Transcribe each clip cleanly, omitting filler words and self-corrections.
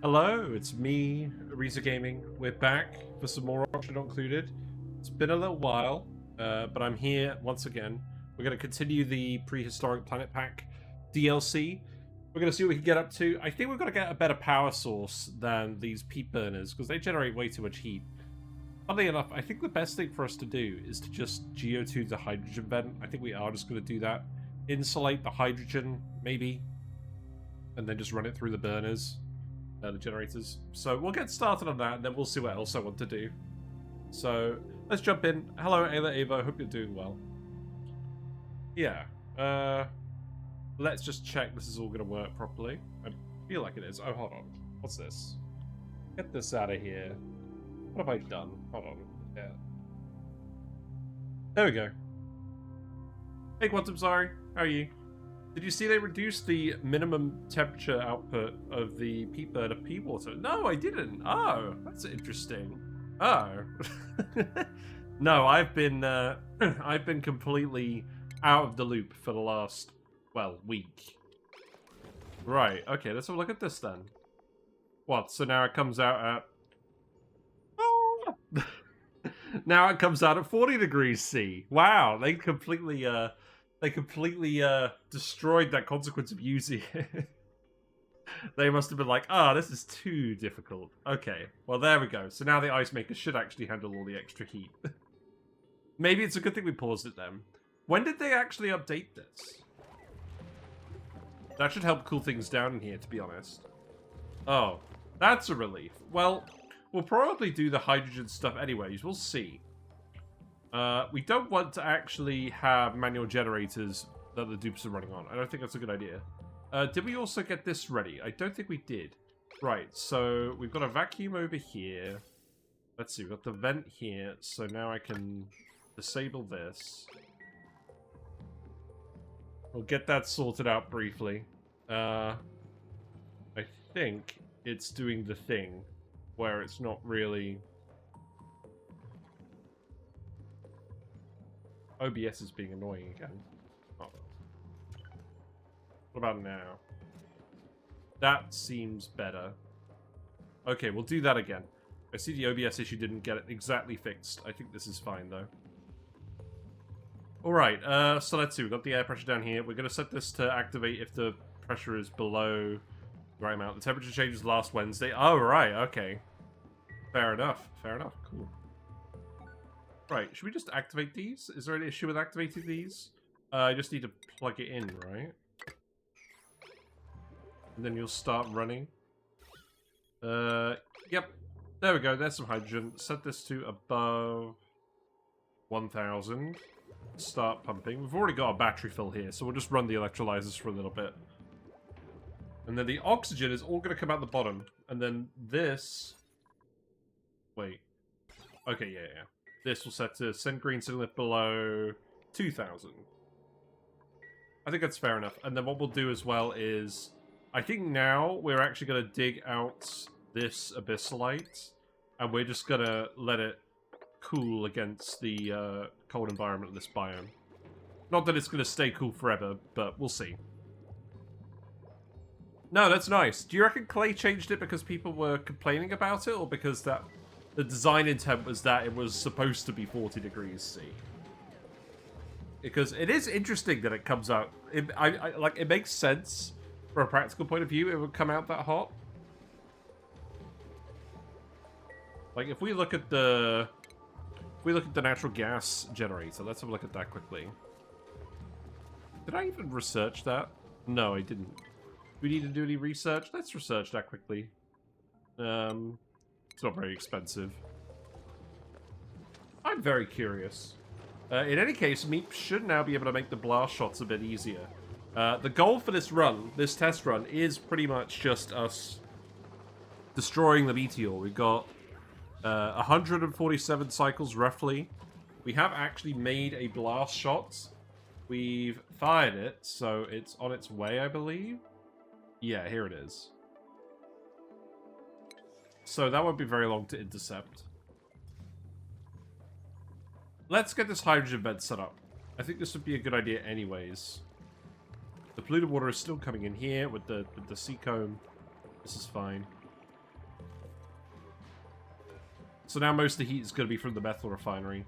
Hello, it's me, Arisa Gaming. We're back for some more Option Not Included. It's been a little while, but I'm here once again. We're going to continue the Prehistoric Planet Pack DLC. We're going to see what we can get up to. I think we've got to get a better power source than these peat burners, because they generate way too much heat. Funnily enough, I think the best thing for us to do is to just geotune the hydrogen vent. I think we are just going to do that. Insulate the hydrogen, maybe, and then just run it through the burners. The generators. So we'll get started on that, and then we'll see what else I want to do. So let's jump in. Hello, Ayla Ava. Hope you're doing well. Yeah. Let's just check this is all going to work properly. I feel like it is. Oh, hold on. What's this? Get this out of here. What have I done? Hold on. Yeah. There we go. Hey, Quantum, sorry. How are you? Did you see they reduced the minimum temperature output of the peat burner peat water? No, I didn't. Oh, that's interesting. Oh. No, I've been completely out of the loop for the last, well, week. Right, okay, let's have a look at this then. What, so now it comes out at... Oh! Now it comes out at 40 degrees C. Wow, they completely destroyed that consequence of using it. They must have been like, this is too difficult. Okay, well, there we go. So now the ice maker should actually handle all the extra heat. Maybe it's a good thing we paused it then. When did they actually update this? That should help cool things down in here, to be honest. Oh, that's a relief. Well, we'll probably do the hydrogen stuff anyways. We'll see. We don't want to actually have manual generators that the dupes are running on. I don't think that's a good idea. Did we also get this ready? I don't think we did. Right, so we've got a vacuum over here. Let's see, we've got the vent here. So now I can disable this. We'll get that sorted out briefly. I think it's doing the thing where it's not really... OBS is being annoying again. Oh. What about now? That seems better. Okay, we'll do that again. I see the OBS issue didn't get it exactly fixed. I think this is fine, though. Alright, so let's see. We've got the air pressure down here. We're going to set this to activate if the pressure is below the right amount. The temperature changes last Wednesday. Oh, right, okay. Fair enough. Fair enough. Cool. Right, should we just activate these? Is there any issue with activating these? I just need to plug it in, right? And then you'll start running. Yep. There we go, there's some hydrogen. Set this to above 1,000. Start pumping. We've already got a battery fill here, so we'll just run the electrolyzers for a little bit. And then the oxygen is all going to come out the bottom. And then this... Wait. Okay, yeah. This will set to send green signal below 2,000. I think that's fair enough. And then what we'll do as well is... I think now we're actually going to dig out this abyssalite. And we're just going to let it cool against the cold environment of this biome. Not that it's going to stay cool forever, but we'll see. No, that's nice. Do you reckon Clay changed it because people were complaining about it? Or because that... The design intent was that it was supposed to be 40 degrees C. Because it is interesting that it comes out... It makes sense from a practical point of view. It would come out that hot. Like, if we look at the... If we look at the natural gas generator, let's have a look at that quickly. Did I even research that? No, I didn't. Do we need to do any research? Let's research that quickly. It's not very expensive. I'm very curious. In any case, Meep should now be able to make the blast shots a bit easier. The goal for this run, this test run, is pretty much just us destroying the meteor. We've got 147 cycles, roughly. We have actually made a blast shot. We've fired it, so it's on its way, I believe. Yeah, here it is. So that won't be very long to intercept. Let's get this hydrogen vent set up. I think this would be a good idea anyways. The polluted water is still coming in here with the sea comb. This is fine. So now most of the heat is going to be from the metal refinery.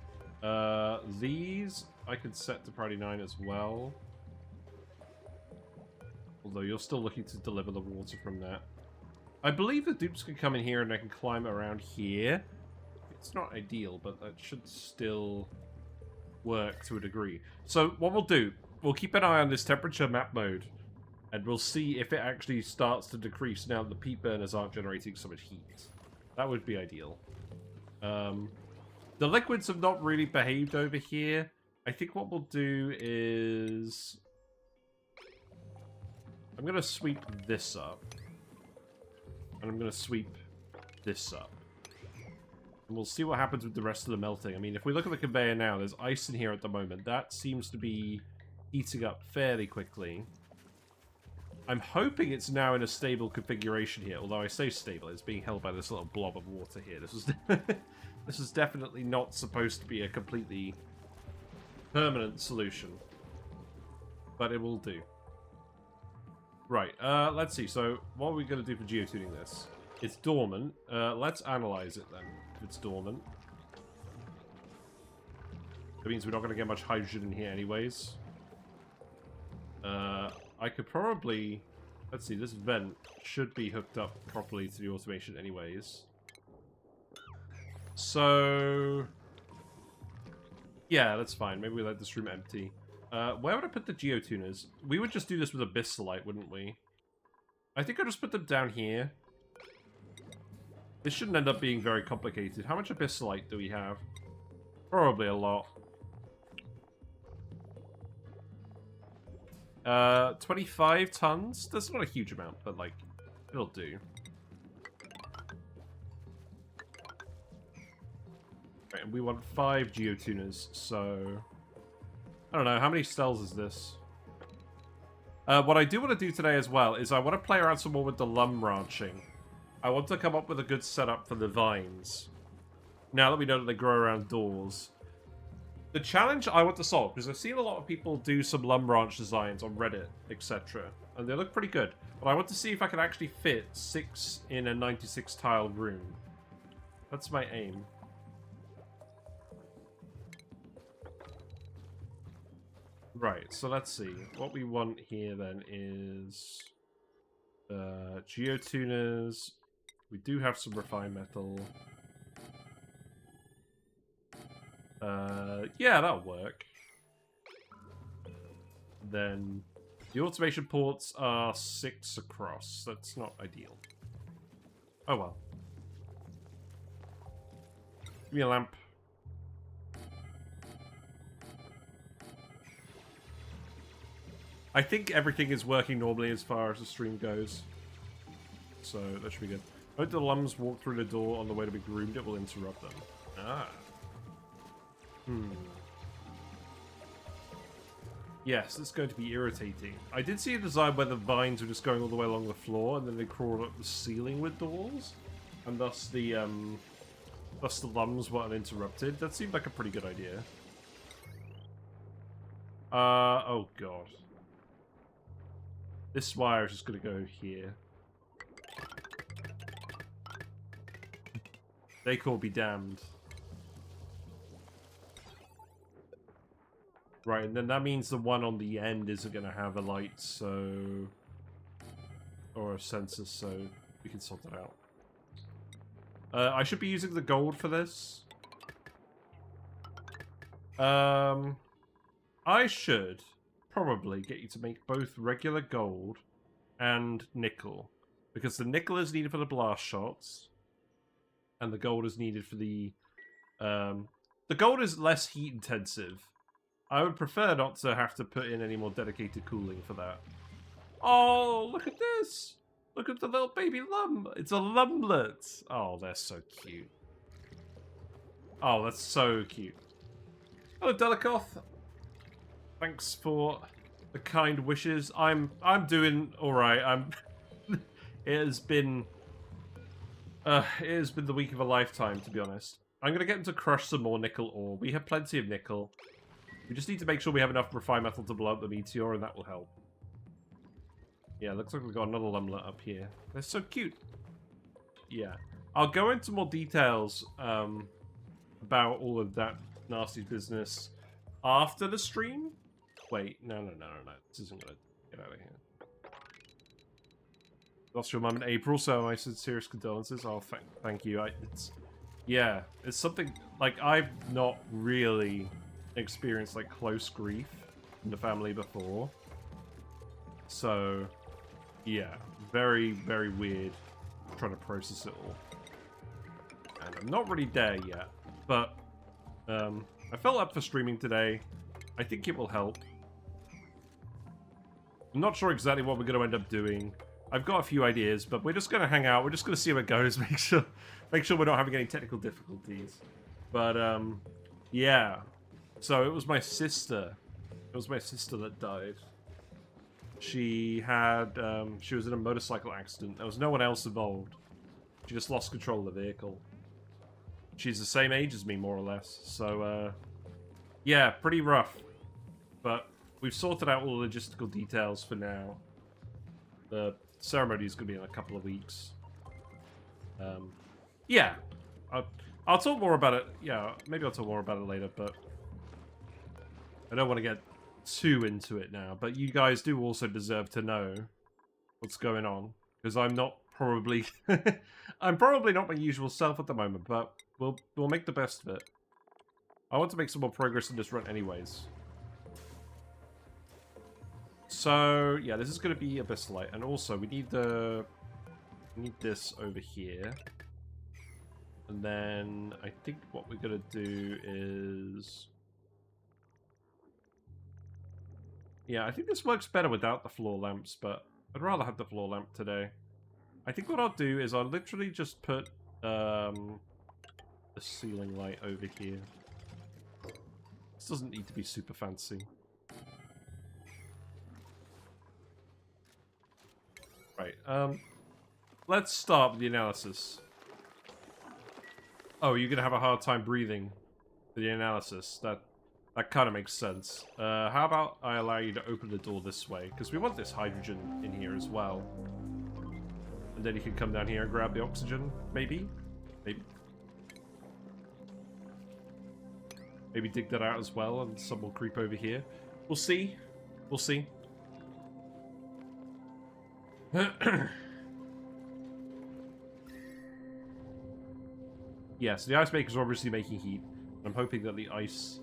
These I could set to priority 9 as well. Although you're still looking to deliver the water from that. I believe the dupes can come in here and I can climb around here. It's not ideal, but that should still work to a degree. So what we'll do, we'll keep an eye on this temperature map mode. And we'll see if it actually starts to decrease now that the peat burners aren't generating so much heat. That would be ideal. The liquids have not really behaved over here. I think what we'll do is... I'm going to sweep this up. And I'm going to sweep this up. And we'll see what happens with the rest of the melting. I mean, if we look at the conveyor now, there's ice in here at the moment. That seems to be heating up fairly quickly. I'm hoping it's now in a stable configuration here. Although I say stable, it's being held by this little blob of water here. This is this is definitely not supposed to be a completely permanent solution. But it will do. Right, let's see. So, what are we going to do for geotuning this? It's dormant. Let's analyze it then, if it's dormant. That means we're not going to get much hydrogen in here anyways. I could probably... Let's see, this vent should be hooked up properly to the automation anyways. So... yeah, that's fine. Maybe we let this room empty. Where would I put the geotuners? We would just do this with abyssalite, wouldn't we? I think I'll just put them down here. This shouldn't end up being very complicated. How much abyssalite do we have? Probably a lot. 25 tons? That's not a huge amount, but, like, it'll do. Right, and we want 5 geotuners, so... I don't know, how many cells is this? What I do want to do today as well is I want to play around some more with the Lumb ranching. I want to come up with a good setup for the vines. Now that we know that they grow around doors. The challenge I want to solve, because I've seen a lot of people do some Lumb ranch designs on Reddit, etc. And they look pretty good. But I want to see if I can actually fit 6 in a 96 tile room. That's my aim. Right, so let's see. What we want here then is geotuners. We do have some refined metal. Yeah, that'll work. Then the automation ports are 6 across. That's not ideal. Oh well. Give me a lamp. I think everything is working normally as far as the stream goes. So that should be good. Don't the Lumbs walk through the door on the way to be groomed? It will interrupt them. Ah. Yes, it's going to be irritating. I did see a design where the vines were just going all the way along the floor and then they crawled up the ceiling with doors. And thus the Lumbs were uninterrupted. That seemed like a pretty good idea. Oh god. This wire is just going to go here. They call be damned. Right, and then that means the one on the end isn't going to have a light, so... or a sensor, so we can sort that out. I should be using the gold for this. I should probably get you to make both regular gold and nickel. Because the nickel is needed for the blast shots. And the gold is needed for the... the gold is less heat intensive. I would prefer not to have to put in any more dedicated cooling for that. Oh, look at this! Look at the little baby lumb! It's a lumblet! Oh, they're so cute. Oh, that's so cute. Hello, Delakoth. Thanks for the kind wishes. I'm doing alright. It has been the week of a lifetime, to be honest. I'm gonna get him to crush some more nickel ore. We have plenty of nickel. We just need to make sure we have enough refined metal to blow up the meteor, and that will help. Yeah, looks like we've got another lumblet up here. They're so cute. Yeah. I'll go into more details about all of that nasty business after the stream. Wait, no. This isn't gonna get out of here. Lost your mum in April, so my sincerest condolences. Oh, thank you. Yeah, it's something like I've not really experienced like close grief in the family before. So, yeah, very, very weird trying to process it all. And I'm not really there yet, but I felt up for streaming today. I think it will help. I'm not sure exactly what we're going to end up doing. I've got a few ideas, but we're just going to hang out. We're just going to see how it goes. Make sure we're not having any technical difficulties. But yeah. So it was my sister. It was my sister that died. She had she was in a motorcycle accident. There was no one else involved. She just lost control of the vehicle. She's the same age as me, more or less. So yeah, pretty rough. But we've sorted out all the logistical details for now. The ceremony is going to be in a couple of weeks. Yeah. I'll talk more about it. Yeah, maybe I'll talk more about it later, but I don't want to get too into it now. But you guys do also deserve to know what's going on, because I'm not probably... I'm probably not my usual self at the moment, but we'll make the best of it. I want to make some more progress in this run anyways. So, yeah, this is going to be Abyssalite. And also, we need this over here. And then, I think what we're going to do is... Yeah, I think this works better without the floor lamps, but I'd rather have the floor lamp today. I think what I'll do is I'll literally just put the ceiling light over here. This doesn't need to be super fancy. Right, let's start with the analysis. Oh, you're gonna have a hard time breathing for the analysis. That kind of makes sense. How about I allow you to open the door this way? Because we want this hydrogen in here as well. And then you can come down here and grab the oxygen, maybe? Maybe. Maybe dig that out as well, and some will creep over here. We'll see. We'll see. Yeah, so the ice makers are obviously making heat. I'm hoping that the ice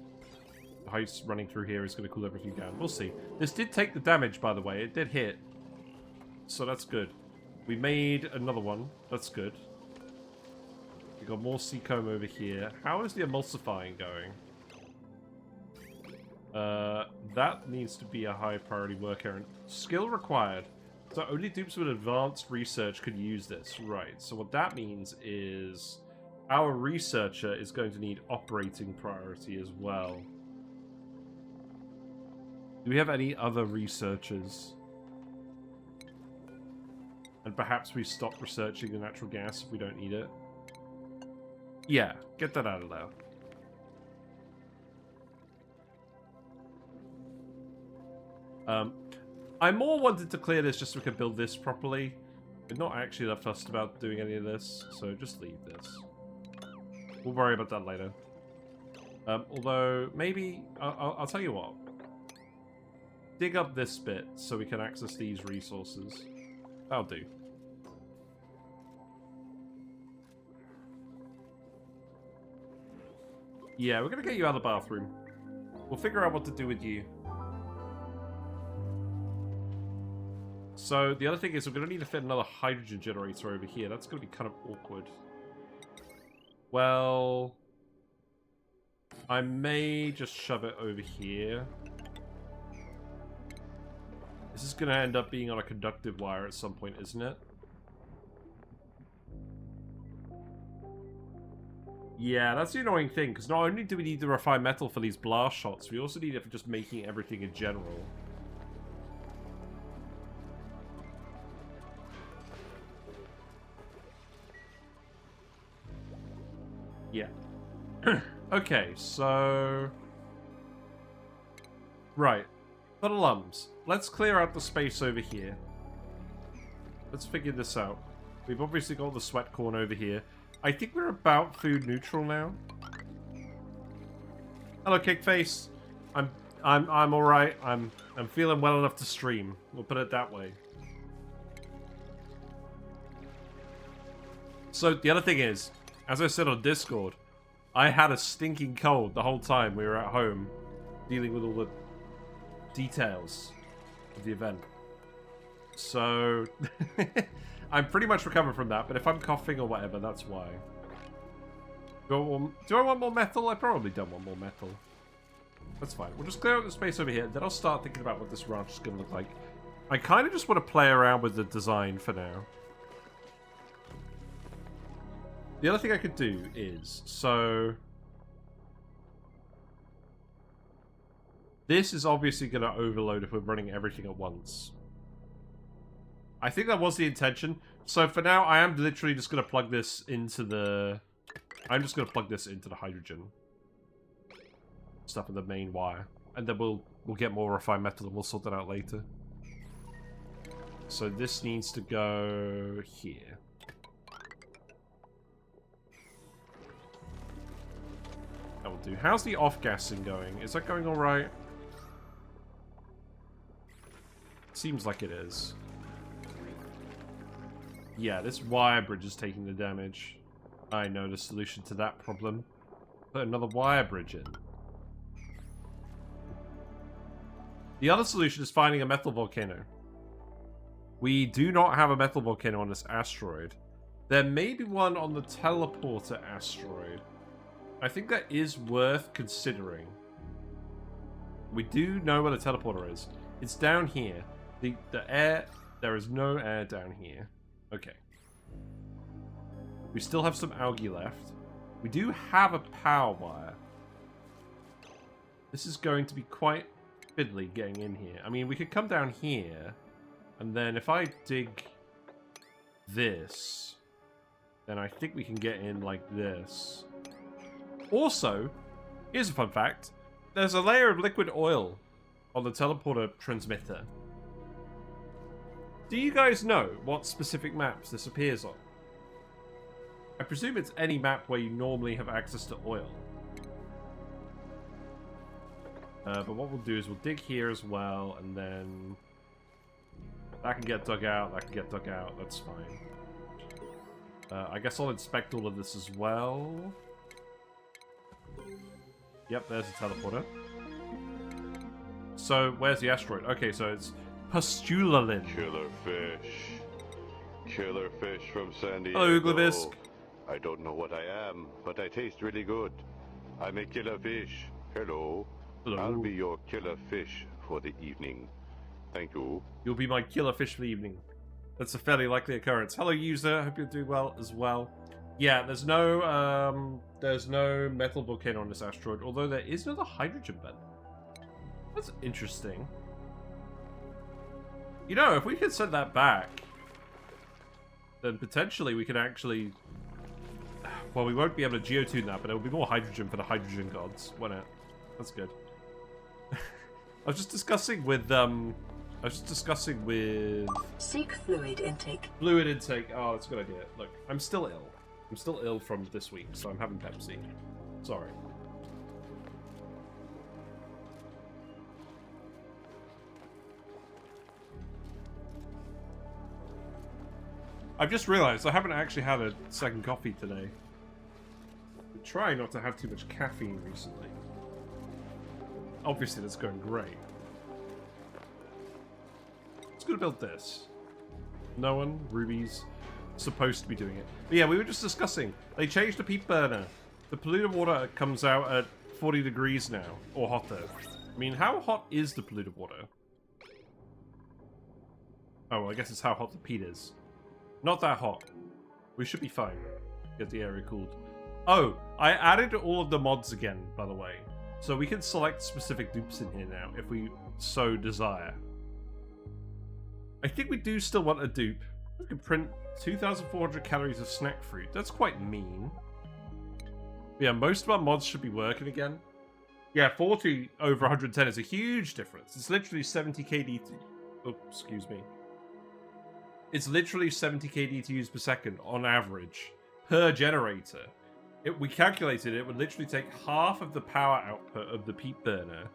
running through here is going to cool everything down. We'll see. This did take the damage, by the way. It did hit. So that's good. We made another one. That's good. We got more seacomb over here. How is the emulsifying going? That needs to be a high priority work errand. Skill required. So only dupes with advanced research could use this. Right, so what that means is our researcher is going to need operating priority as well. Do we have any other researchers? And perhaps we stop researching the natural gas if we don't need it. Yeah, get that out of there. I more wanted to clear this just so we could build this properly. We're not actually that fussed about doing any of this, so just leave this. We'll worry about that later. Although, maybe... I'll tell you what. Dig up this bit so we can access these resources. That'll do. Yeah, we're gonna get you out of the bathroom. We'll figure out what to do with you. So, the other thing is we're going to need to fit another hydrogen generator over here. That's going to be kind of awkward. Well... I may just shove it over here. This is going to end up being on a conductive wire at some point, isn't it? Yeah, that's the annoying thing, because not only do we need to refine metal for these blast shots, we also need it for just making everything in general. Yeah. Okay, so... Right. For the Lumbs, let's clear out the space over here. Let's figure this out. We've obviously got the sweat corn over here. I think we're about food neutral now. Hello, Kickface. I'm all right. I'm feeling well enough to stream. We'll put it that way. So the other thing is, as I said on Discord, I had a stinking cold the whole time we were at home, dealing with all the details of the event. So I'm pretty much recovered from that. But if I'm coughing or whatever, that's why. Do I want more metal? I probably don't want more metal. That's fine. We'll just clear out the space over here. Then I'll start thinking about what this ranch is going to look like. I kind of just want to play around with the design for now. The other thing I could do is, so... This is obviously going to overload if we're running everything at once. I think that was the intention. So for now, I am literally just going to plug this into the... I'm just going to plug this into the hydrogen stuff in the main wire. And then we'll get more refined metal and we'll sort that out later. So this needs to go here. That will do. How's the off-gassing going? Is that going alright? Seems like it is. Yeah, this wire bridge is taking the damage. I know the solution to that problem. Put another wire bridge in. The other solution is finding a metal volcano. We do not have a metal volcano on this asteroid. There may be one on the teleporter asteroid. I think that is worth considering. We do know where the teleporter is. It's down here. The air... There is no air down here. Okay. We still have some algae left. We do have a power wire. This is going to be quite fiddly getting in here. I mean, we could come down here, and then if I dig this, then I think we can get in like this. Also, here's a fun fact. There's a layer of liquid oil on the teleporter transmitter. Do you guys know what specific maps this appears on? I presume it's any map where you normally have access to oil. But what we'll do is we'll dig here as well, and then... That can get dug out, that can get dug out, that's fine. I guess I'll inspect all of this as well. Yep, there's the teleporter. So, where's the asteroid? Okay, so it's Pustulalin. Killer fish. Killer fish from San Diego. Hello, Uglavisk. I don't know what I am, but I taste really good. I'm a killer fish. Hello. Hello. I'll be your killer fish for the evening. Thank you. You'll be my killer fish for the evening. That's a fairly likely occurrence. Hello, user. Hope you're doing well as well. Yeah, there's no metal volcano on this asteroid, although there is another hydrogen vent. That's interesting. You know, if we could send that back, then potentially we could actually... Well, we won't be able to geotune that, but it'll be more hydrogen for the hydrogen gods, won't it? That's good. I was just discussing with, Seek fluid intake. Fluid intake. Oh, that's a good idea. Look, I'm still ill. I'm still ill from this week, so I'm having Pepsi. Sorry. I've just realized I haven't actually had a second coffee today. I'm trying not to have too much caffeine recently. Obviously, that's going great. Let's go build this. No one, Ruby's supposed to be doing it. But yeah, we were just discussing. They changed the peat burner. The polluted water comes out at 40 degrees now, or hotter. I mean, how hot is the polluted water? Oh, well, I guess it's how hot the peat is. Not that hot. We should be fine. Get the area cooled. Oh, I added all of the mods again, by the way. So we can select specific dupes in here now, if we so desire. I think we do still want a dupe. We can print 2,400 calories of snack fruit. That's quite mean. Yeah, most of our mods should be working again. Yeah, 40 over 110 is a huge difference. It's literally 70 KD to... Oh, excuse me. It's literally 70 KDTUs per second on average per generator. We calculated it would literally take half of the power output of the peat burner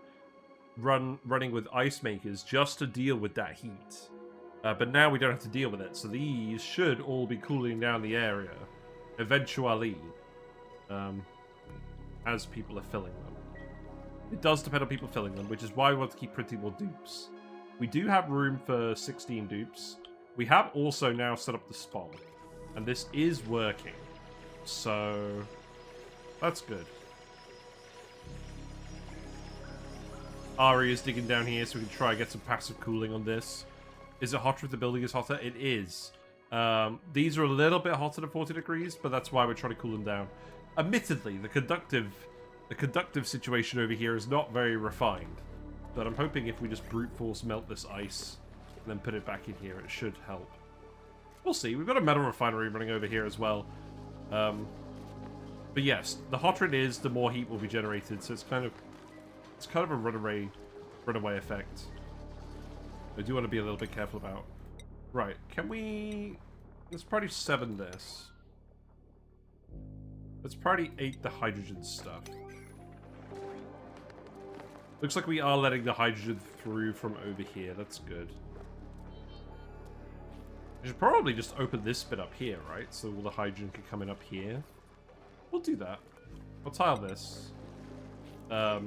running with ice makers just to deal with that heat. But now we don't have to deal with it, so these should all be cooling down the area eventually as people are filling them. It does depend on people filling them, which is why we want to keep printing more dupes. We do have room for 16 dupes. We have also now set up the spawn, and this is working, so that's good. Ari is digging down here so we can try and get some passive cooling on this. Is it hotter if the building is hotter? It is. These are a little bit hotter than 40 degrees, but that's why we're trying to cool them down. Admittedly, the conductive situation over here is not very refined, but I'm hoping if we just brute force melt this ice and then put it back in here, it should help. We'll see. We've got a metal refinery running over here as well. But yes, the hotter it is, the more heat will be generated, so it's kind of a runaway effect. I do want to be a little bit careful about. Right, can we... Let's probably 7 this. Let's probably 8 the hydrogen stuff. Looks like we are letting the hydrogen through from over here. That's good. I should probably just open this bit up here, right? So all the hydrogen can come in up here. We'll do that. I'll tile this. I'll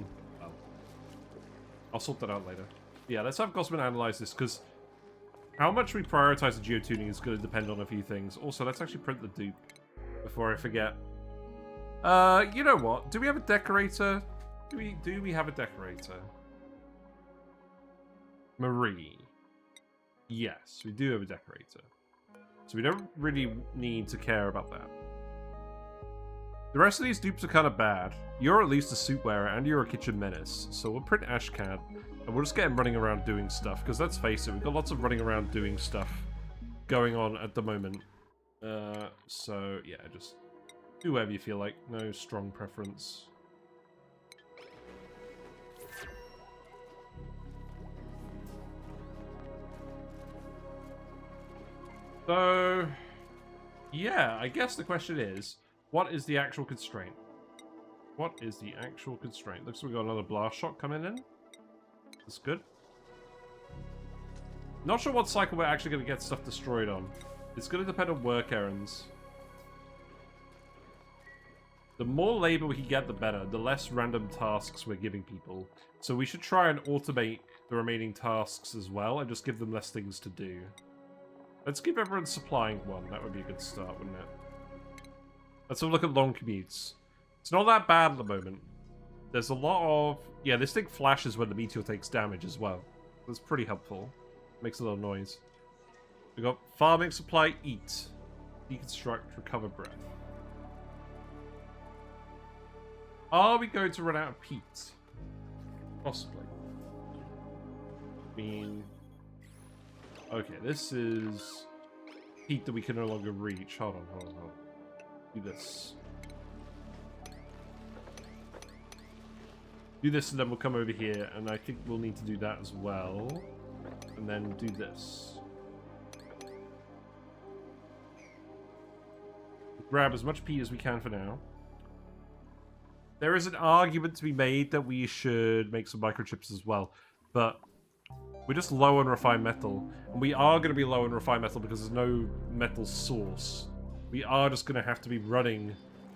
sort that out later. Yeah, let's have Gosman analyze this, because how much we prioritize the geotuning is going to depend on a few things. Also, let's actually print the dupe before I forget. You know what? Do we have a decorator? Do we have a decorator? Marie. Yes, we do have a decorator. So we don't really need to care about that. The rest of these dupes are kind of bad. You're at least a suit wearer and you're a kitchen menace. So we'll print Ashcad and we'll just get him running around doing stuff. Because let's face it, we've got lots of running around doing stuff going on at the moment. So yeah, just do whatever you feel like. No strong preference. So, yeah, I guess the question is, what is the actual constraint? What is the actual constraint? Looks like we got another blast shot coming in. That's good. Not sure what cycle we're actually going to get stuff destroyed on. It's going to depend on work errands. The more labor we can get, the better. The less random tasks we're giving people. So we should try and automate the remaining tasks as well, and just give them less things to do. Let's give everyone supplying one. That would be a good start, wouldn't it? Let's have a look at long commutes. It's not that bad at the moment. There's a lot of... Yeah, this thing flashes when the meteor takes damage as well. That's pretty helpful. Makes a little noise. We've got farming supply, eat. Deconstruct, recover breath. Are we going to run out of peat? Possibly. I mean... Okay, this is heat that we can no longer reach. Hold on. Do this. Do this and then we'll come over here, and I think we'll need to do that as well. And then do this. Grab as much peat as we can for now. There is an argument to be made that we should make some microchips as well, but... We're just low on refined metal. And we are going to be low on refined metal because there's no metal source. We are just going to have to be running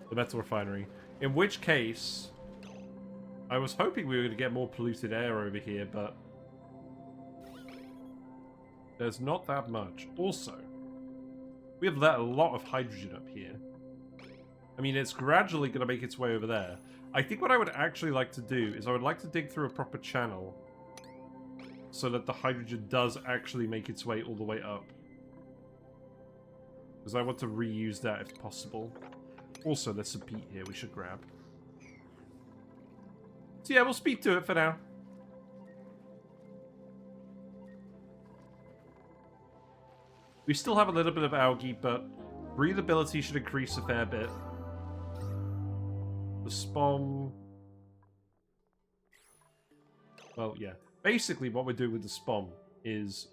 the metal refinery. In which case, I was hoping we were going to get more polluted air over here, but there's not that much. Also, we have let a lot of hydrogen up here. I mean, it's gradually going to make its way over there. I think what I would actually like to do is I would like to dig through a proper channel so that the hydrogen does actually make its way all the way up. Because I want to reuse that if possible. Also, there's some peat here we should grab. So yeah, we'll speed to it for now. We still have a little bit of algae, but breathability should increase a fair bit. The spawn... Well, yeah. Basically, what we're doing with the spawn is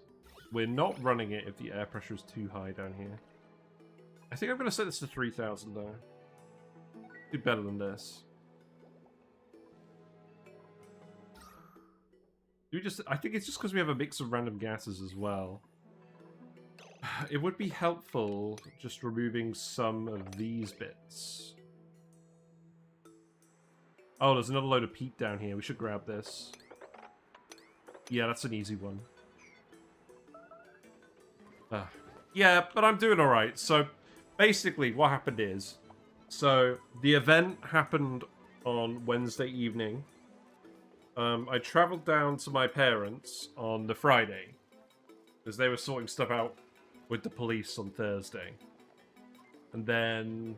we're not running it if the air pressure is too high down here. I think I'm going to set this to 3,000 though. Do better than this. I think it's just because we have a mix of random gases as well. It would be helpful just removing some of these bits. Oh, there's another load of peat down here. We should grab this. Yeah, that's an easy one. Yeah, but I'm doing alright. So, basically, what happened is... So, the event happened on Wednesday evening. I travelled down to my parents on the Friday. Because they were sorting stuff out with the police on Thursday. And then...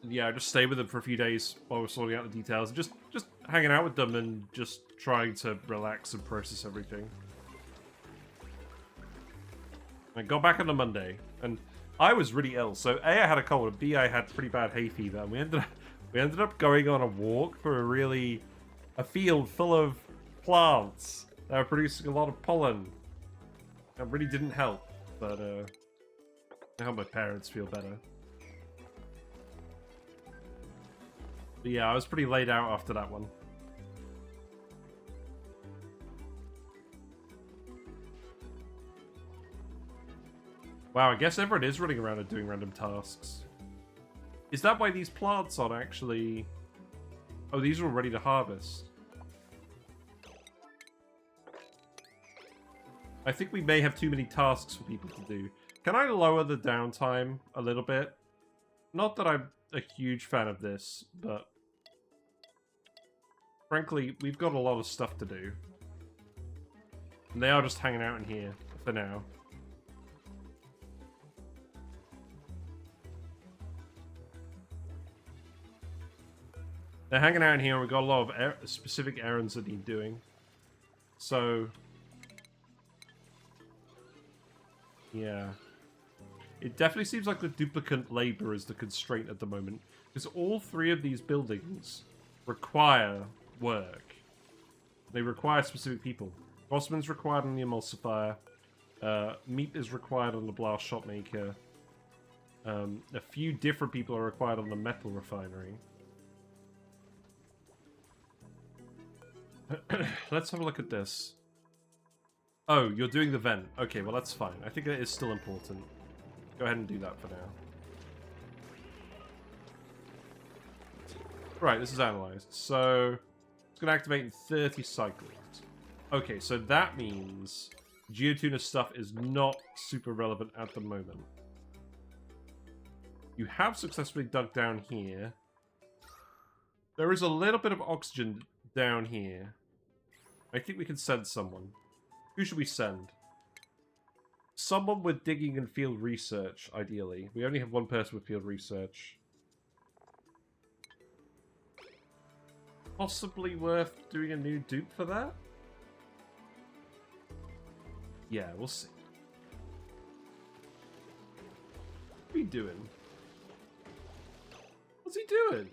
Yeah, I just stayed with them for a few days while we were sorting out the details. And just hanging out with them and just trying to relax and process everything. I got back on the Monday, and I was really ill. So A, I had a cold, and B, I had pretty bad hay fever. And we ended up going on a walk for a field full of plants that were producing a lot of pollen. That really didn't help, but I helped my parents feel better. But yeah, I was pretty laid out after that one. Wow, I guess everyone is running around and doing random tasks. Is that why these plants aren't actually... Oh, these are all ready to harvest. I think we may have too many tasks for people to do. Can I lower the downtime a little bit? Not that I'm a huge fan of this, but... Frankly, we've got a lot of stuff to do. And they are just hanging out in here for now. They're hanging out in here, and we've got a lot of specific errands that need doing. So... Yeah. It definitely seems like the duplicate labor is the constraint at the moment. Because all three of these buildings require work. They require specific people. Bossman's required on the emulsifier. Meat is required on the blast shot maker. A few different people are required on the metal refinery. Let's have a look at this. Oh, you're doing the vent. Okay, well that's fine. I think it is still important. Go ahead and do that for now. Right, this is analyzed. So, it's going to activate in 30 cycles. Okay, so that means Geotuna stuff is not super relevant at the moment. You have successfully dug down here. There is a little bit of oxygen down here. I think we can send someone. Who should we send? Someone with digging and field research, ideally. We only have one person with field research. Possibly worth doing a new dupe for that? Yeah, we'll see. What are you doing? What's he doing?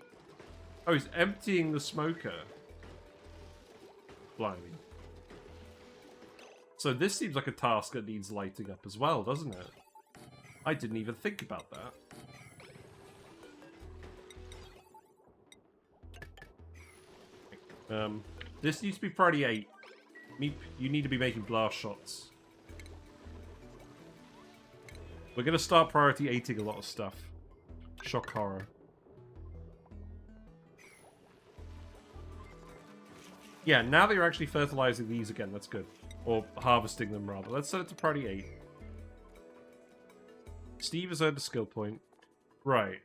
Oh, he's emptying the smoker. Blimey. So this seems like a task that needs lighting up as well, doesn't it? I didn't even think about that. This needs to be priority 8. You need to be making blast shots. We're going to start priority 8ing a lot of stuff. Shock horror. Yeah, now that you're actually fertilizing these again, that's good. Or harvesting them, rather. Let's set it to priority 8. Steve has earned a skill point. Right.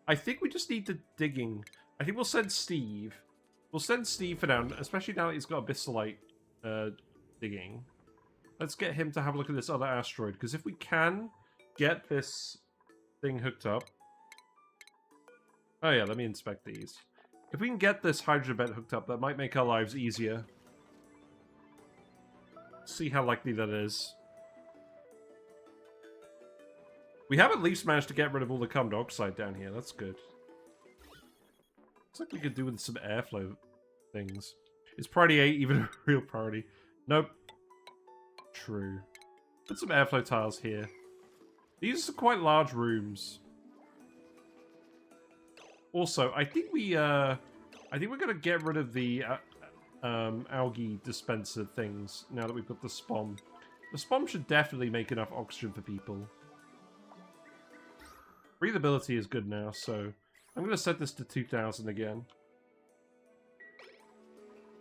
I think we just need the digging. I think we'll send Steve. We'll send Steve for now, especially now that he's got abyssalite digging. Let's get him to have a look at this other asteroid, because if we can get this thing hooked up... Oh yeah, let me inspect these. If we can get this hydrogen vent hooked up, that might make our lives easier. See how likely that is. We have at least managed to get rid of all the carbon dioxide down here. That's good. Looks like we could do with some airflow things. Is priority 8 even a real priority? Nope. true. Put some airflow tiles here. These are quite large rooms. Also, I think we're gonna get rid of the algae dispenser things now that we've got the spom. The spom should definitely make enough oxygen for people. Breathability is good now, so I'm gonna set this to 2,000 again.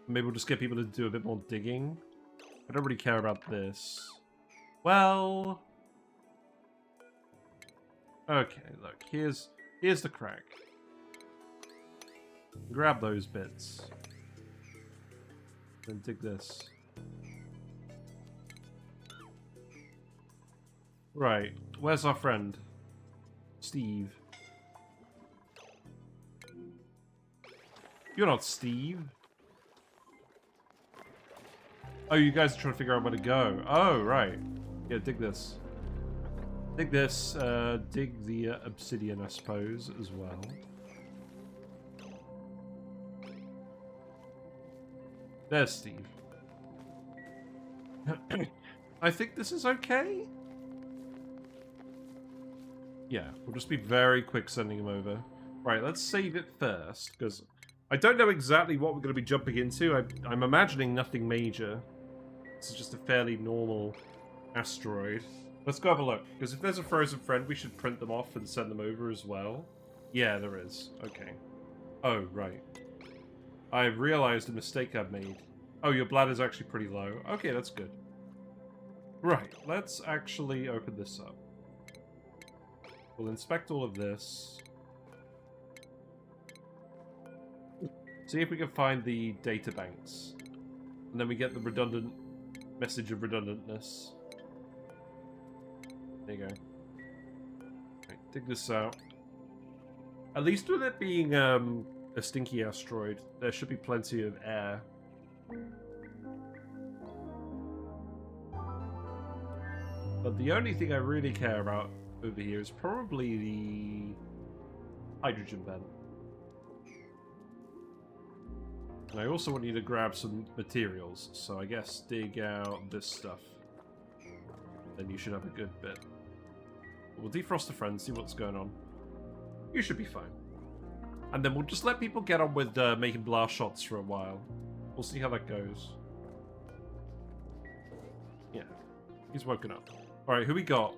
Maybe we'll just get people to do a bit more digging. I don't really care about this. Well, okay, look, here's the crack. Grab those bits. Then dig this. Right, where's our friend? Steve. You're not Steve. Oh, you guys are trying to figure out where to go. Oh, right. Yeah, dig this. Dig this. Dig the obsidian, I suppose, as well. There's Steve. I think this is okay. Yeah, we'll just be very quick sending him over. Right, let's save it first, because I don't know exactly what we're going to be jumping into. I'm imagining nothing major. This is just a fairly normal asteroid. Let's go have a look, because if there's a frozen friend, we should print them off and send them over as well. Yeah, there is. Okay. Oh, right. I've realized a mistake I've made. Oh, your bladder's actually pretty low. Okay, that's good. Right, let's actually open this up. We'll inspect all of this. See if we can find the data banks. And then we get the redundant message of redundantness. There you go. Right, dig this out. At least with it being a stinky asteroid, there should be plenty of air. But the only thing I really care about over here is probably the hydrogen vent. And I also want you to grab some materials, so I guess dig out this stuff. Then you should have a good bit. We'll defrost the friend, see what's going on. You should be fine. And then we'll just let people get on with making blast shots for a while. We'll see how that goes. Yeah, he's woken up. Alright, who we got?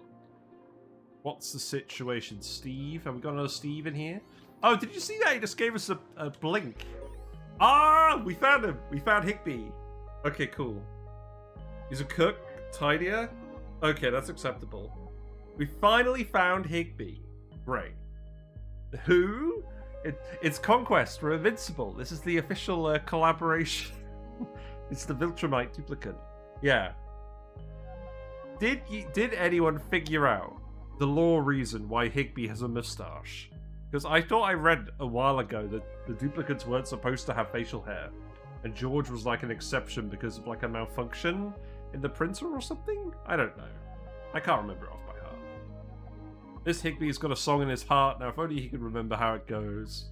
What's the situation? Steve? Have we got another Steve in here? Oh, did you see that? He just gave us a blink. Ah, we found him. We found Higby. Okay, cool. He's a cook, tidier. Okay, that's acceptable. We finally found Higby. Great. Who? It's Conquest. We're invincible. This is the official collaboration. It's the Viltrumite duplicate. Yeah. Did anyone figure out the lore reason why Higby has a mustache? Because I thought I read a while ago that the duplicates weren't supposed to have facial hair. And George was like an exception because of like a malfunction in the printer or something? I don't know. I can't remember it off by heart. This Higby's got a song in his heart. Now, if only he could remember how it goes.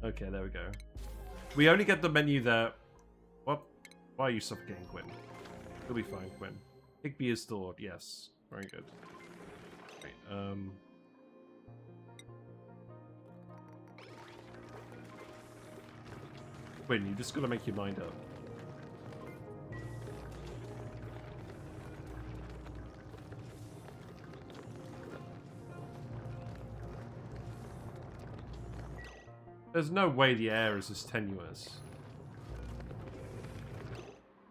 Okay, there we go. We only get the menu there. What? Why are you suffocating, Quinn? You'll be fine, Quinn. Higby is stored, yes. Very good. Right, Quinn, you just gotta make your mind up. There's no way the air is as tenuous.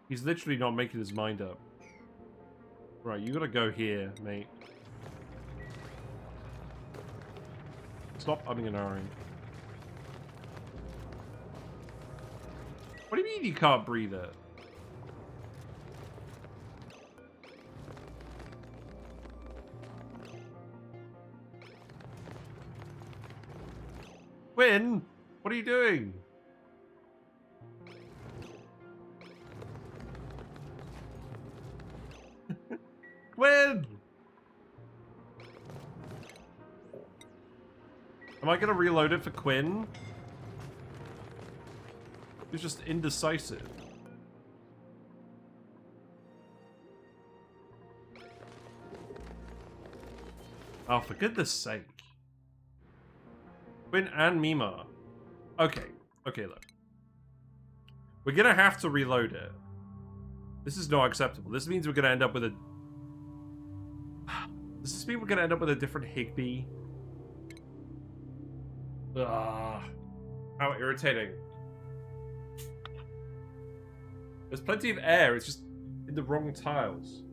He's literally not making his mind up. Right, you gotta go here, mate. Stop umming and ahhing. What do you mean you can't breathe it? Quinn, what are you doing? Quinn! Am I gonna reload it for Quinn? He's just indecisive. Oh, for goodness sake. Quinn and Mima. Okay. Okay, look. We're gonna have to reload it. This is not acceptable. This means we're gonna end up with a... Does this mean we're gonna end up with a different Higby? Ugh. How irritating. There's plenty of air, it's just in the wrong tiles.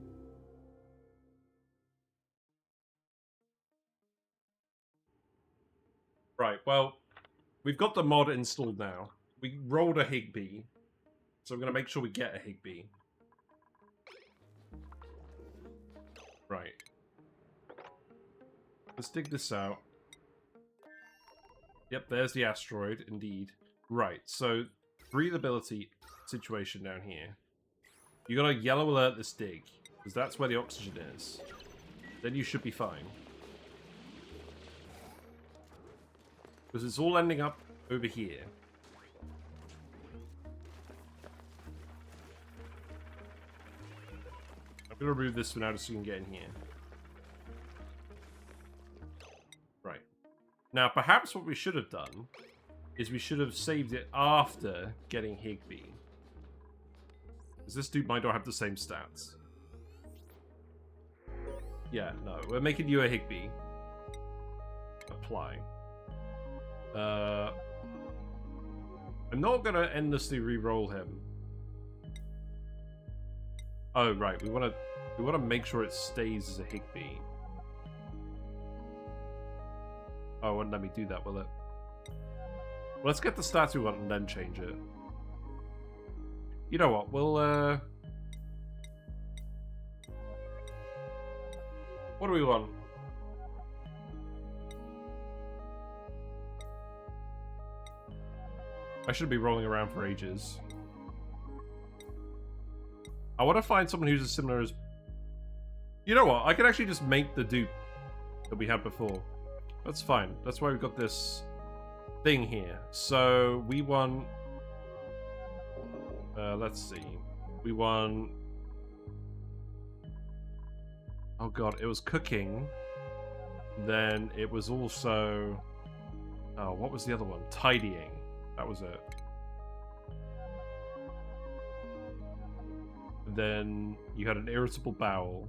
Right, well, we've got the mod installed now. We rolled a Higby, so I'm going to make sure we get a Higby. Right. Let's dig this out. Yep, there's the asteroid, indeed. Right, so breathability situation down here. You got to yellow alert this dig, because that's where the oxygen is. Then you should be fine. Because it's all ending up over here. I'm going to remove this for now just so you can get in here. Right. Now, perhaps what we should have done is we should have saved it after getting Higby. Because this dude might not have the same stats. Yeah, no. We're making you a Higby. Apply. I'm not gonna endlessly re-roll him. Oh right, we wanna make sure it stays as a Higby. Oh, it wouldn't let me do that, will it? Well, let's get the stats we want and then change it. You know what? We'll what do we want? I should be rolling around for ages. I want to find someone who's as similar as... You know what? I could actually just make the dupe that we had before. That's fine. That's why we've got this thing here. So, we want... let's see. We want... Oh god, it was cooking. Then it was also... Oh, what was the other one? Tidying. That was it. Then you had an irritable bowel.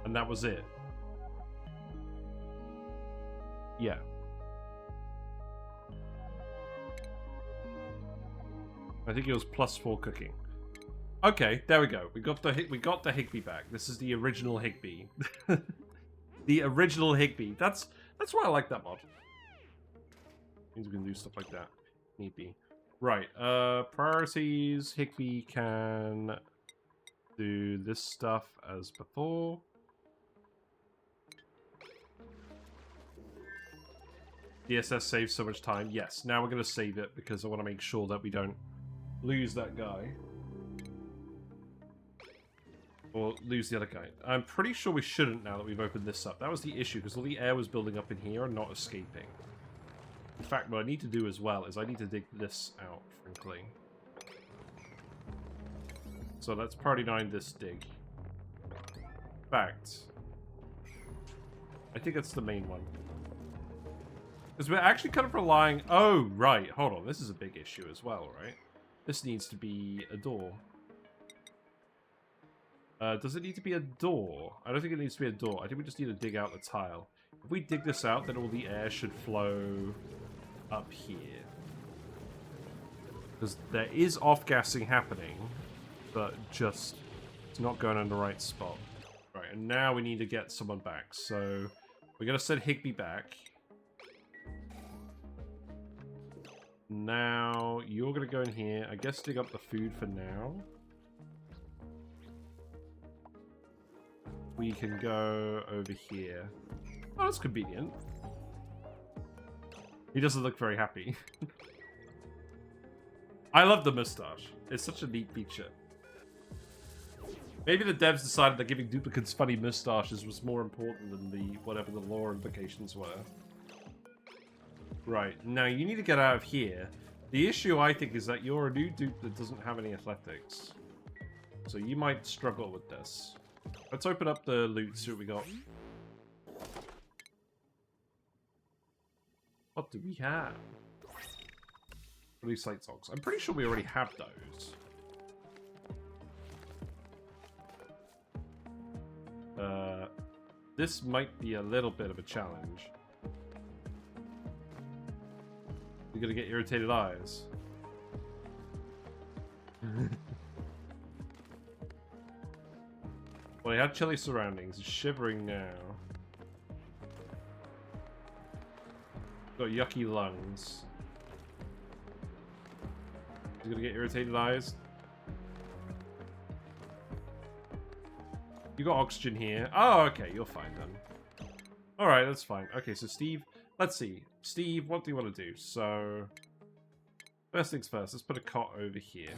And that was it. Yeah. I think it was +4 cooking. Okay, there we go. We got the Higby back. This is the original Higby. The original Higby. That's why I like that mod. Means we can do stuff like that. Need be. Right, priorities. Higby can do this stuff as before. DSS saves so much time. Yes, now we're going to save it because I want to make sure that we don't lose that guy. Or lose the other guy. I'm pretty sure we shouldn't now that we've opened this up. That was the issue, because all the air was building up in here and not escaping. In fact, what I need to do as well is I need to dig this out, frankly. So let's party 9 this dig. In fact, I think that's the main one. Because we're actually kind of relying... Oh, right. Hold on. This is a big issue as well, right? This needs to be a door. Does it need to be a door? I don't think it needs to be a door. I think we just need to dig out the tile. If we dig this out, then all the air should flow up here. Because there is off-gassing happening, but just it's not going in the right spot. Right, and now we need to get someone back. So we're going to send Higby back. Now, you're going to go in here. I guess dig up the food for now. We can go over here. Oh, that's convenient. He doesn't look very happy. I love the moustache. It's such a neat feature. Maybe the devs decided that giving duplicates funny moustaches was more important than the whatever the lore implications were. Right, now you need to get out of here. The issue, I think, is that you're a new dupe that doesn't have any athletics. So you might struggle with this. Let's open up the loot, see what we got. What do we have? Release light socks. I'm pretty sure we already have those. This might be a little bit of a challenge. You're gonna get irritated eyes. Well, he had chilly surroundings. He's shivering now. Got yucky lungs. He's gonna get irritated eyes. You got oxygen here. Oh, okay, you're fine then. Alright, that's fine. Okay, so Steve, let's see. Steve, what do you want to do? So, first things first, let's put a cot over here.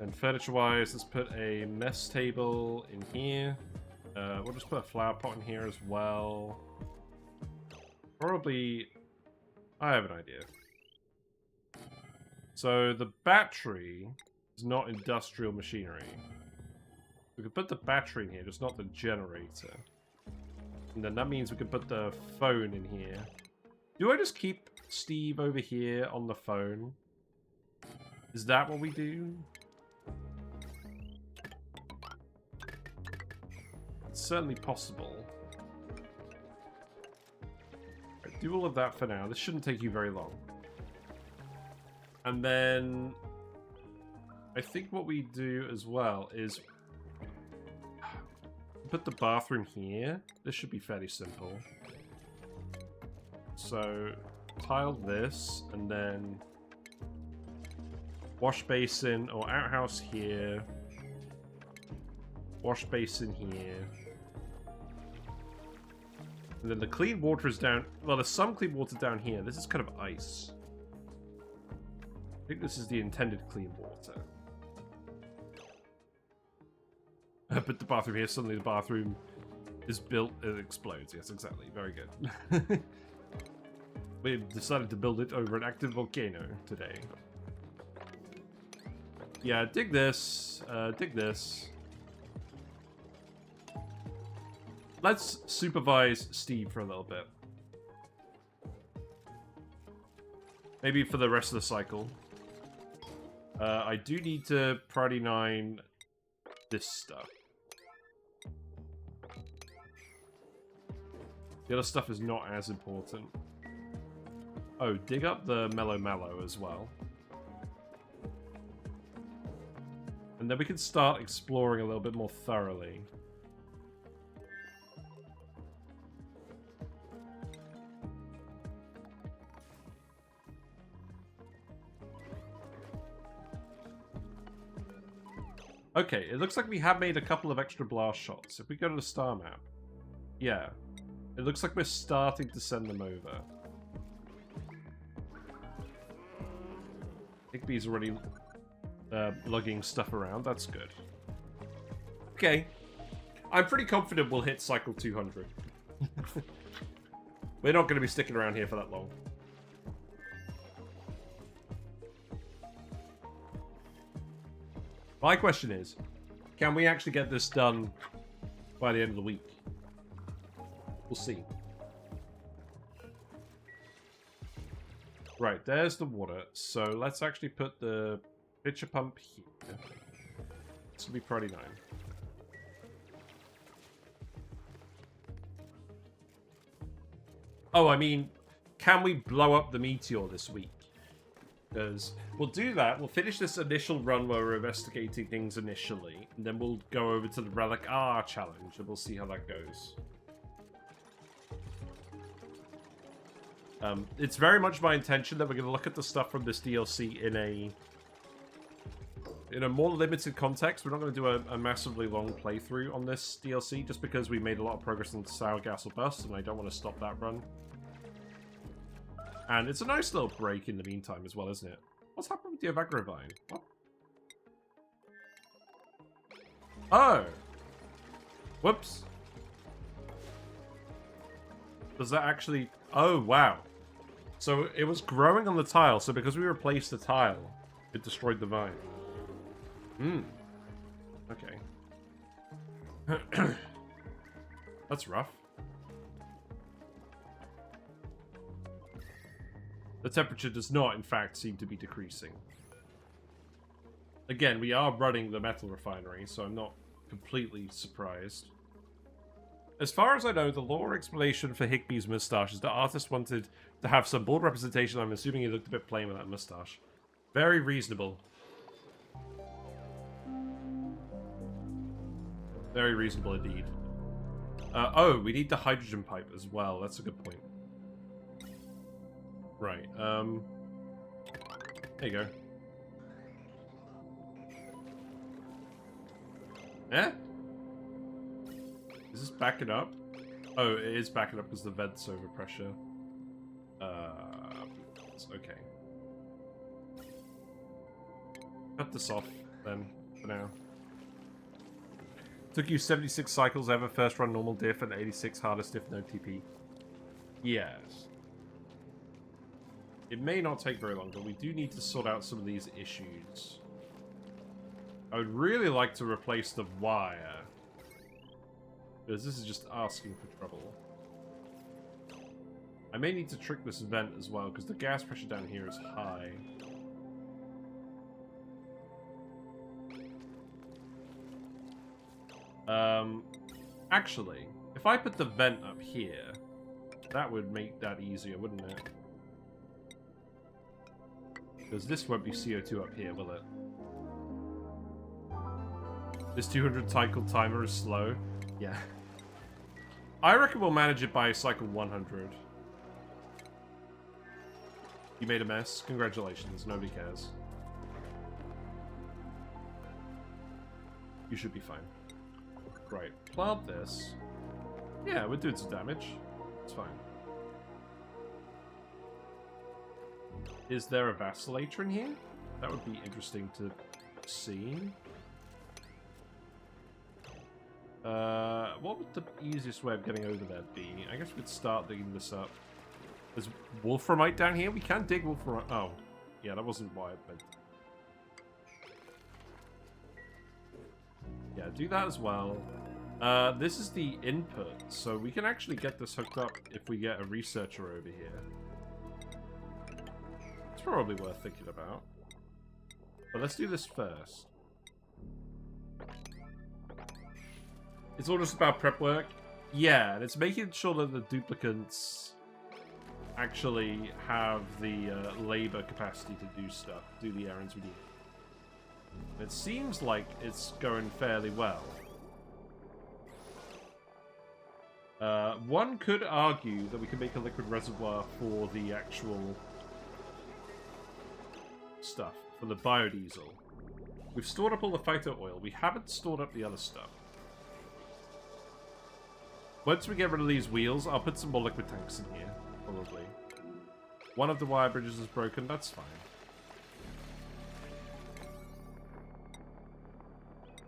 And furniture-wise, let's put a mess table in here. We'll just put a flower pot in here as well. Probably, I have an idea. So the battery is not industrial machinery. We could put the battery in here, just not the generator. And then that means we could put the phone in here. Do I just keep Steve over here on the phone? Is that what we do? It's certainly possible. Right, do all of that for now. This shouldn't take you very long. And then I think what we do as well is put the bathroom here. This should be fairly simple. So tile this and then wash basin or outhouse here. Wash basin here. And then the clean water is down. Well, there's some clean water down here. This is kind of ice. I think this is the intended clean water. Put the bathroom here. Suddenly the bathroom is built. It explodes. Yes, exactly. Very good. We decided to build it over an active volcano today. Yeah, dig this. Dig this. Let's supervise Steve for a little bit. Maybe for the rest of the cycle. I do need to priority 9 this stuff. The other stuff is not as important. Oh, dig up the Mellow Mallow as well. And then we can start exploring a little bit more thoroughly. Okay, it looks like we have made a couple of extra blast shots. If we go to the star map, yeah, it looks like we're starting to send them over. Igby's already lugging stuff around. That's good. Okay, I'm pretty confident we'll hit cycle 200. We're not going to be sticking around here for that long. My question is, can we actually get this done by the end of the week? We'll see. Right, there's the water. So let's actually put the pitcher pump here. This will be priority 9. Oh, I mean, can we blow up the meteor this week? Because we'll do that. We'll finish this initial run where we're investigating things initially, and then we'll go over to the Relica challenge, and we'll see how that goes. It's very much my intention that we're going to look at the stuff from this DLC in a more limited context. We're not going to do a massively long playthrough on this DLC, just because we made a lot of progress on Sour Gas or Bust, and I don't want to stop that run. And it's a nice little break in the meantime as well, isn't it? What's happened with the Evagravine? What? Oh! Whoops. Does that actually... Oh, wow. So it was growing on the tile, so because we replaced the tile, it destroyed the vine. Hmm. Okay. That's rough. The temperature does not, in fact, seem to be decreasing. Again, we are running the metal refinery, so I'm not completely surprised. As far as I know, the lore explanation for Higby's moustache is the artist wanted to have some bold representation. I'm assuming he looked a bit plain with that moustache. Very reasonable. Very reasonable indeed. Oh, we need the hydrogen pipe as well. That's a good point. Right, there you go. Eh? Is this backing up? Oh, it is backing up because the vent's over pressure. Okay. Cut this off, then, for now. Took you 76 cycles ever, first run normal diff, and 86 hardest diff, no TP. Yes. It may not take very long, but we do need to sort out some of these issues. I would really like to replace the wire, because this is just asking for trouble. I may need to trick this vent as well, because the gas pressure down here is high. Actually, if I put the vent up here, that would make that easier, wouldn't it? Because this won't be CO2 up here, will it? This 200 cycle timer is slow. Yeah. I reckon we'll manage it by cycle 100. You made a mess. Congratulations. Nobody cares. You should be fine. Right. Plant this. Yeah, we're doing some damage. It's fine. Is there a vacillator in here? That would be interesting to see. What would the easiest way of getting over there be? I guess we'd start digging this up. There's wolframite down here? We can dig wolframite. Oh. Yeah, that wasn't why I meant. Yeah, do that as well. This is the input, so we can actually get this hooked up if we get a researcher over here. It's probably worth thinking about. But let's do this first. It's all just about prep work. Yeah, and it's making sure that the duplicants actually have the labor capacity to do stuff, do the errands we need. It seems like it's going fairly well. One could argue that we can make a liquid reservoir for the actual stuff, for the biodiesel. We've stored up all the phyto oil. We haven't stored up the other stuff. Once we get rid of these wheels, I'll put some more liquid tanks in here, probably. One of the wire bridges is broken, that's fine.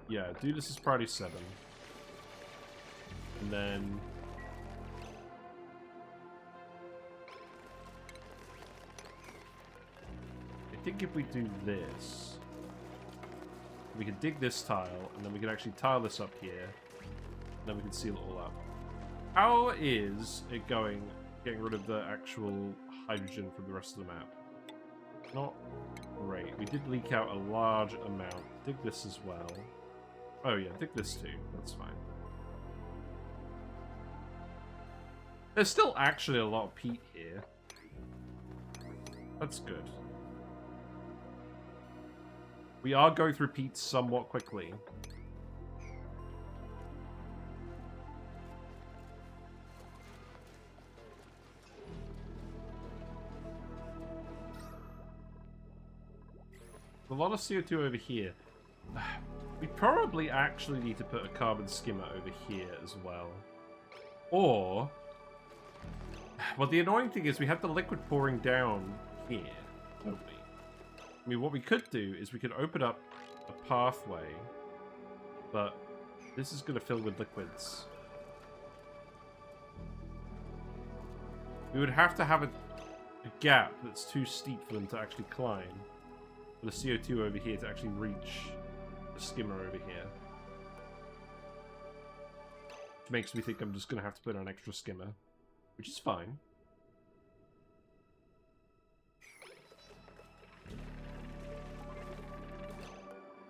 Yeah, do this as priority 7. And then... I think if we do this... we can dig this tile, and then we can actually tile this up here. And then we can seal it all up. How is it going, getting rid of the actual hydrogen from the rest of the map? Not great. We did leak out a large amount. Dig this as well. Oh yeah, dig this too. That's fine. There's still actually a lot of peat here. That's good. We are going through peat somewhat quickly. A lot of CO2 over here. We probably actually need to put a carbon skimmer over here as well. Or... well, the annoying thing is we have the liquid pouring down here, don't we? I mean, what we could do is we could open up a pathway, but this is going to fill with liquids. We would have to have a gap that's too steep for them to actually climb. For the CO2 over here to actually reach skimmer over here. Which makes me think I'm just going to have to put an extra skimmer. Which is fine.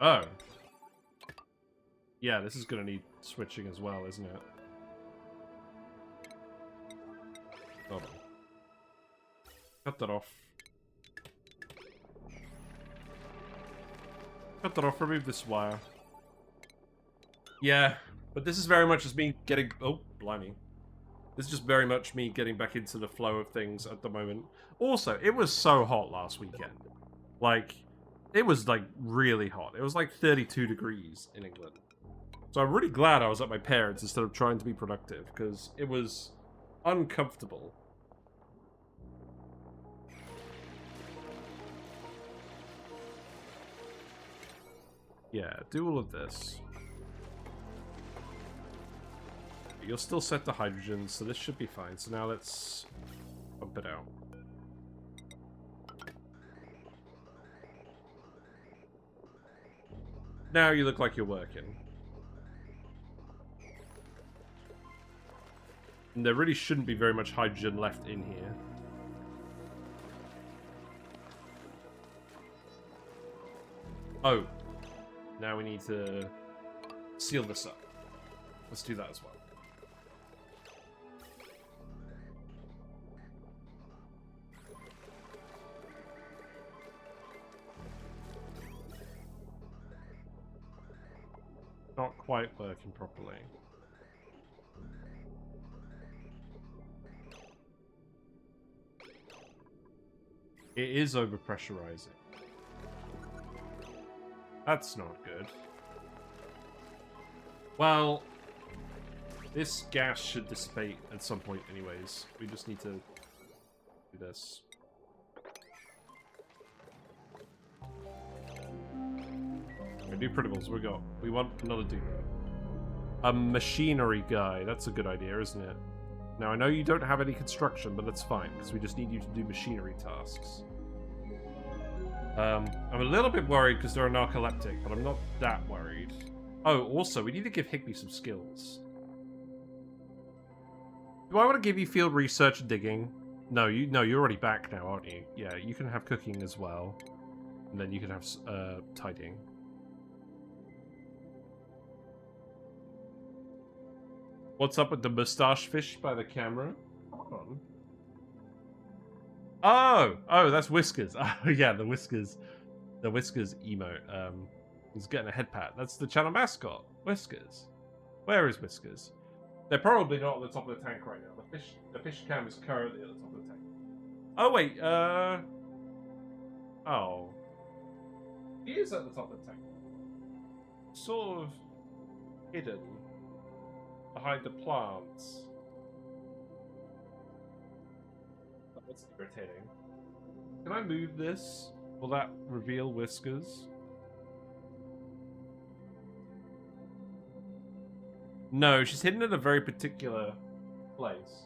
Oh. Yeah, this is going to need switching as well, isn't it? Hold on. Cut that off. Cut that off, remove this wire. Yeah, but this is very much just me getting... Oh, blimey. This is just very much me getting back into the flow of things at the moment. Also, it was so hot last weekend. Like, it was, like, really hot. It was, like, 32 degrees in England. So I'm really glad I was at my parents' instead of trying to be productive, because it was uncomfortable. Yeah, do all of this. You'll still set the hydrogen, so this should be fine. So now let's pump it out. Now you look like you're working. And there really shouldn't be very much hydrogen left in here. Oh. Now we need to seal this up. Let's do that as well. Not quite working properly. It is overpressurizing. That's not good. Well, this gas should dissipate at some point anyways. We just need to do this. Okay, new printables, we want another dude. A machinery guy, that's a good idea, isn't it? Now I know you don't have any construction, but that's fine, because we just need you to do machinery tasks. I'm a little bit worried because they're a narcoleptic, but I'm not that worried. Oh, also, we need to give Higby some skills. Do I want to give you field research and digging? No, you're already back now, aren't you? Yeah, you can have cooking as well. And then you can have tidying. What's up with the mustache fish by the camera? Hold on. Oh, that's Whiskers. Oh, yeah, the Whiskers emote. He's getting a head pat. That's the channel mascot, Whiskers. Where is Whiskers? They're probably not at the top of the tank right now. The fish cam is currently at the top of the tank. Oh wait, oh, he is at the top of the tank. Sort of hidden behind the plants. That's irritating. Can I move this? Will that reveal Whiskers? No, she's hidden in a very particular place.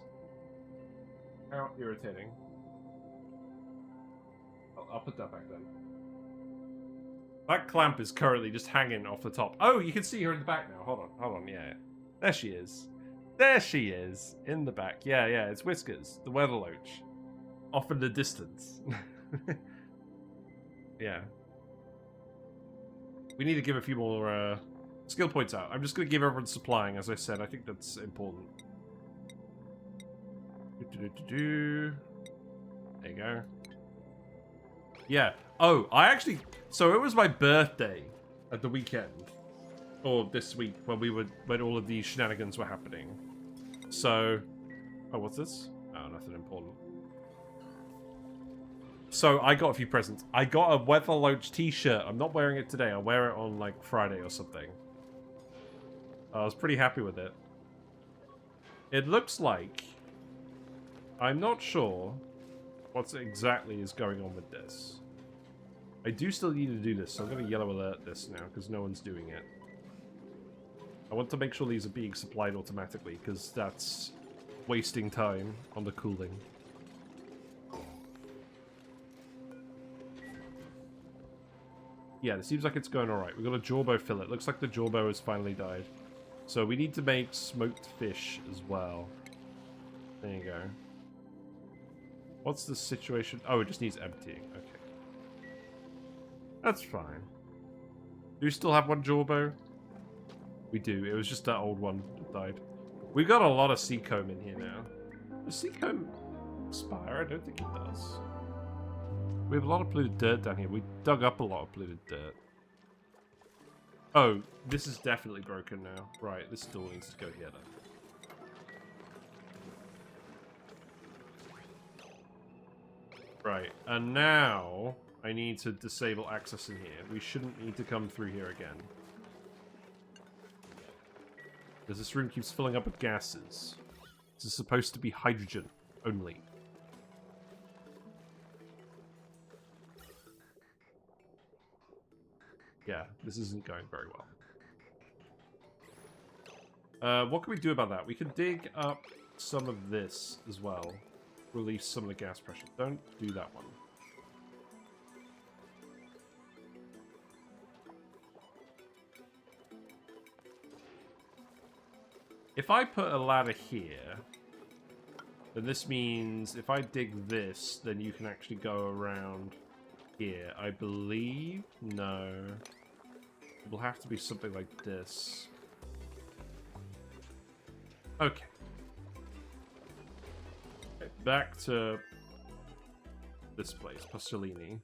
How irritating. I'll put that back then. That clamp is currently just hanging off the top. Oh, you can see her in the back now. Hold on, yeah. There she is. There she is, in the back. Yeah, it's Whiskers, the weather loach. Off in the distance. Yeah. We need to give a few more skill points out. I'm just going to give everyone supplying, as I said. I think that's important. There you go. Yeah. Oh, so it was my birthday at the weekend. Or this week, when all of these shenanigans were happening. So... Oh, what's this? Oh, nothing important. So, I got a few presents. I got a Weather Loach t-shirt. I'm not wearing it today. I'll wear it on, like, Friday or something. I was pretty happy with it. It looks like... I'm not sure what exactly is going on with this. I do still need to do this, so I'm going to yellow alert this now, because no one's doing it. I want to make sure these are being supplied automatically, because that's wasting time on the cooling. Yeah, it seems like it's going alright. We've got a jawbow fillet. Looks like the jawbow has finally died. So we need to make smoked fish as well. There you go. What's the situation? Oh, it just needs emptying. Okay. That's fine. Do we still have one jawbow? We do. It was just that old one that died. We've got a lot of sea comb in here now. Does sea comb expire? I don't think it does. We have a lot of polluted dirt down here. We dug up a lot of polluted dirt. Oh, this is definitely broken now. Right, this door needs to go here then. Right, and now I need to disable access in here. We shouldn't need to come through here again. Because this room keeps filling up with gases. This is supposed to be hydrogen only. Yeah, this isn't going very well. What can we do about that? We can dig up some of this as well. Release some of the gas pressure. Don't do that one. If I put a ladder here, then this means if I dig this, then you can actually go around here. I believe? No. It will have to be something like this. Okay. Okay, back to this place, Pustulini.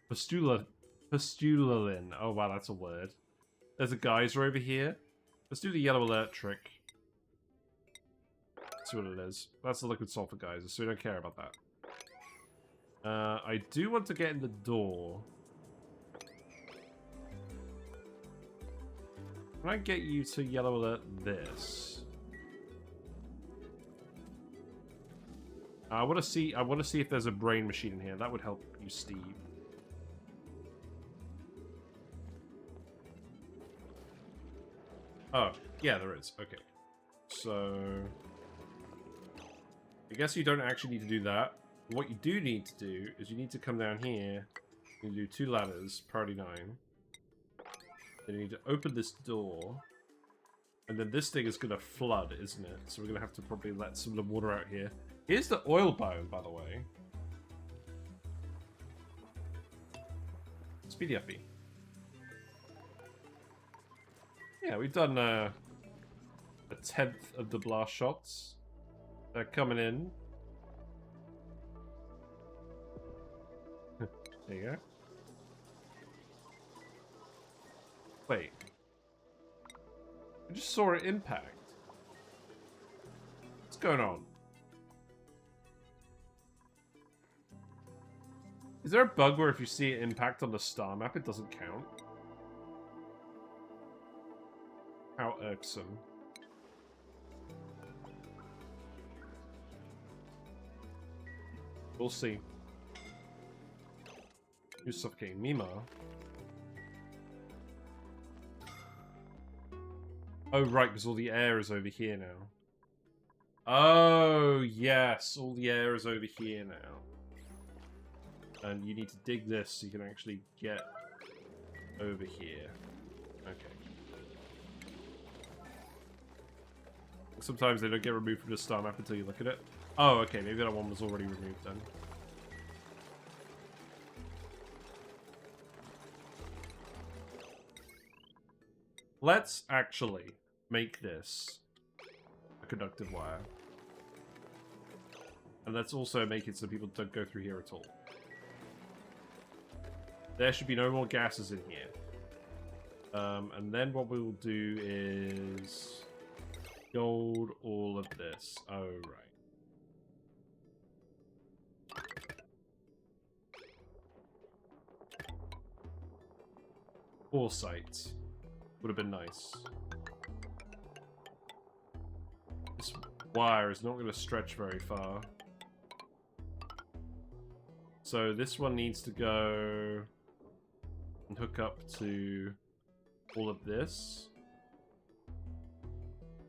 Pustulin. Oh wow, that's a word. There's a geyser over here. Let's do the yellow alert trick. See what it is. That's the liquid sulfur geyser, so we don't care about that. I do want to get in the door. Can I get you to yellow alert this? I want to see if there's a brain machine in here. That would help you, Steve. Oh, yeah, there is. Okay. So I guess you don't actually need to do that. What you do need to do is you need to come down here and do 2 ladders, priority 9. Then you need to open this door. And then this thing is going to flood, isn't it? So we're going to have to probably let some of the water out here. Here's the oil biome, by the way. Speedy uppy. Yeah, we've done a 10th of the blast shots. They're coming in. There you go. Wait. I just saw it impact. What's going on? Is there a bug where if you see it impact on the star map, it doesn't count? How irksome. We'll see. You're suffocating Mima. Oh, right, because all the air is over here now. Oh, yes, all the air is over here now. And you need to dig this so you can actually get over here. Okay. Sometimes they don't get removed from the star map until you look at it. Oh, okay, maybe that one was already removed then. Let's actually make this a conductive wire. And let's also make it so people don't go through here at all. There should be no more gases in here. And then what we will do is gold all of this. Oh, right. Foresight would have been nice. This wire is not going to stretch very far. So this one needs to go and hook up to all of this.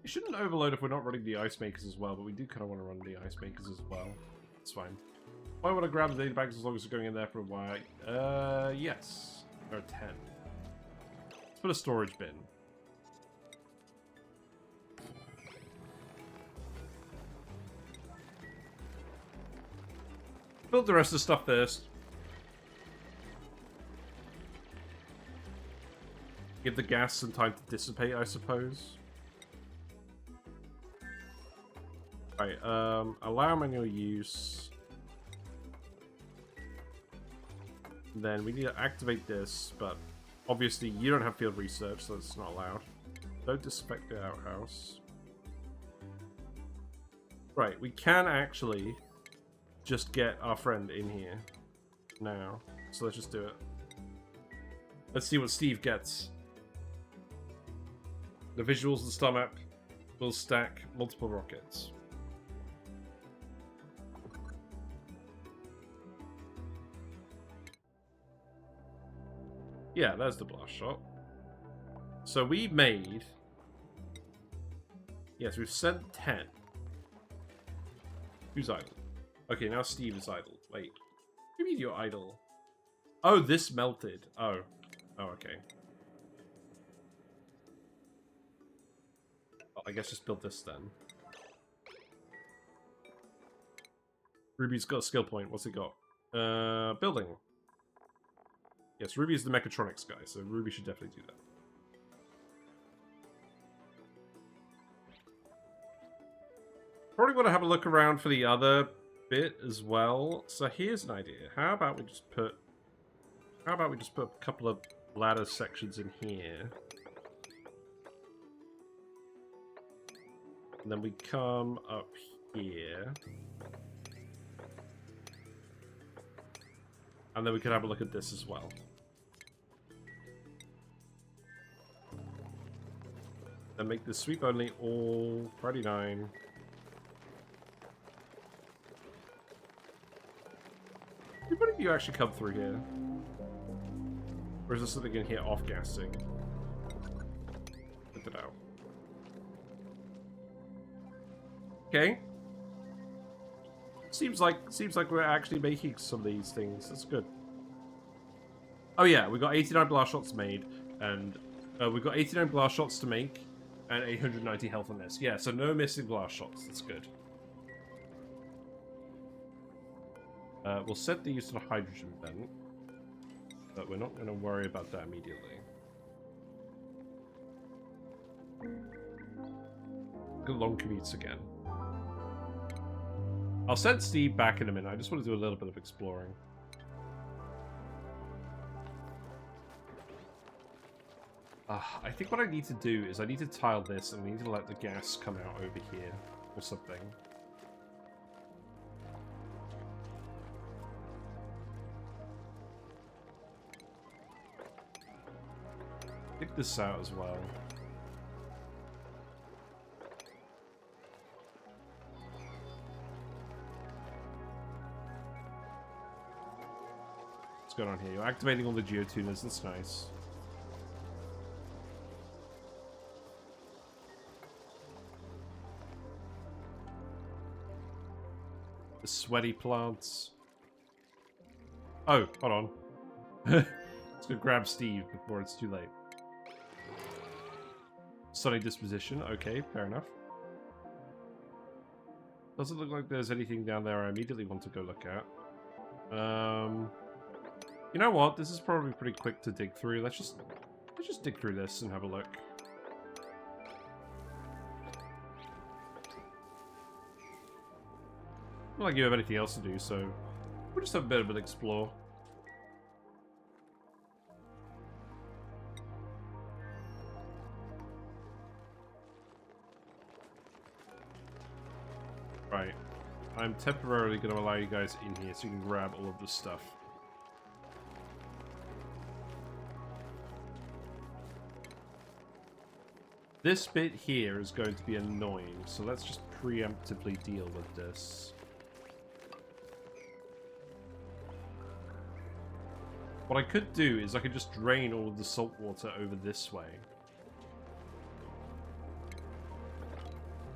We shouldn't overload if we're not running the ice makers as well, but we do kind of want to run the ice makers as well. It's fine. I want to grab the data bags as long as we're going in there for a while. Yes. There are 10. Let's put a storage bin. Build the rest of the stuff first. Give the gas some time to dissipate, I suppose. Right, allow manual use. Then we need to activate this, but obviously you don't have field research, so it's not allowed. Don't disinfect the outhouse. Right, we can actually just get our friend in here now. So let's just do it. Let's see what Steve gets. The visuals of the star map will stack multiple rockets. Yeah, there's the blast shot. So we made... Yes, we've sent 10. Who's idle? Okay, now Steve is idle. Wait. What do you mean you're idle? Oh, this melted. Oh. Oh, okay. Well, I guess just build this then. Ruby's got a skill point. What's he got? Building. Yes, Ruby is the mechatronics guy, so Ruby should definitely do that. Probably want to have a look around for the other bit as well. So here's an idea. How about we just put a couple of ladder sections in here. And then we come up here. And then we could have a look at this as well. And make the sweep only all Friday 9. How many of you actually come through here? Or is there something in here off-gassing? Put it out. Okay. Seems like we're actually making some of these things. That's good. Oh yeah, we got 89 blast shots made, and we got 89 blast shots to make, and 890 health on this. Yeah, so no missing blast shots. That's good. We'll set these to the hydrogen vent, but we're not going to worry about that immediately. Good long commutes again. I'll send Steve back in a minute. I just want to do a little bit of exploring. I think what I need to do is I need to tile this and I need to let the gas come out over here or something. Pick this out as well. What's going on here? You're activating all the geotuners. That's nice. The sweaty plants. Oh, hold on. Let's go grab Steve before it's too late. Sunny disposition. Okay, fair enough. Doesn't look like there's anything down there I immediately want to go look at. You know what? This is probably pretty quick to dig through. Let's just dig through this and have a look. Not like you have anything else to do, so we'll just have a bit of an explore. Right. I'm temporarily going to allow you guys in here so you can grab all of this stuff. This bit here is going to be annoying, so let's just preemptively deal with this. What I could do is I could just drain all of the salt water over this way.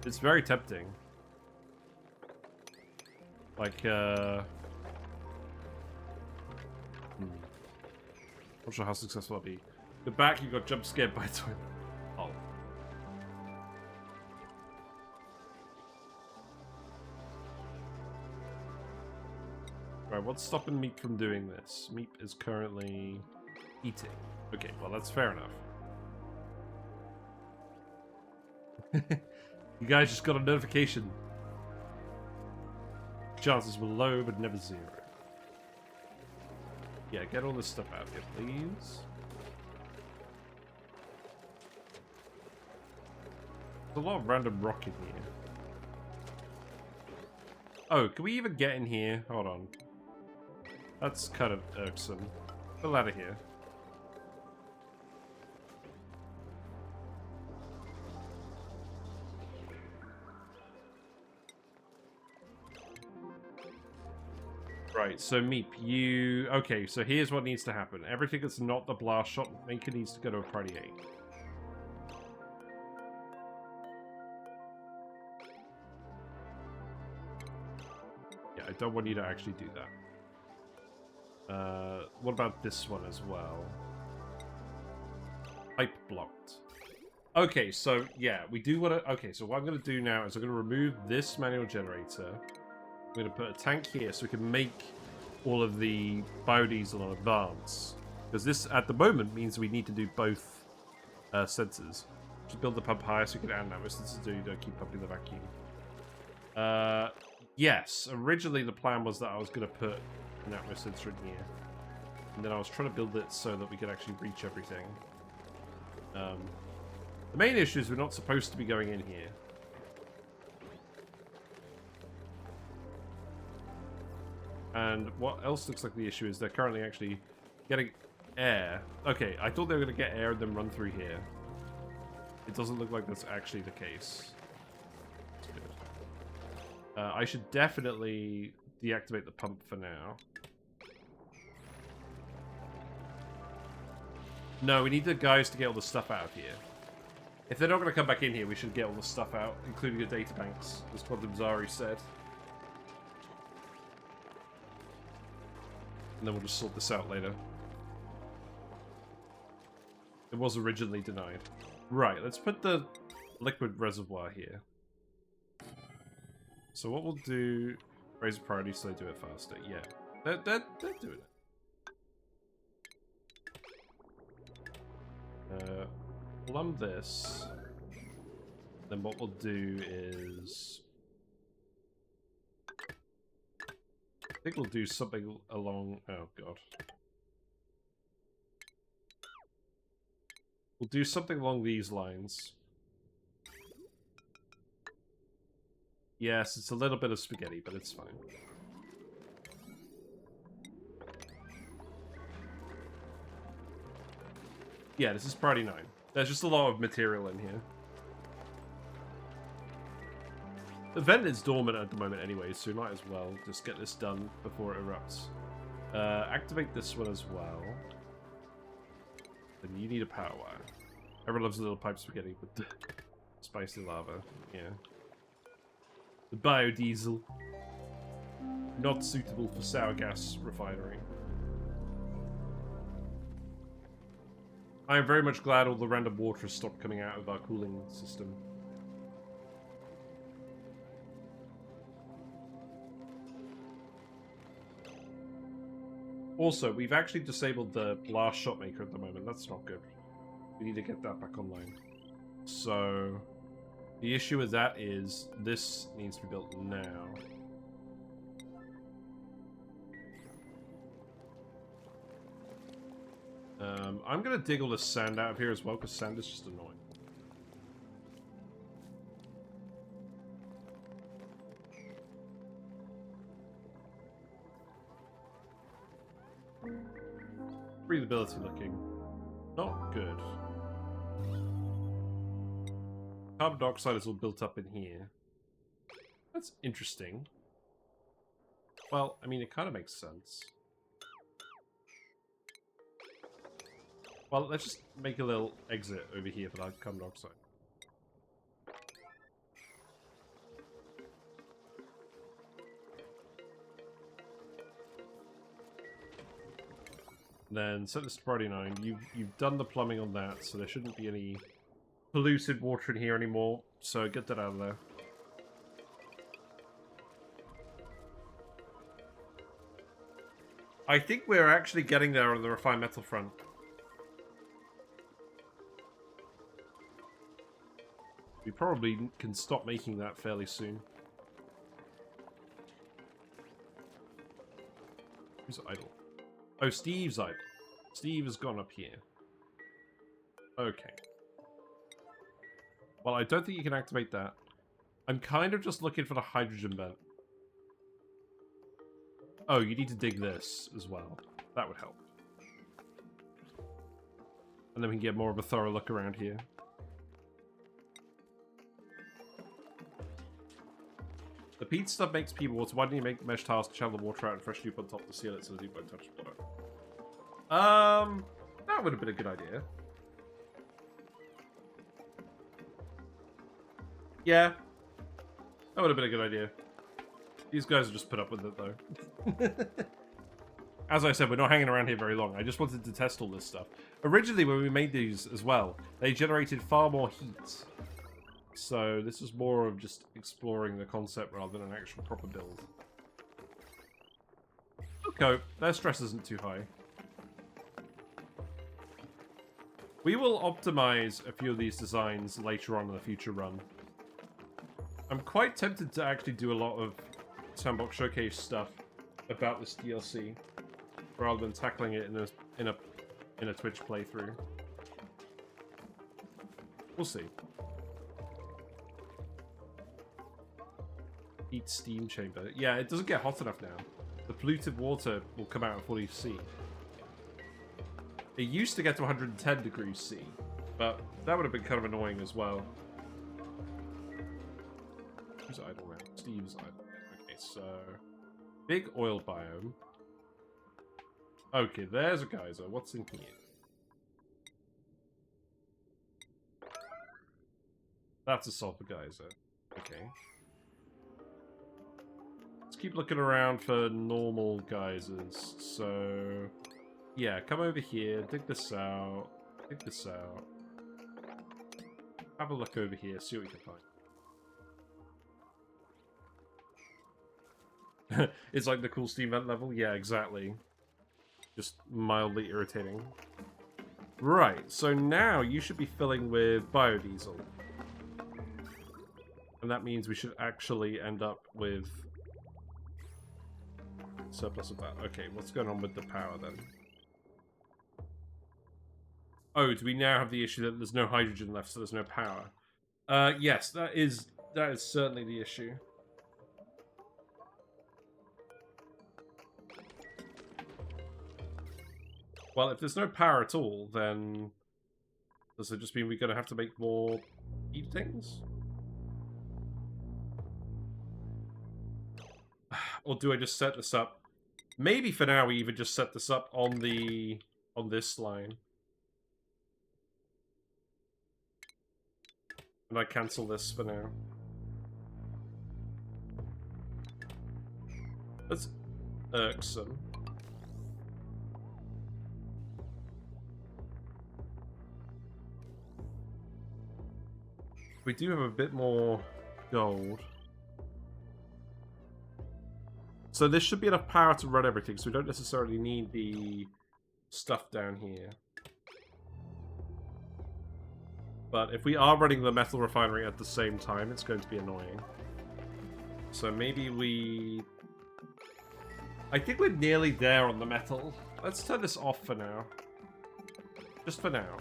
It's very tempting. Like, Not sure how successful I'll be. The back, you got jump scared by a toilet. Oh. Right, what's stopping Meep from doing this? Meep is currently eating. Okay, well that's fair enough. You guys just got a notification. Chances were low, but never zero. Yeah, get all this stuff out here, please. There's a lot of random rock in here. Oh, can we even get in here? Hold on. That's kind of irksome. Get out of here. Right, so Meep, you... Okay, so here's what needs to happen. Everything that's not the blast shot maker needs to go to a priority 8. Yeah, I don't want you to actually do that. What about this one as well? Pipe blocked. Okay, so, yeah, we do want to... Okay, so what I'm going to do now is I'm going to remove this manual generator. I'm going to put a tank here so we can make all of the biodiesel on advance. Because this, at the moment, means we need to do both sensors. Just build the pump higher so we can add that sensor so you don't keep pumping the vacuum. Yes, originally the plan was that I was going to put an atmo sensor in here. And then I was trying to build it so that we could actually reach everything. The main issue is we're not supposed to be going in here. And what else looks like the issue is they're currently actually getting air. Okay, I thought they were going to get air and then run through here. It doesn't look like that's actually the case. That's good. I should definitely deactivate the pump for now. No, we need the guys to get all the stuff out of here. If they're not going to come back in here, we should get all the stuff out, including the data banks, as Quantum Zari said. And then we'll just sort this out later. It was originally denied. Right, let's put the liquid reservoir here. So what we'll do... Raise the priority so they do it faster. Yeah. They're doing it. Lumb this. Then what we'll do is... I think we'll do something along... Oh, God. We'll do something along these lines. Yes, it's a little bit of spaghetti, but it's fine. Yeah, this is priority 9. There's just a lot of material in here. The vent is dormant at the moment anyway, so we might as well just get this done before it erupts. Activate this one as well. Then you need a power wire. Everyone loves a little pipe spaghetti with the spicy lava. Yeah. The biodiesel. Not suitable for sour gas refinery. I am very much glad all the random water has stopped coming out of our cooling system. Also, we've actually disabled the blast shot maker at the moment. That's not good. We need to get that back online. So, the issue with that is this needs to be built now. I'm going to dig all this sand out of here as well, because sand is just annoying. Breathability looking not good. Carbon dioxide is all built up in here. That's interesting. Well, I mean, it kind of makes sense. Well, let's just make a little exit over here for that carbon dioxide. Then set this to priority 9. You've done the plumbing on that, so there shouldn't be any polluted water in here anymore. So get that out of there. I think we're actually getting there on the refined metal front. We probably can stop making that fairly soon. Who's idle? Oh, Steve's idle. Steve has gone up here. Okay. Well, I don't think you can activate that. I'm kind of just looking for the hydrogen vent. Oh, you need to dig this as well. That would help. And then we can get more of a thorough look around here. The peat stuff makes people water. Why don't you make mesh tiles to channel the water out and fresh dew on top to seal it so the dew won't touch water? That would have been a good idea. Yeah. That would have been a good idea. These guys will just put up with it, though. As I said, we're not hanging around here very long. I just wanted to test all this stuff. Originally, when we made these as well, they generated far more heat. So this is more of just exploring the concept rather than an actual proper build. Okay, their stress isn't too high. We will optimize a few of these designs later on in the future run. I'm quite tempted to actually do a lot of Sandbox Showcase stuff about this DLC, rather than tackling it in a Twitch playthrough. We'll see. Heat steam chamber. Yeah, it doesn't get hot enough now. The polluted water will come out at 40 C. It used to get to 110 degrees C, but that would have been kind of annoying as well. Who's idle now? Steve's idle. Okay, so big oil biome. Okay, there's a geyser. What's in here? That's a sulfur geyser. Okay. Let's keep looking around for normal geysers. So, yeah, come over here, dig this out, dig this out. Have a look over here, see what we can find. It's like the cool steam vent level? Yeah, exactly. Just mildly irritating. Right, so now you should be filling with biodiesel. And that means we should actually end up with surplus of that. Okay, what's going on with the power then? Oh, do we now have the issue that there's no hydrogen left, so there's no power? Yes, that is certainly the issue. Well, if there's no power at all, then does it just mean we're going to have to make more heat things? Or do I just set this up? Maybe for now we even just set this up on this line. And I cancel this for now. That's irksome. We do have a bit more gold. So this should be enough power to run everything, so we don't necessarily need the stuff down here. But if we are running the metal refinery at the same time, it's going to be annoying. So maybe we... I think we're nearly there on the metal. Let's turn this off for now. Just for now.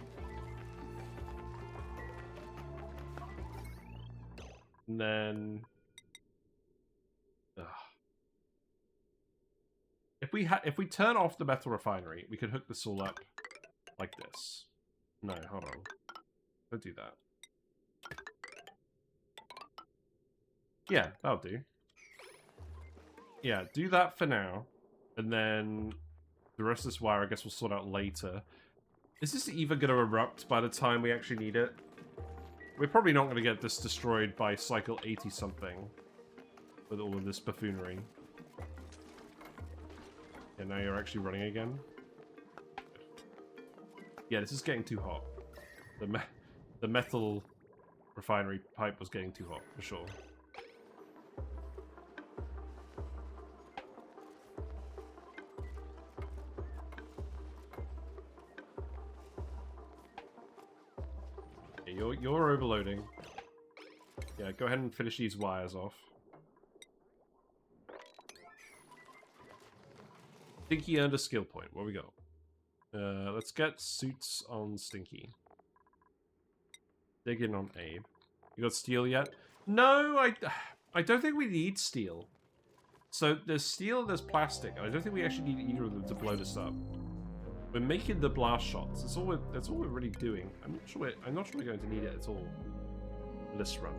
And then... If we turn off the metal refinery, we could hook this all up like this. No, hold on. Don't do that. Yeah, that'll do. Yeah, do that for now. And then the rest of this wire, I guess we'll sort out later. Is this even going to erupt by the time we actually need it? We're probably not going to get this destroyed by cycle 80-something. With all of this buffoonery. And now you're actually running again. Yeah, this is getting too hot. The metal refinery pipe was getting too hot, for sure. Okay, you're overloading. Yeah, go ahead and finish these wires off. Stinky earned a skill point. What we got? Let's get suits on Stinky. Dig in on Abe. You got steel yet? No, I don't think we need steel. So there's steel and there's plastic. I don't think we actually need either of them to blow this up. We're making the blast shots. That's all we're really doing. I'm not sure we're going to need it at all in this run.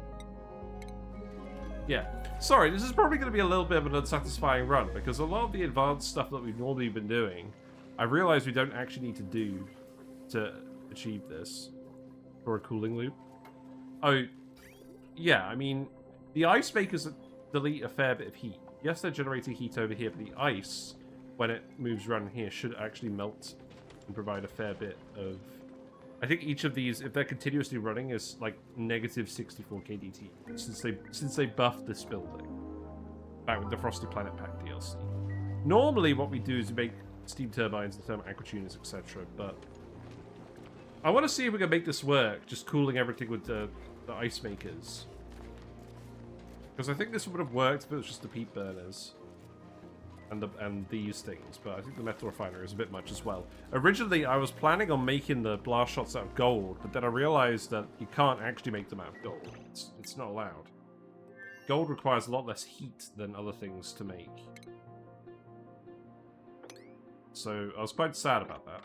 Yeah. Sorry, this is probably going to be a little bit of an unsatisfying run because a lot of the advanced stuff that we've normally been doing, I realize we don't actually need to do to achieve this for a cooling loop. Oh, yeah, I mean, the ice makers delete a fair bit of heat. Yes, they're generating heat over here, but the ice, when it moves around here, should actually melt and provide a fair bit of... I think each of these, if they're continuously running, is like negative 64 KDT since they buffed this building back with the Frosty Planet Pack DLC. Normally, what we do is we make steam turbines and thermal aqua tuners, etc. But I want to see if we can make this work, just cooling everything with the ice makers. Because I think this would have worked if it was just the peat burners. And these things, but I think the metal refiner is a bit much as well. Originally, I was planning on making the blast shots out of gold, but then I realized that you can't actually make them out of gold. It's not allowed. Gold requires a lot less heat than other things to make. So I was quite sad about that.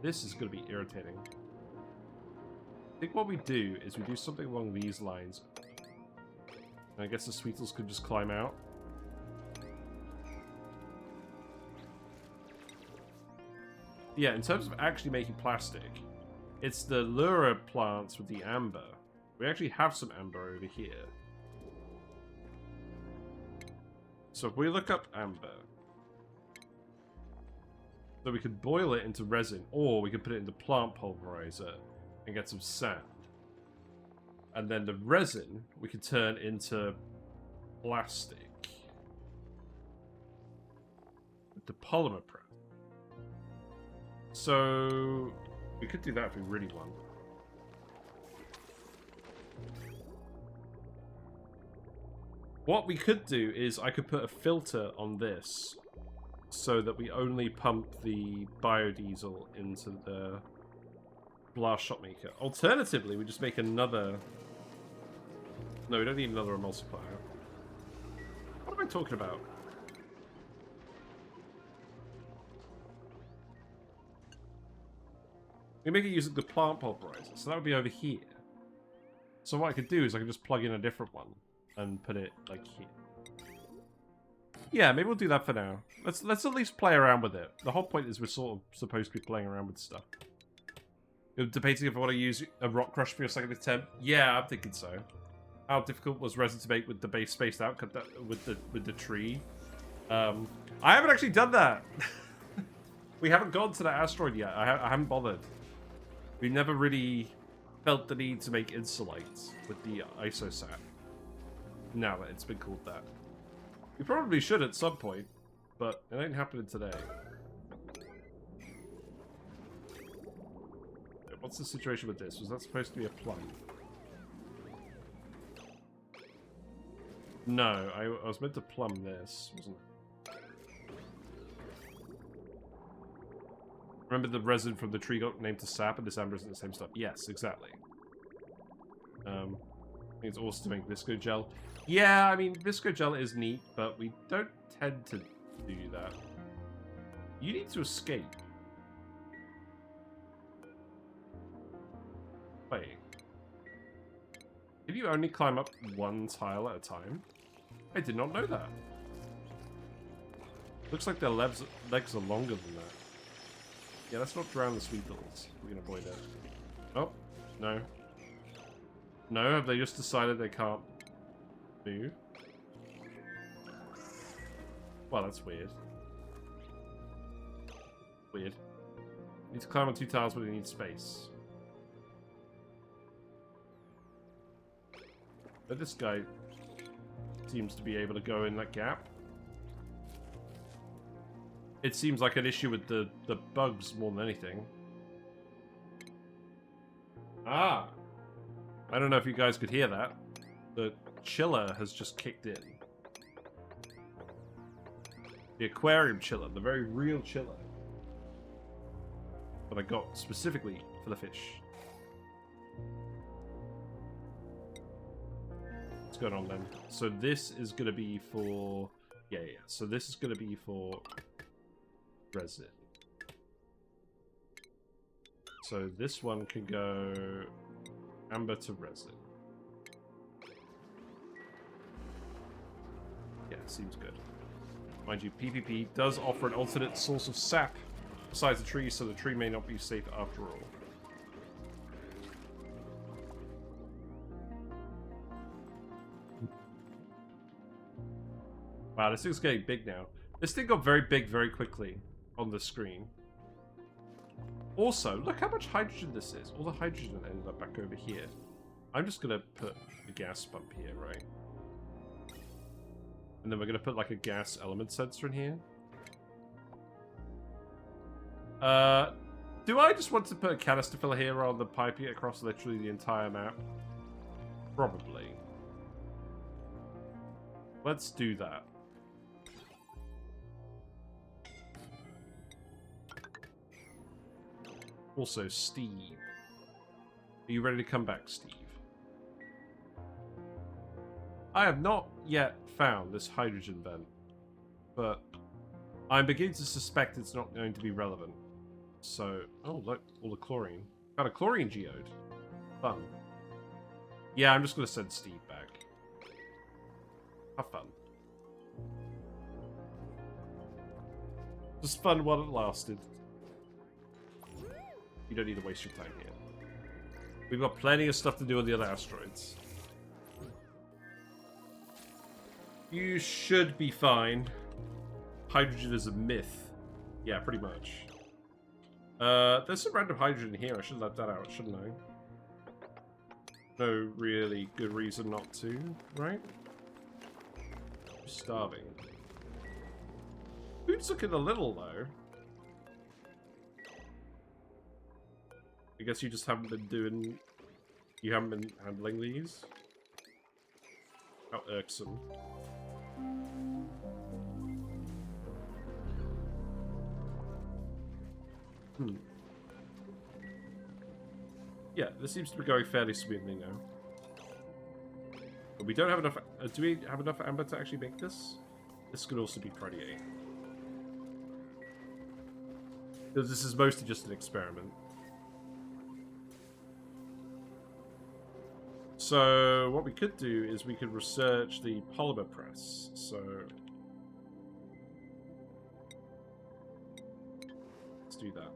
This is going to be irritating. I think what we do is we do something along these lines. And I guess the Sweetles could just climb out. Yeah, in terms of actually making plastic, it's the Lura plants with the amber. We actually have some amber over here. So if we look up amber, so we could boil it into resin, or we could put it into plant pulverizer and get some sand. And then the resin we could turn into plastic with the polymer press. So we could do that if we really want. What we could do is I could put a filter on this so that we only pump the biodiesel into the blast shot maker. Alternatively, we just make another... No, we don't need another emulsifier. What am I talking about? We make it using the plant pulverizer, so that would be over here. So what I could do is I could just plug in a different one and put it like here. Yeah, maybe we'll do that for now. Let's at least play around with it. The whole point is we're sort of supposed to be playing around with stuff. You're debating if I want to use a rock crush for your second attempt. Yeah, I'm thinking so. How difficult was resin to make with the base spaced out with the tree? I haven't actually done that. We haven't gone to that asteroid yet. I haven't bothered. We never really felt the need to make insulates with the isosat. Now that it's been called that. We probably should at some point, but it ain't happening today. What's the situation with this? Was that supposed to be a plum? No, I was meant to plumb this, wasn't it? Remember the resin from the tree got named to sap and this amber isn't the same stuff? Yes, exactly. I think it's also to make visco gel. Yeah, I mean, visco gel is neat, but we don't tend to do that. You need to escape. Wait. Can you only climb up one tile at a time? I did not know that. Looks like their legs are longer than that. Yeah, let's not drown the Sweetles. We can avoid it. Oh, no. No, have they just decided they can't move? Well, that's weird. Weird. Need to climb on 2 tiles, but it needs space. But this guy seems to be able to go in that gap. It seems like an issue with the bugs more than anything. Ah! I don't know if you guys could hear that. The chiller has just kicked in. The aquarium chiller, the very real chiller. That I got specifically for the fish. What's going on then? So this is going to be for... Yeah. So this is going to be for resin. So this one can go amber to resin. Yeah, seems good. Mind you, PvP does offer an alternate source of sap besides the tree, so the tree may not be safe after all. Wow, this thing's getting big now. This thing got very big very quickly on the screen. Also, look how much hydrogen this is. All the hydrogen ended up back over here. I'm just going to put a gas pump here, right? And then we're going to put like a gas element sensor in here. Do I just want to put a canister filler here rather than piping it across literally the entire map? Probably. Let's do that. Also, Steve. Are you ready to come back, Steve? I have not yet found this hydrogen vent, but I'm beginning to suspect it's not going to be relevant. So, oh look, all the chlorine. Got a chlorine geode. Fun. Yeah, I'm just going to send Steve back. Have fun. Just fun while it lasted. You don't need to waste your time here. We've got plenty of stuff to do on the other asteroids. You should be fine. Hydrogen is a myth. Yeah, pretty much. There's some random hydrogen here. I should let that out, shouldn't I? No really good reason not to, right? I'm starving. Food's looking a little low. I guess you just haven't been doing... You haven't been handling these? How irksome. Yeah, this seems to be going fairly smoothly now. But we don't have enough... do we have enough amber to actually make this? This could also be pretty. Because this is mostly just an experiment. So, what we could do is we could research the polymer press. So, let's do that.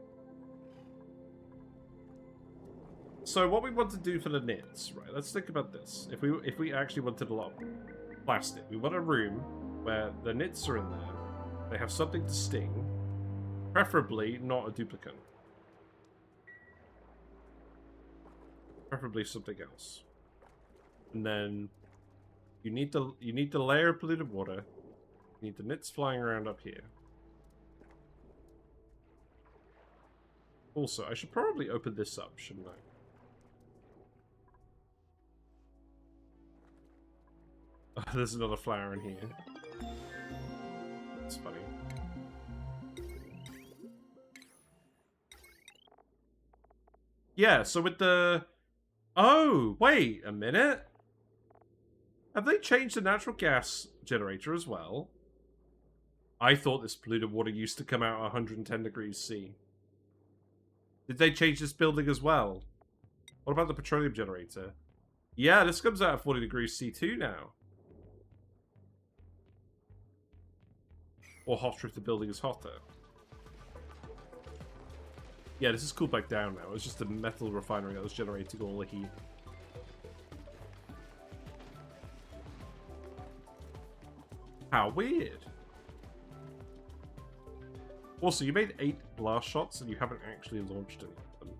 So, what we want to do for the knits, right? Let's think about this. If we actually wanted a lot of plastic, we want a room where the knits are in there. They have something to sting, preferably not a duplicate. Preferably something else. And then you need the layer of polluted water. You need the knits flying around up here. Also, I should probably open this up, shouldn't I? Oh, there's another flower in here. That's funny. Yeah, so with the... Oh, wait a minute. Have they changed the natural gas generator as well? I thought this polluted water used to come out at 110 degrees C. Did they change this building as well? What about the petroleum generator? Yeah, this comes out at 40 degrees C too now. Or hotter if the building is hotter. Yeah, this is cooled back down now. It's just a metal refinery that was generating all the heat. How weird. Also, you made 8 blast shots and you haven't actually launched any of them.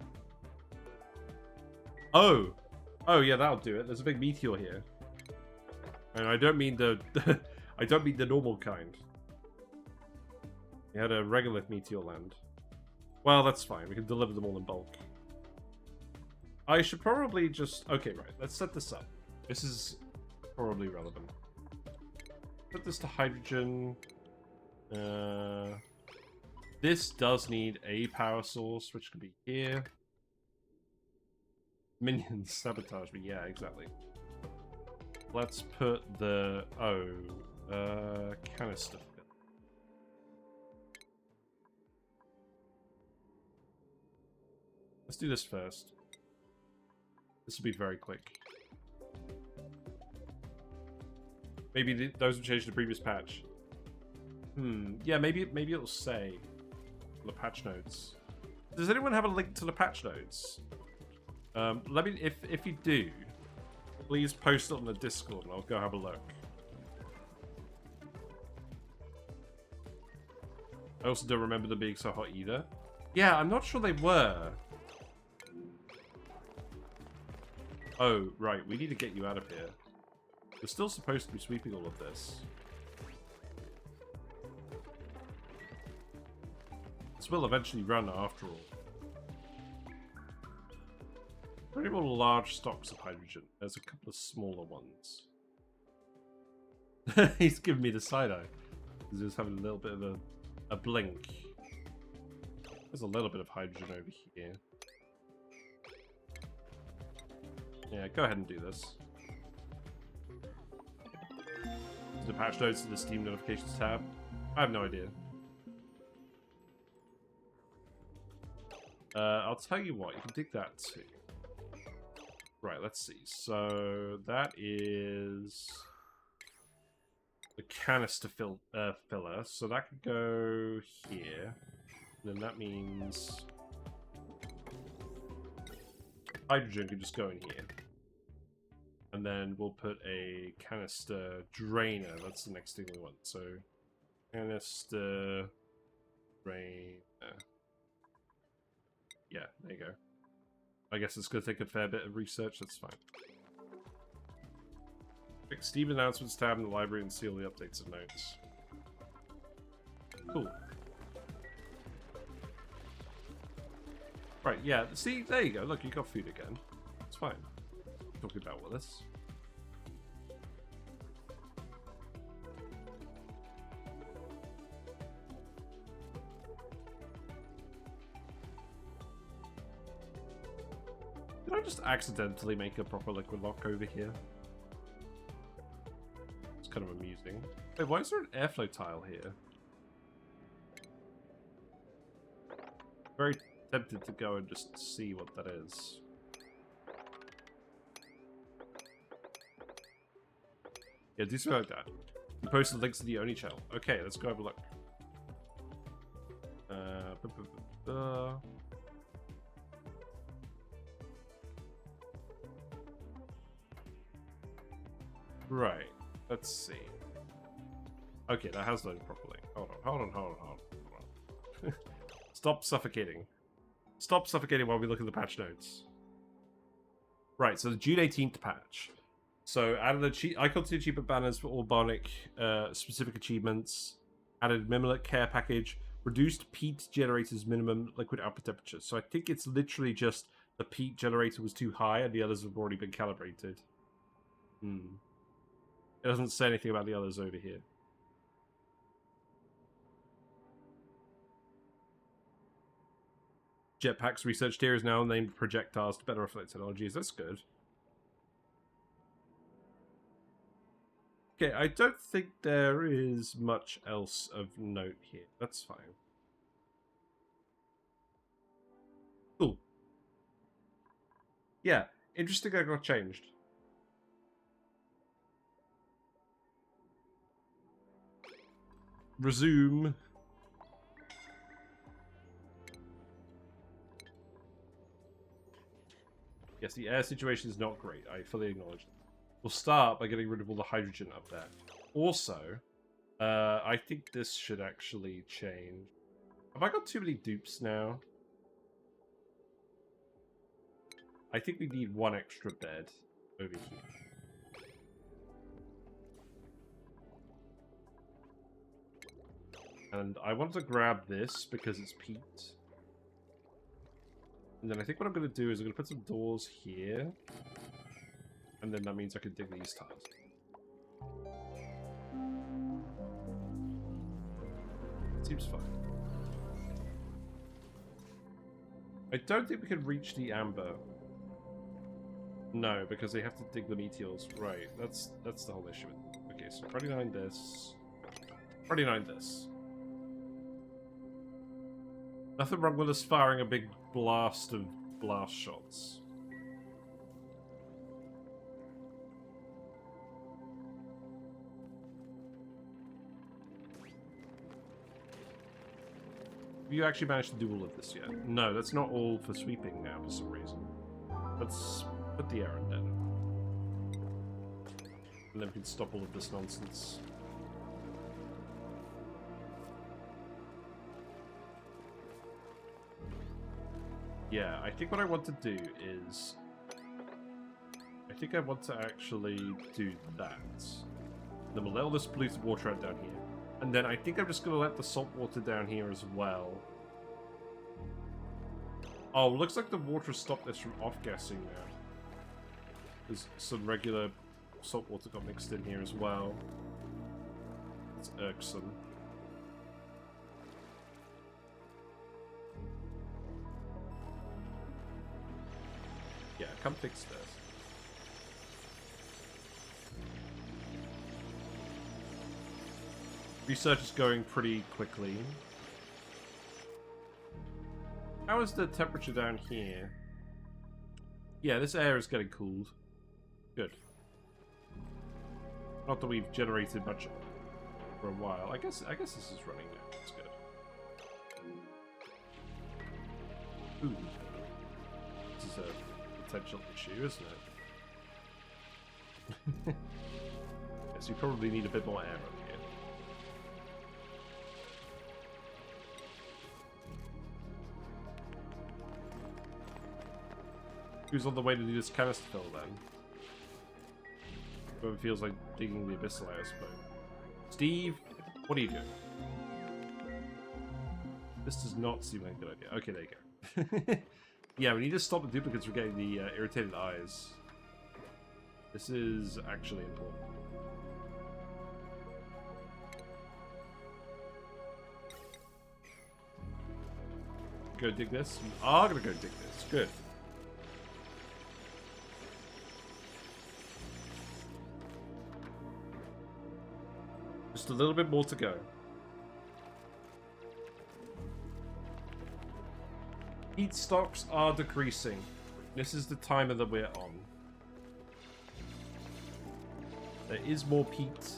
Oh! Oh, yeah, that'll do it. There's a big meteor here. And I don't mean the... I don't mean the normal kind. We had a regolith meteor land. Well, that's fine. We can deliver them all in bulk. I should probably just... Okay, right. Let's set this up. This is probably relevant. Put this to hydrogen. This does need a power source, which could be here. Minions sabotage me. Yeah, exactly. Let's put the... Oh, canister. Let's do this first. This will be very quick. Maybe those will change the previous patch. Yeah, maybe it'll say on the patch notes. Does anyone have a link to the patch notes? Let me, if you do, please post it on the Discord and I'll go have a look. I also don't remember them being so hot either. Yeah, I'm not sure they were. Oh, right, we need to get you out of here. We're still supposed to be sweeping all of this. This will eventually run after all. Very more large stocks of hydrogen. There's a couple of smaller ones. He's giving me the side-eye. He's just having a little bit of a blink. There's a little bit of hydrogen over here. Yeah, go ahead and do this. The patch notes to the Steam notifications tab. I have no idea. I'll tell you what, you can dig that too. Right, let's see. So that is the canister filler. So that could go here. And then that means hydrogen could just go in here. And then we'll put a canister drainer. That's the next thing we want. So canister drainer. Yeah, there you go. I guess it's going to take a fair bit of research. That's fine. Click Steam announcements tab in the library and see all the updates and notes. Cool. Right, yeah. See, there you go. Look, you got food again. It's fine. Talking about Willis. Did I just accidentally make a proper liquid lock over here? It's kind of amusing. Wait, why is there an airflow tile here? Very tempted to go and just see what that is. Yeah, do something like that. You posted links to the Oni channel. Okay, let's go have a look. Right, let's see. Okay, that has loaded properly. Hold on. Stop suffocating. Stop suffocating while we look at the patch notes. Right, so the June 18th patch. So added icon to achievement banners for all Bionic specific achievements. Added Mimic care package. Reduced peat generator's minimum liquid output temperature. So I think it's literally just the peat generator was too high and the others have already been calibrated. It doesn't say anything about the others over here. Jetpack's research tier is now named projectiles to better reflect technologies. That's good. Okay, I don't think there is much else of note here. That's fine. Cool. Yeah, interesting that got changed. Resume. Yes, the air situation is not great. I fully acknowledge that. We'll start by getting rid of all the hydrogen up there. Also, I think this should actually change. Have I got too many dupes now? I think we need one extra bed over here. And I want to grab this because it's peaked. And then I think what I'm going to do is I'm going to put some doors here. And then that means I can dig these tiles. Seems fine. I don't think we can reach the amber. No, because they have to dig the meteors. Right, that's the whole issue. Okay, so 29 this. 29 this. Nothing wrong with us firing a big blast of blast shots. Have you actually managed to do all of this yet? No, that's not all for sweeping now for some reason. Let's put the errand in. And then we can stop all of this nonsense. Yeah, I think what I want to do is... I think I want to actually do that. Then we'll let all this polluted water out down here. And then I think I'm just going to let the salt water down here as well. Oh, looks like the water stopped this from off-gassing now. There's some regular salt water got mixed in here as well. It's irksome. Yeah, come fix this. Research is going pretty quickly. How is the temperature down here? Yeah, this air is getting cooled. Good. Not that we've generated much for a while. I guess this is running now. That's good. Ooh. This is a potential issue, isn't it? Yes, you probably need a bit more air up here. Who's on the way to do this canister fill then? Whoever feels like digging the abyssal, I suppose. Steve, what are you doing? This does not seem like a good idea. Okay, there you go. Yeah, we need to stop the duplicates from getting the irritated eyes. This is actually important. Go dig this? We are gonna go dig this. Good. Just a little bit more to go. Peat stocks are decreasing. This is the timer that we're on. There is more peat.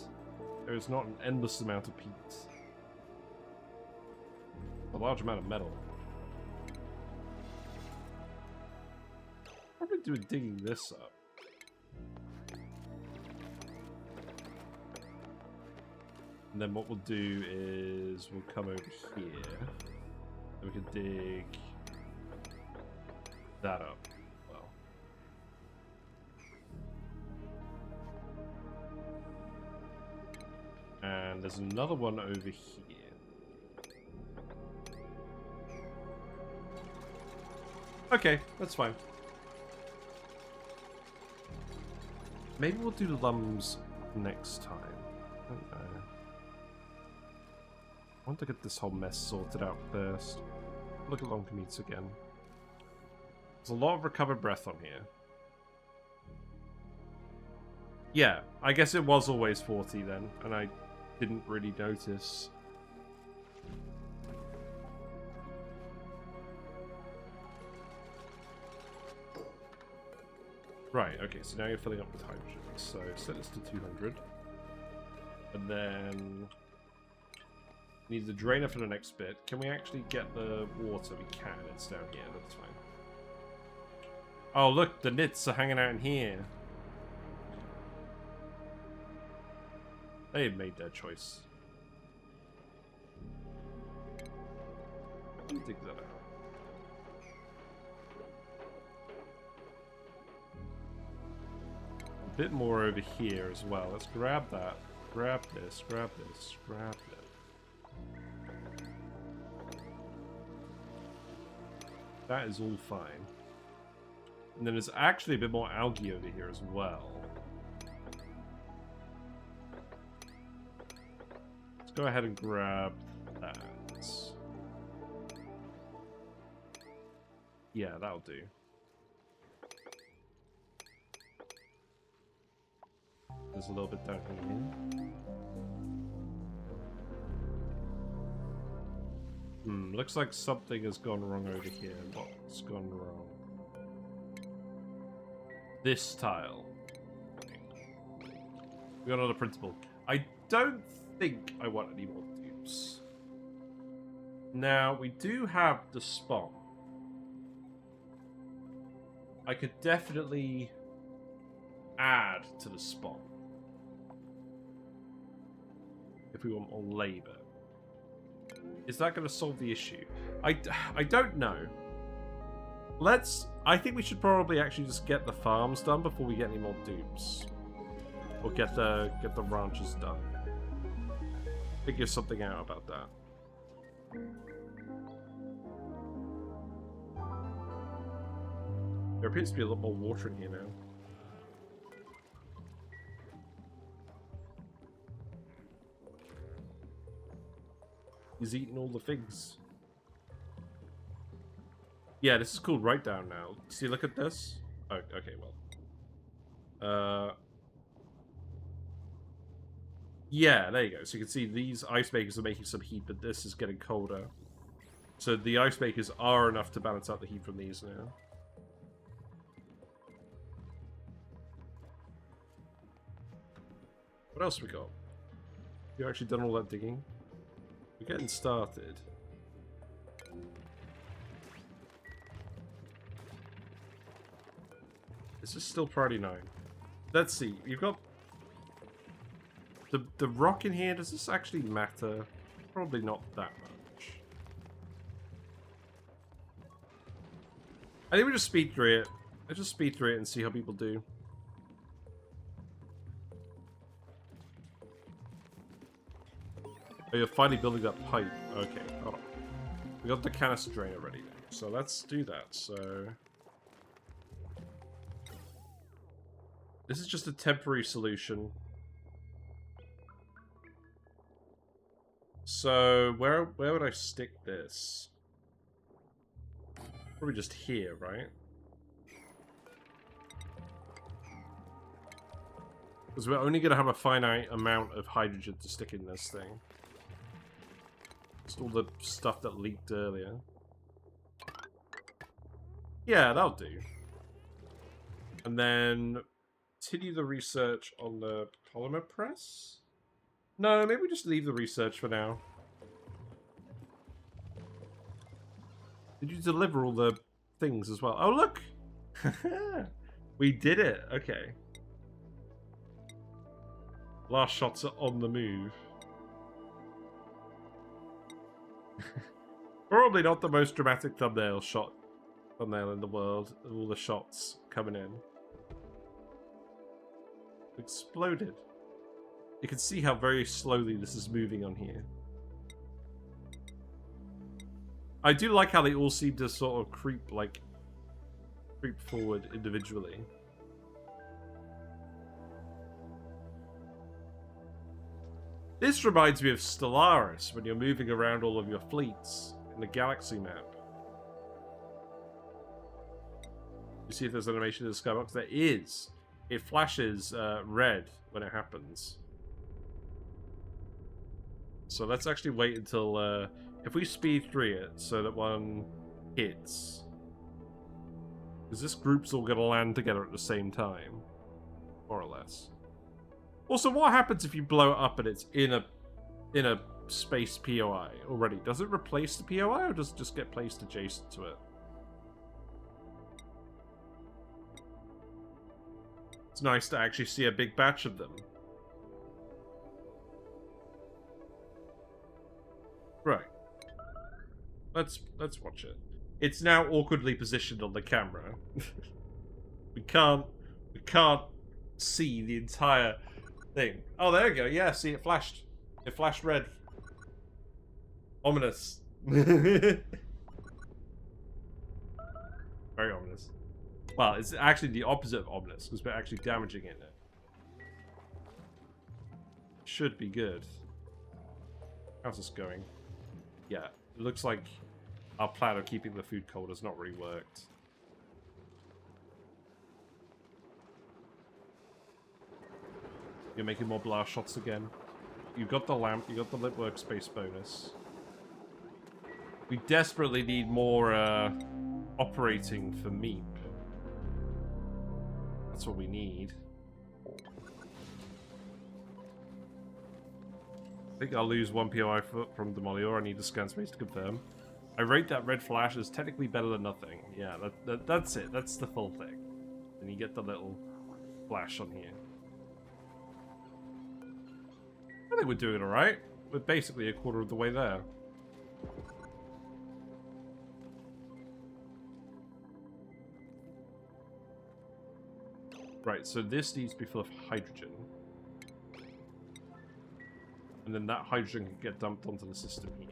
There is not an endless amount of peat. A large amount of metal. Probably doing digging this up. And then what we'll do is we'll come over here. And we can dig that up. Well. And there's another one over here. Okay, that's fine. Maybe we'll do Lumbs next time. I don't know. I want to get this whole mess sorted out first. Look at long commutes again. There's a lot of recovered breath on here. Yeah, I guess it was always 40 then, and I didn't really notice. Right, okay, so now you're filling up with hydrogen. So set this to 200. And then... need the drainer for the next bit. Can we actually get the water? We can. It's down here. That's fine. Oh, look. The nits are hanging out in here. They made their choice. Let me dig that out. A bit more over here as well. Let's grab that. Grab this, grab this, grab this. That is all fine. And then there's actually a bit more algae over here as well. Let's go ahead and grab that. Yeah, that'll do. There's a little bit down here. Looks like something has gone wrong over here. What's gone wrong? This tile. We got another principle. I don't think I want any more dupes. Now, we do have the spawn. I could definitely add to the spawn. If we want more labor. Is that going to solve the issue? I don't know. I think we should probably actually just get the farms done before we get any more dupes. Or get the ranches done. Figure something out about that. There appears to be a lot more water in here now. He's eating all the figs. Yeah, this is called Write Down now. See, look at this. Oh, okay, well. Yeah, there you go. So you can see these ice makers are making some heat, but this is getting colder. So the ice makers are enough to balance out the heat from these now. What else we got? You actually done all that digging? We're getting started. This is still priority 9. Let's see. You've got the rock in here. Does this actually matter? Probably not that much. I think we just speed through it. Let's just speed through it and see how people do. Oh, you're finally building that pipe. Okay, hold on. We got the canister drain already, so let's do that. So this is just a temporary solution. So where would I stick this? Probably just here, right? Because we're only going to have a finite amount of hydrogen to stick in this thing. Just all the stuff that leaked earlier. Yeah, that'll do. And then continue the research on the polymer press? No, maybe we just leave the research for now. Did you deliver all the things as well? Oh, look! We did it. Okay. Last shots are on the move. Probably not the most dramatic thumbnail in the world. All the shots coming in. Exploded. You can see how very slowly this is moving on here. I do like how they all seem to sort of creep forward individually. This reminds me of Stellaris, when you're moving around all of your fleets in the galaxy map. You see if there's animation in the skybox? There is. It flashes red when it happens. So let's actually wait until... if we speed through it so that one hits... Because this group's all going to land together at the same time. More or less. Also, what happens if you blow it up and it's in a space POI already? Does it replace the POI or does it just get placed adjacent to it? It's nice to actually see a big batch of them. Right. Let's watch it. It's now awkwardly positioned on the camera. we can't see the entire thing. Oh, there we go. Yeah, see, it flashed. It flashed red. Ominous. Very ominous. Well, it's actually the opposite of ominous, because we're actually damaging it now. Should be good. How's this going? Yeah, it looks like our plan of keeping the food cold has not really worked. You're making more blast shots again. You got the lamp, you got the lit workspace bonus. We desperately need more operating for Meep. That's what we need. I think I'll lose 1 POI from Demolior. I need to scan space to confirm. I rate that red flash as technically better than nothing. Yeah, that's it. That's the full thing. And you get the little flash on here. I think we're doing alright. We're basically a quarter of the way there. Right, so this needs to be full of hydrogen. And then that hydrogen can get dumped onto the system here.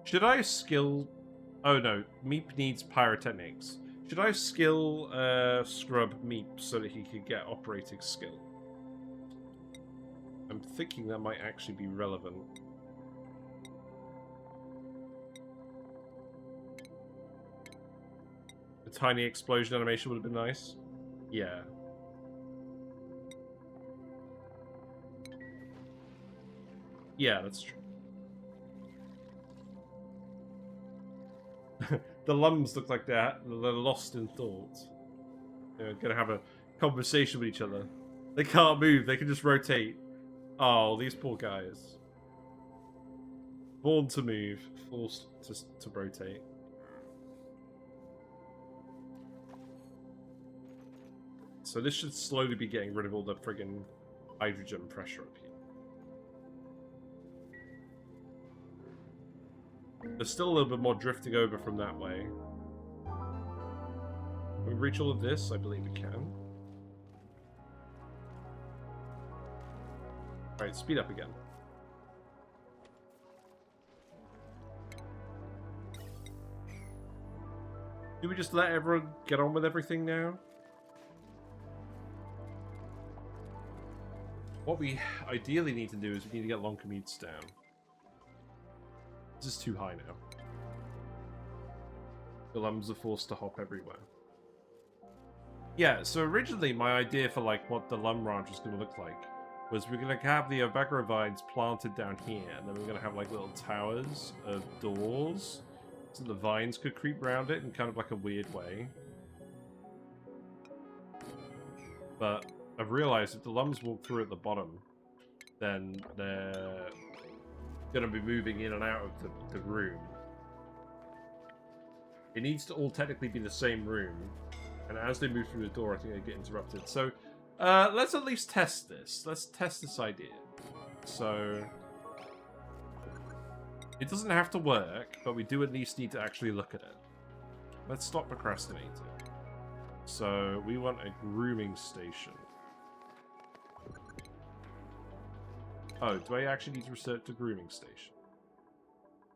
Should I skill... Oh no, Meep needs pyrotechnics. Should I skill scrub Meep so that he can get operating skill? I'm thinking that might actually be relevant. A tiny explosion animation would have been nice. Yeah. Yeah, that's true. The Lumbs look like they're lost in thought. They're gonna have a conversation with each other. They can't move, they can just rotate. Oh, these poor guys. Born to move, forced to rotate. So this should slowly be getting rid of all the friggin' hydrogen pressure up here. There's still a little bit more drifting over from that way. Can we reach all of this? I believe we can. Alright, speed up again. Do we just let everyone get on with everything now? What we ideally need to do is we need to get long commutes down. This is too high now. The Lumbs are forced to hop everywhere. Yeah, so originally my idea for like what the Lumb Ranch was going to look like was we're going to have the Obagro vines planted down here, and then we're going to have like little towers of doors so the vines could creep around it in kind of like a weird way. But I've realized if the Lumbs walk through at the bottom, then they're going to be moving in and out of the room. It needs to all technically be the same room, and as they move through the door, I think they get interrupted. So, let's at least test this. Let's test this idea. So, it doesn't have to work, but we do at least need to actually look at it. Let's stop procrastinating. So, we want a grooming station. Oh, do I actually need to research the grooming station?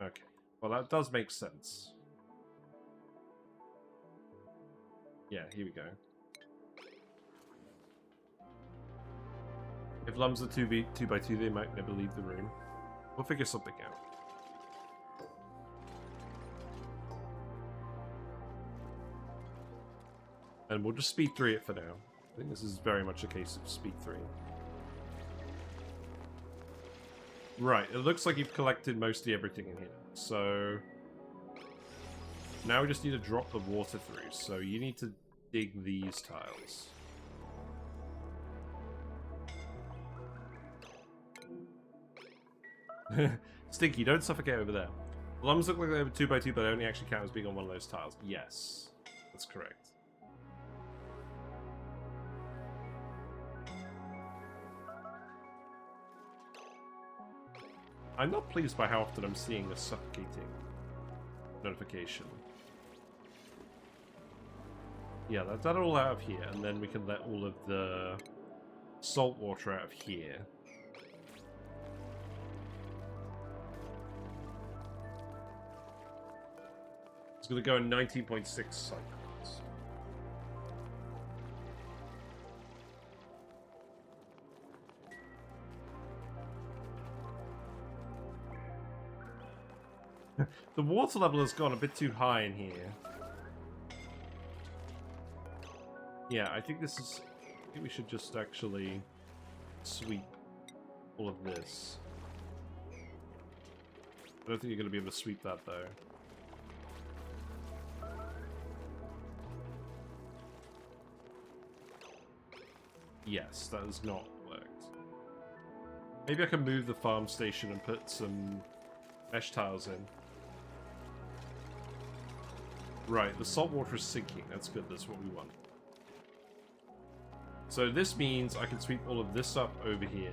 Okay. Well, that does make sense. Yeah, here we go. If Lumbs are 2x2, they might never leave the room. We'll figure something out. And we'll just speed 3 it for now. I think this is very much a case of speed 3. Right, it looks like you've collected mostly everything in here. So now we just need to drop the water through. So you need to dig these tiles. Stinky, don't suffocate over there. The Lumbs look like they were 2x2, but they only actually count as being on one of those tiles. Yes, that's correct. I'm not pleased by how often I'm seeing a suffocating notification. Yeah, that's that all out of here, and then we can let all of the salt water out of here. It's going to go in 19.6 cycles. The water level has gone a bit too high in here. Yeah, I think this is... I think we should just actually sweep all of this. I don't think you're going to be able to sweep that, though. Yes, that has not worked. Maybe I can move the farm station and put some mesh tiles in. Right, the salt water is sinking. That's good, that's what we want. So this means I can sweep all of this up over here.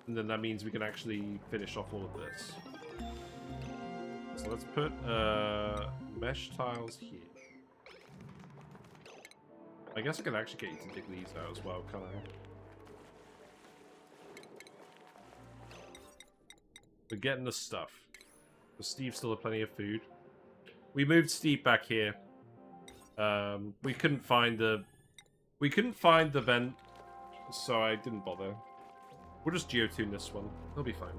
And then that means we can actually finish off all of this. So let's put mesh tiles here. I guess I can actually get you to dig these out as well, can't I? We're getting the stuff. Does Steve still have plenty of food? We moved Steve back here. We couldn't find the vent, so I didn't bother. We'll just geotune this one. It'll be fine.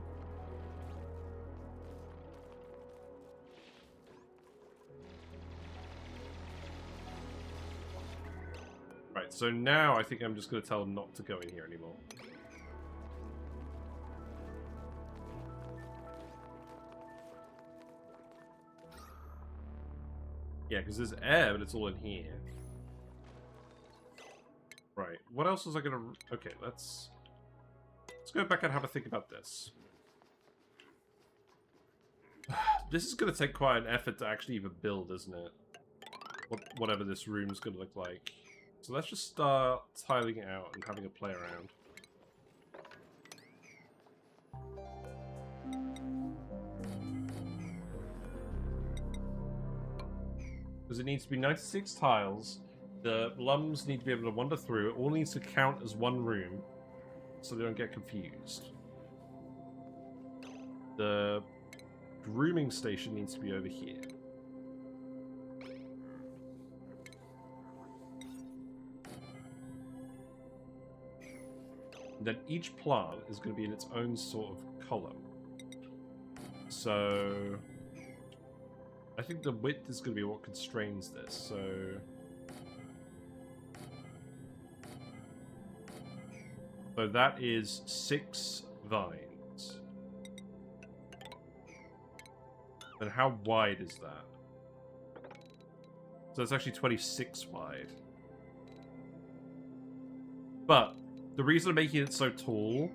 Right, so now I think I'm just going to tell them not to go in here anymore. Yeah, because there's air, but it's all in here. Right, what else was I gonna... Okay, let's go back and have a think about this. This is gonna take quite an effort to actually even build, isn't it? Whatever this room's gonna look like. So let's just start tiling it out and having a play around. Because it needs to be 96 tiles. The Lumbs need to be able to wander through. It all needs to count as one room, so they don't get confused. The grooming station needs to be over here. And then each plant is going to be in its own sort of column. So I think the width is going to be what constrains this, so that is 6 vines. And how wide is that? So it's actually 26 wide. But the reason I'm making it so tall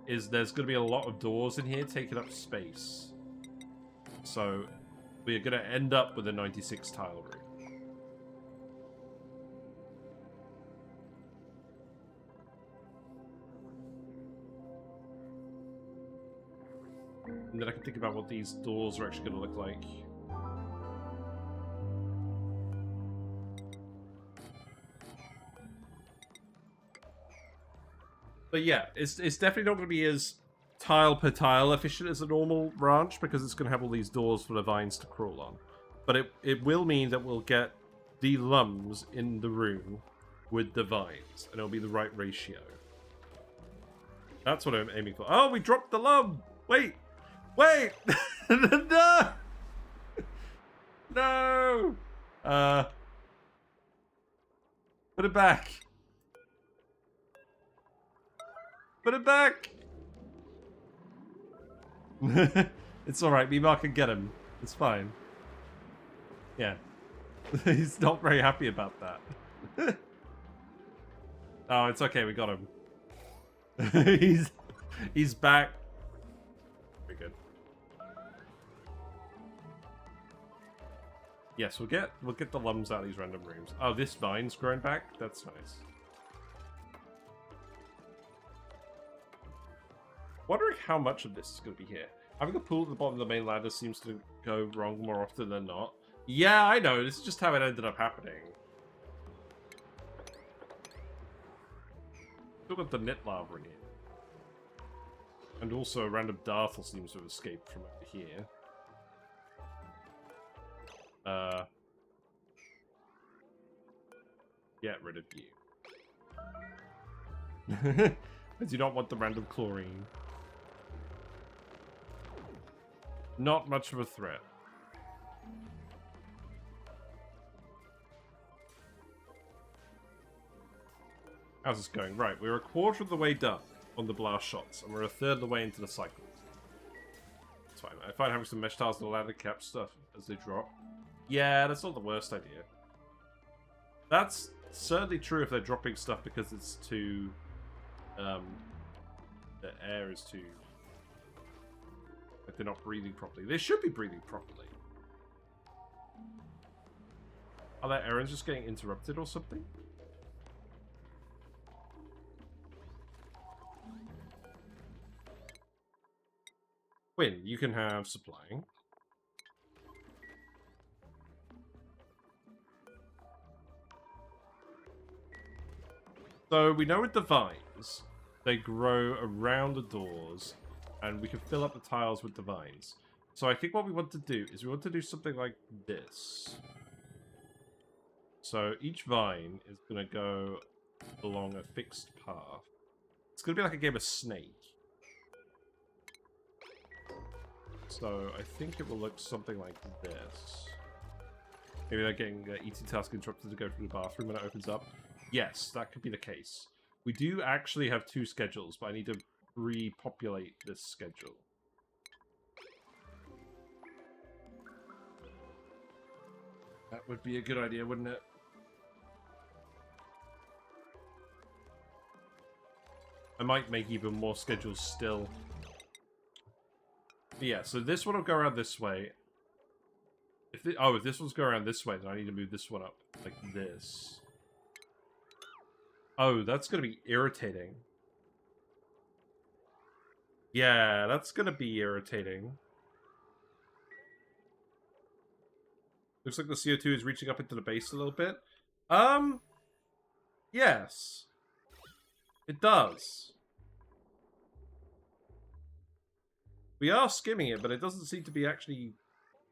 is there's going to be a lot of doors in here taking up space. So we're going to end up with a 96 tile room. And then I can think about what these doors are actually going to look like. But yeah, it's definitely not going to be as tile per tile efficient as a normal ranch, because it's going to have all these doors for the vines to crawl on. But it will mean that we'll get the Lumbs in the room with the vines, and it'll be the right ratio. That's what I'm aiming for. Oh, we dropped the Lumb! Wait! Wait! No! No! Put it back! Put it back! It's alright, Mimar can get him. It's fine. Yeah. He's not very happy about that. Oh, it's okay, we got him. He's back. Very good. Yes, we'll get the Lumbs out of these random rooms. Oh, this vine's growing back? That's nice. Wondering how much of this is going to be here. Having a pool at the bottom of the main ladder seems to go wrong more often than not. Yeah, I know. This is just how it ended up happening. Still got the knit lava in here. And also a random Darthel seems to have escaped from over here. Get rid of you. I do not want the random chlorine. Not much of a threat. How's this going? Right, we're a quarter of the way done on the blast shots, and we're a third of the way into the cycles. It's fine. I find having some mesh tiles and the ladder cap stuff as they drop. Yeah, that's not the worst idea. That's certainly true if they're dropping stuff because it's too... the air is too... Like they're not breathing properly. They should be breathing properly. Are their errands just getting interrupted or something? Quinn, you can have supplying. So we know with the vines, they grow around the doors, and we can fill up the tiles with the vines. So I think what we want to do is we want to do something like this. So each vine is going to go along a fixed path. It's going to be like a game of Snake. So I think it will look something like this. Maybe they're getting eating task interrupted to go through the bathroom when it opens up. Yes, that could be the case. We do actually have 2 schedules, but I need to repopulate this schedule. That would be a good idea, wouldn't it? I might make even more schedules still. But yeah, so this one will go around this way. If this one's go around this way, then I need to move this one up like this. Oh, that's going to be irritating. Yeah, that's going to be irritating. Looks like the CO2 is reaching up into the base a little bit. Yes. It does. We are skimming it, but it doesn't seem to be actually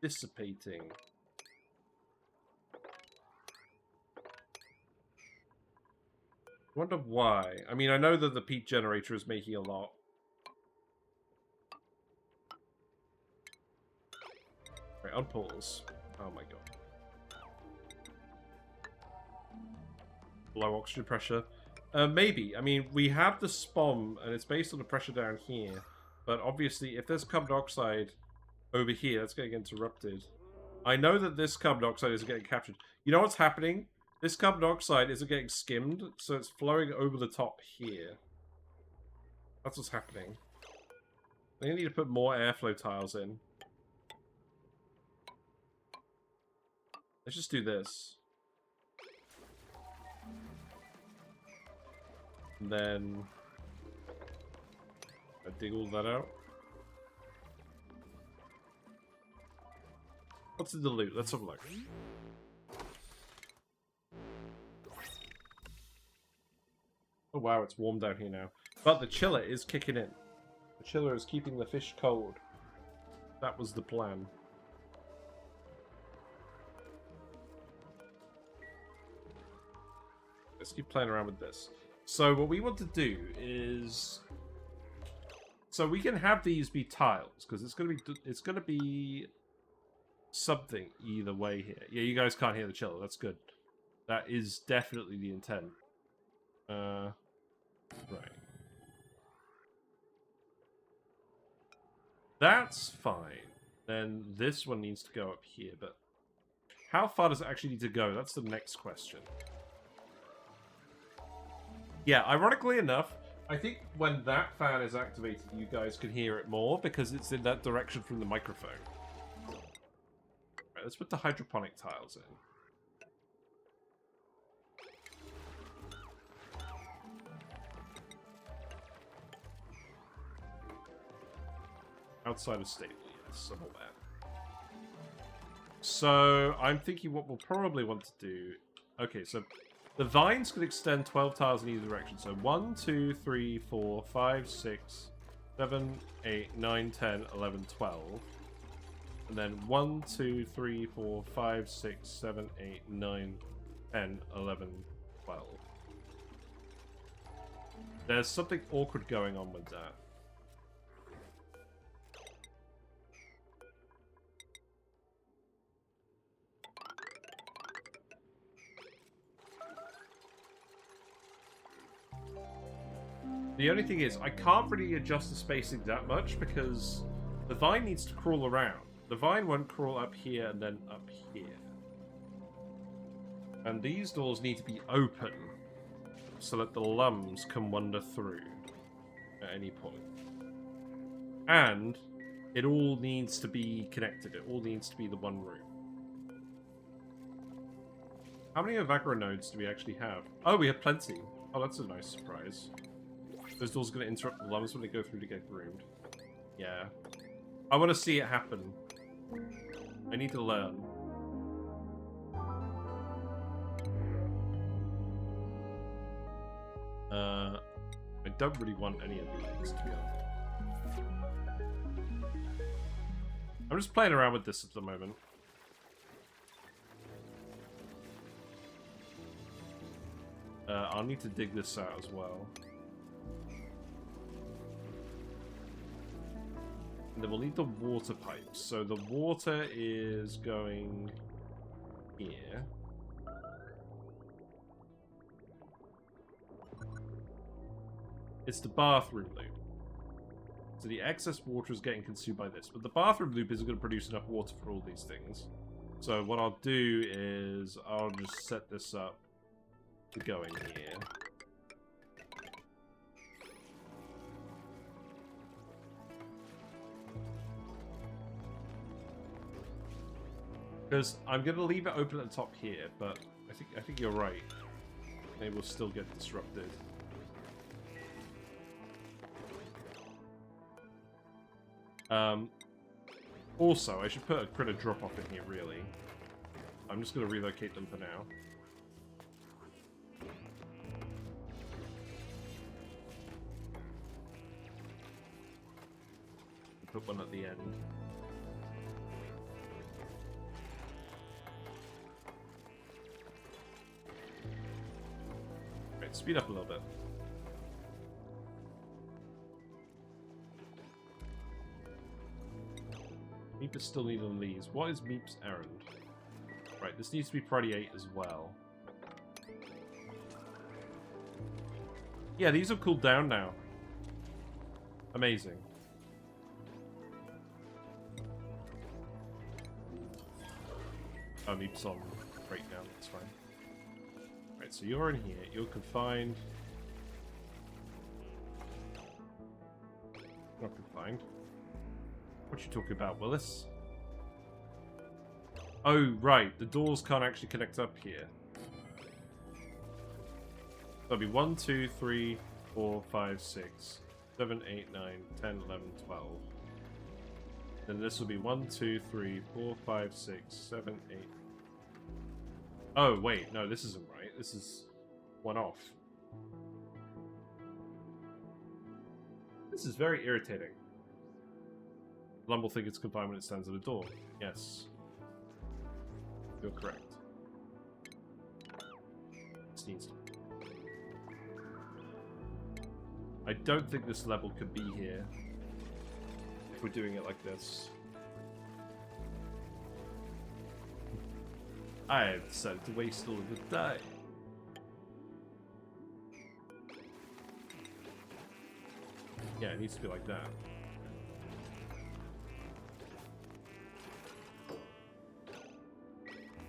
dissipating. I wonder why. I mean, I know that the peak generator is making a lot. Right, unpause. Oh my god. Low oxygen pressure. Maybe. I mean, we have the SPOM, and it's based on the pressure down here. But obviously, if there's carbon dioxide over here, that's getting interrupted. I know that this carbon dioxide isn't getting captured. You know what's happening? This carbon dioxide isn't getting skimmed, so it's flowing over the top here. That's what's happening. They need to put more airflow tiles in. Let's just do this. And then I dig all that out. What's in the loot? Let's have a look. Oh wow, it's warm down here now. But the chiller is kicking in. The chiller is keeping the fish cold. That was the plan. Let's keep playing around with this. So what we want to do is... So we can have these be tiles, because it's gonna be something either way here. Yeah, you guys can't hear the chiller. That's good. That is definitely the intent. Right. That's fine. Then this one needs to go up here, but how far does it actually need to go? That's the next question. Yeah, ironically enough, I think when that fan is activated, you guys can hear it more because it's in that direction from the microphone. Right, let's put the hydroponic tiles in. Outside of stable, yes, I'm aware. So, I'm thinking what we'll probably want to do... Okay, so the vines could extend 12 tiles in either direction. So 1, 2, 3, 4, 5, 6, 7, 8, 9, 10, 11, 12. And then 1, 2, 3, 4, 5, 6, 7, 8, 9, 10, 11, 12. There's something awkward going on with that. The only thing is, I can't really adjust the spacing that much because the vine needs to crawl around. The vine won't crawl up here and then up here. And these doors need to be open so that the lumbs can wander through at any point. And it all needs to be connected. It all needs to be the one room. How many Evagro nodes do we actually have? Oh, we have plenty. Oh, that's a nice surprise. Those doors are going to interrupt the lumbs when they go through to get groomed. Yeah. I want to see it happen. I need to learn. I don't really want any of these, to be honest. I'm just playing around with this at the moment. I'll need to dig this out as well. And then we'll need the water pipes. So the water is going here. It's the bathroom loop. So the excess water is getting consumed by this. But the bathroom loop isn't going to produce enough water for all these things. So what I'll do is I'll just set this up to go in here. Because I'm going to leave it open at the top here, but I think you're right. They will still get disrupted. Also, I should put a critter drop-off in here, really. I'm just going to relocate them for now. Put one at the end. Right, speed up a little bit. Meep is still needing on these. What is Meep's errand? Right, this needs to be priority 8 as well. Yeah, these have cooled down now. Amazing. Oh, Meep's on right now, that's fine. Right, so you're in here. You're confined. Not confined. What you talking about, Willis? Oh, right. The doors can't actually connect up here. That'll be 1, 2, 3, 4, 5, 6, 7, 8, 9, 10, 11, 12. Then this will be 1, 2, 3, 4, 5, 6, 7, 8. Oh, wait. No, this isn't right. This is one off. This is very irritating. Lumb will think it's confined when it stands at a door. Yes. You're correct. This needs to be. I don't think this level could be here if we're doing it like this. I have decided to waste all of the day. Yeah, it needs to be like that.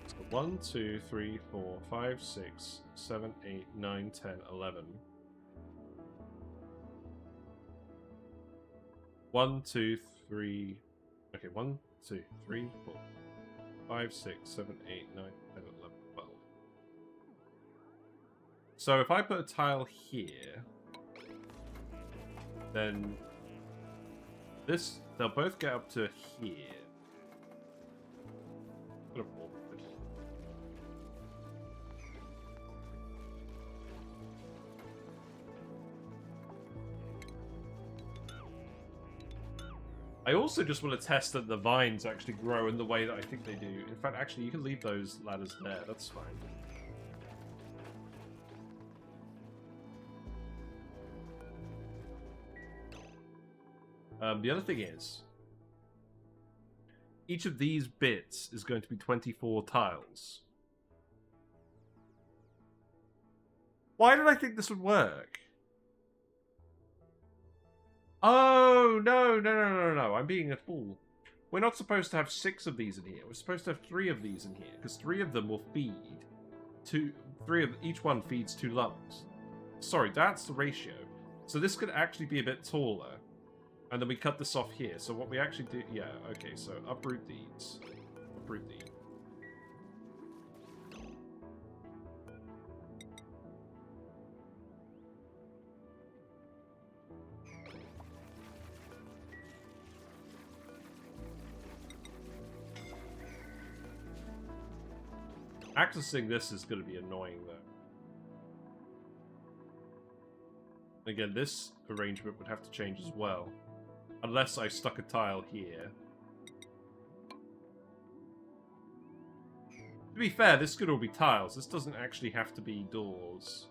So 1, 2, 3, 4, 5, 6, 7, 8, 9, 10, 11. 1, 2, 3. Okay, 1, 2, 3, 4, 5, 6, 7, 8, 9, 10, 11, 12. So if I put a tile here, then They'll both get up to here. Sort of awkward. I also just want to test that the vines actually grow in the way that I think they do. In fact, actually, you can leave those ladders there. That's fine. The other thing is, each of these bits is going to be 24 tiles. Why did I think this would work? Oh, no. I'm being a fool. We're not supposed to have 6 of these in here. We're supposed to have 3 of these in here, because 3 of them will feed. Each one feeds 2 lumps. Sorry, that's the ratio. So this could actually be a bit taller. And then we cut this off here. So what we actually do... Yeah, okay, so uproot these. Uproot these. Accessing this is going to be annoying, though. Again, this arrangement would have to change as well. Unless I stuck a tile here. To be fair, this could all be tiles. This doesn't actually have to be doors.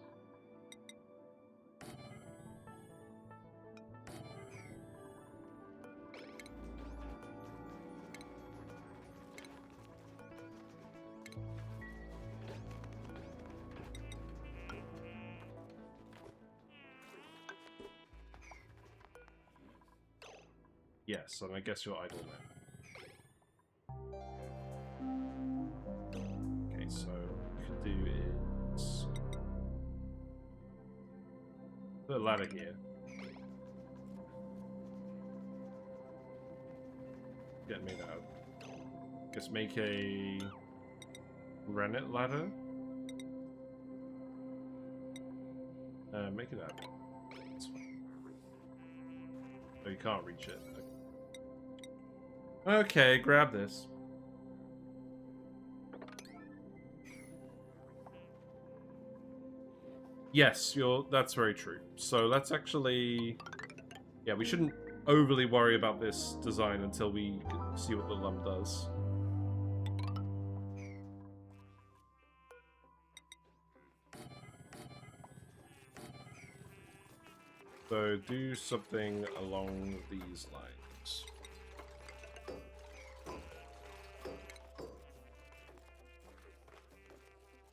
Yes, and I guess you're idle now. Okay, so what we could do is put a ladder here. Get made out. Guess make a granite ladder. Make it up. That's fine. Oh, you can't reach it. Okay, grab this. Yes, that's very true. So let's actually... Yeah, we shouldn't overly worry about this design until we see what the Lumb does. So do something along these lines.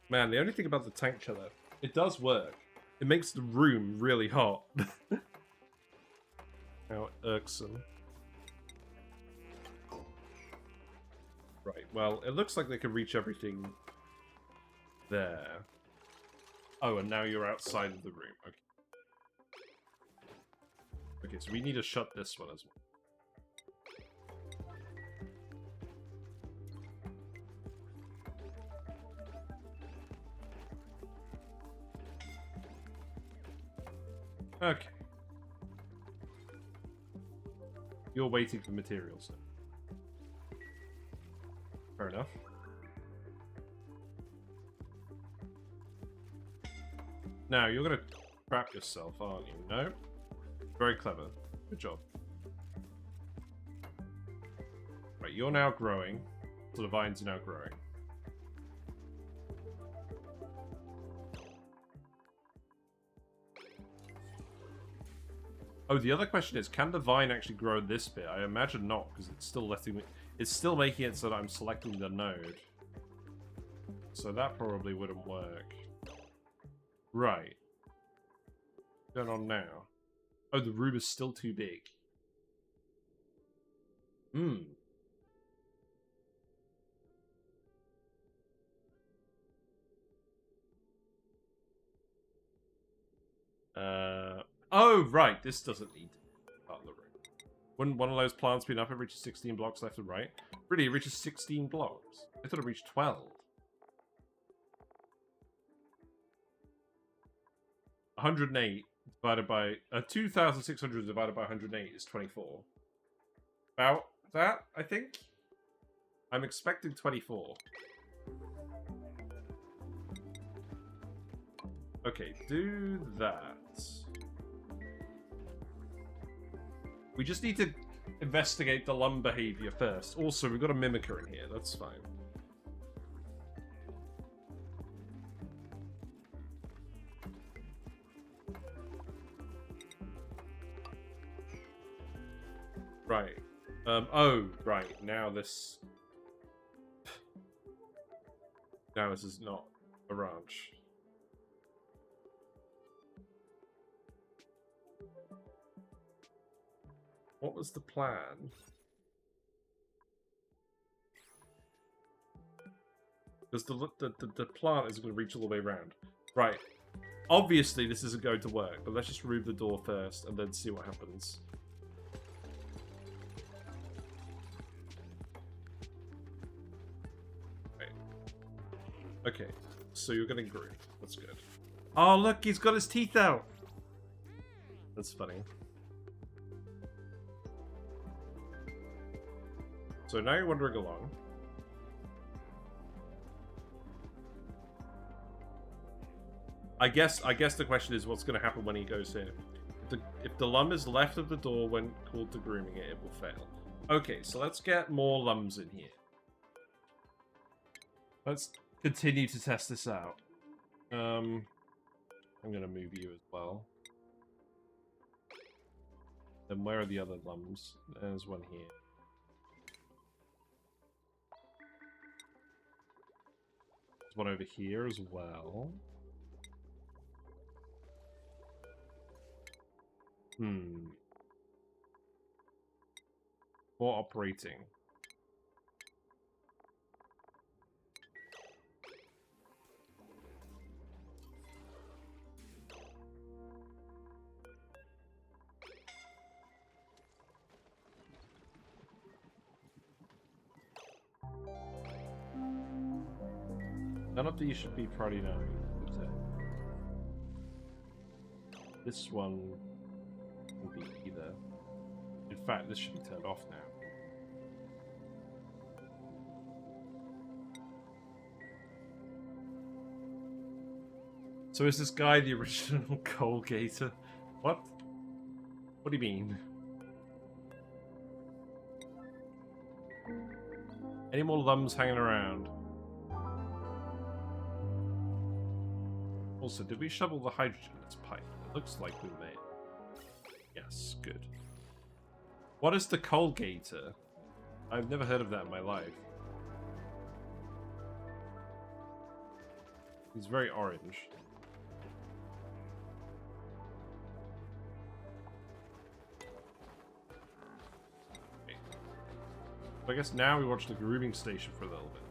Man, the only thing about the tank chiller, it does work. It makes the room really hot. How irksome. Right, well, it looks like they can reach everything there. Oh, and now you're outside of the room. Okay. Okay, so we need to shut this one as well. Okay. You're waiting for materials. Fair enough. Now, you're gonna trap yourself, aren't you? No? Very clever. Good job. Right, you're now growing. So the vines are now growing. Oh, the other question is, can the vine actually grow this bit? I imagine not, because it's still letting me... It's still making it so that I'm selecting the node. So that probably wouldn't work. Right. What's going on now? Oh, the room is still too big. Hmm. Oh, right. This doesn't need part of the room. Wouldn't one of those plants be enough? It reaches 16 blocks left and right. Really, it reaches 16 blocks. I thought it reached 12. 108 divided by... 2,600 divided by 108 is 24. about that, I think. I'm expecting 24. Okay, do that. We just need to investigate the Lumb behavior first. Also, we've got a Mimicker in here. That's fine. Right. Oh, right. Now this... Now this is not a ranch. What was the plan? Because the plant isn't going to reach all the way around. Right. Obviously, this isn't going to work, but let's just remove the door first and then see what happens. Right. Okay. So you're getting grooved. That's good. Oh, look! He's got his teeth out! That's funny. So now you're wandering along. I guess the question is what's going to happen when he goes here. If the Lumb is left of the door when called to grooming it, it will fail. Okay, so let's get more Lumbs in here. Let's continue to test this out. I'm going to move you as well. Then where are the other Lumbs? There's one here. There's one over here as well. More operating. None of these should be priority 9. This one will be either. In fact, this should be turned off now. So is this guy the original Coal Gator? What? What do you mean? Any more Lumbs hanging around? Also, did we shovel the hydrogen in this pipe? It looks like we may. Yes, good. What is the Coal Gator? I've never heard of that in my life. He's very orange. Okay. So I guess now we watch the grooming station for a little bit.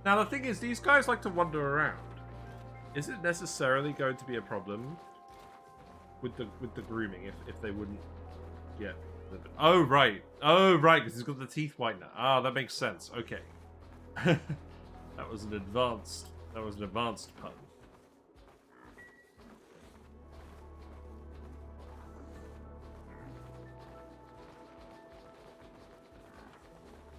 Now the thing is, these guys like to wander around. Is it necessarily going to be a problem with the grooming if they wouldn't get? Oh right, because he's got the teeth whitener. Ah, that makes sense. Okay, that was an advanced pun.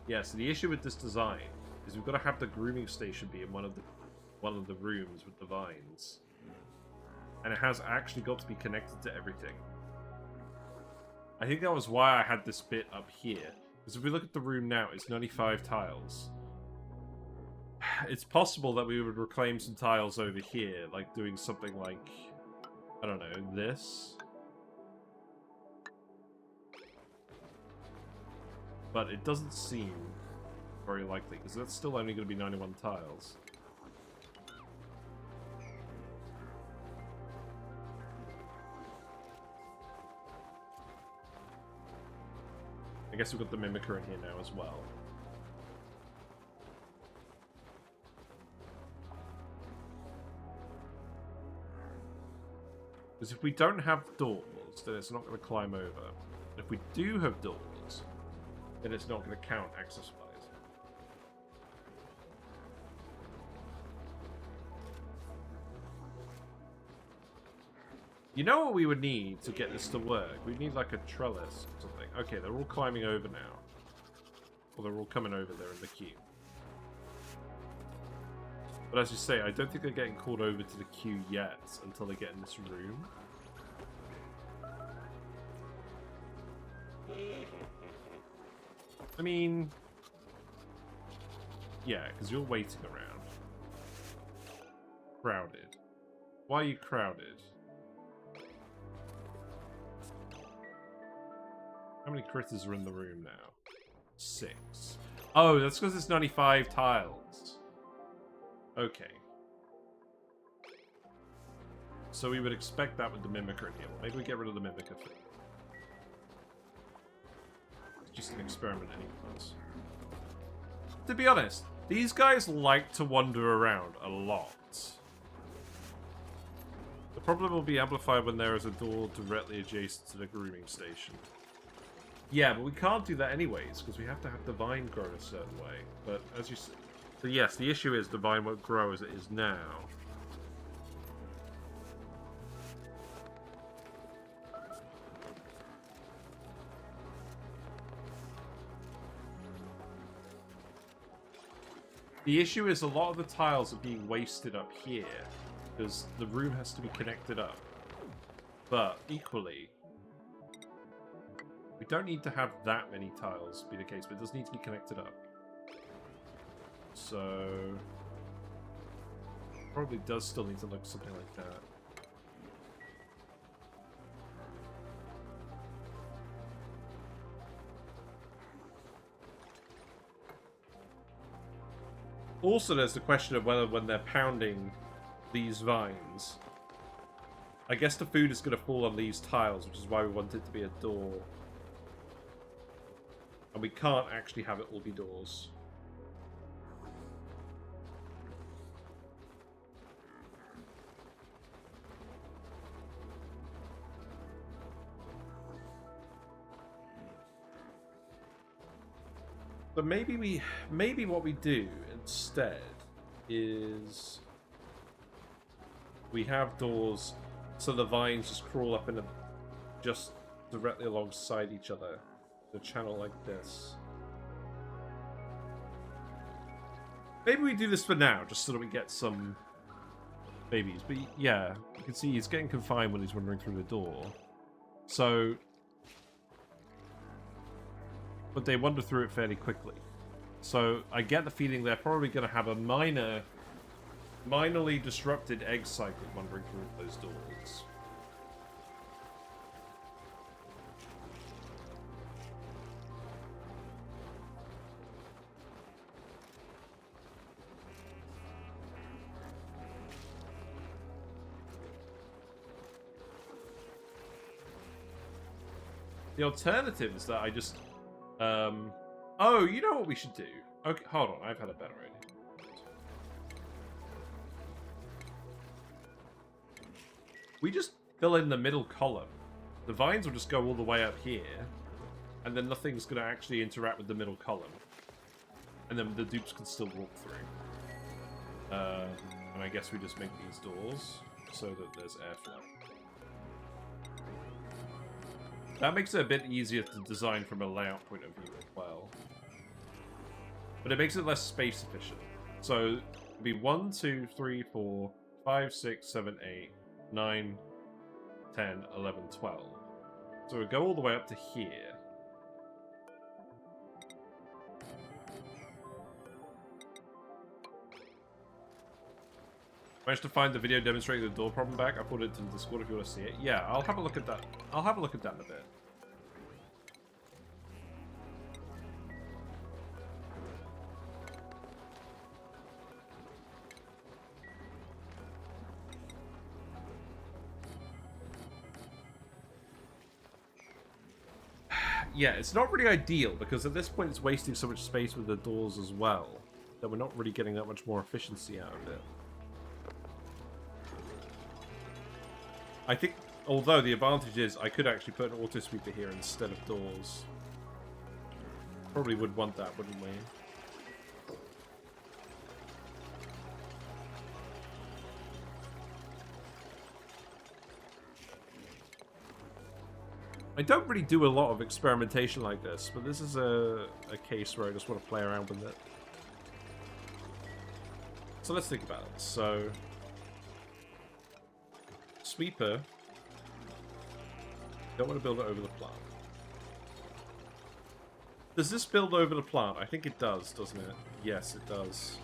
Yeah. So the issue with this design is we've got to have the grooming station be in one of the rooms with the vines. And it has actually got to be connected to everything. I think that was why I had this bit up here. Because if we look at the room now, it's 95 tiles. It's possible that we would reclaim some tiles over here, like doing something like, I don't know, this. But it doesn't seem very likely, because that's still only going to be 91 tiles. I guess we've got the Mimicker in here now as well. Because if we don't have doors, then it's not going to climb over. If we do have doors, then it's not going to count access wise. You know what we would need to get this to work? We'd need like a trellis or something. Okay, they're all climbing over now. Or they're all coming over there in the queue. But as you say, I don't think they're getting called over to the queue yet until they get in this room. I mean... yeah, because you're waiting around. Crowded. Why are you crowded? How many critters are in the room now? 6. Oh, that's because it's 95 tiles. Okay. So we would expect that with the Mimicker in here. Well, maybe we get rid of the Mimicker thing. It's just an experiment anyways. To be honest, these guys like to wander around a lot. The problem will be amplified when there is a door directly adjacent to the grooming station. Yeah, but we can't do that anyways, because we have to have the vine grow a certain way. But as you see... so yes, the issue is the vine won't grow as it is now. The issue is a lot of the tiles are being wasted up here, because the room has to be connected up. But, equally, we don't need to have that many tiles be the case, but it does need to be connected up. So... probably does still need to look something like that. Also, there's the question of whether when they're pounding these vines, I guess the food is going to fall on these tiles, which is why we want it to be a door. And we can't actually have it all be doors. But maybe what we do instead is we have doors so the vines just crawl up in a, just directly alongside each other, the channel like this. Maybe we do this for now, just so that we get some babies. But yeah, you can see he's getting confined when he's wandering through the door. So... but they wander through it fairly quickly. So I get the feeling they're probably going to have a minorly disrupted egg cycle wandering through those doors. The alternative is that I just... oh, you know what we should do? Okay, hold on, I've had a better idea. We just fill in the middle column. The vines will just go all the way up here, and then nothing's going to actually interact with the middle column. And then the dupes can still walk through. And I guess we just make these doors so that there's airflow. That makes it a bit easier to design from a layout point of view as well. But it makes it less space efficient. So, it'd be 1, 2, 3, 4, 5, 6, 7, 8, 9, 10, 11, 12. So we go all the way up to here. Managed to find the video demonstrating the door problem back. I put it into the Discord if you want to see it. Yeah, I'll have a look at that. I'll have a look at that in a bit. Yeah, it's not really ideal because at this point it's wasting so much space with the doors as well that we're not really getting that much more efficiency out of it. I think, although the advantage is I could actually put an auto sweeper here instead of doors. Probably would want that, wouldn't we? I don't really do a lot of experimentation like this, but this is a case where I just want to play around with it. So let's think about it. So, sweeper. Don't want to build it over the plant. Does this build over the plant? I think it does, doesn't it? Yes, it does.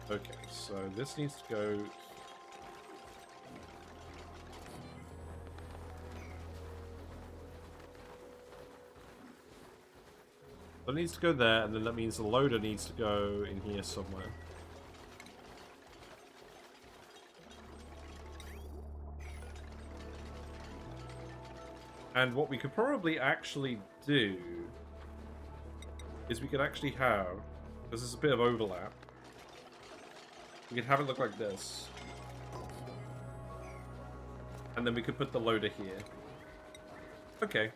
Okay, so this needs to go... That needs to go there, and then that means the loader needs to go in here somewhere. And what we could probably actually do is we could actually have, because there's a bit of overlap, we could have it look like this. And then we could put the loader here. Okay.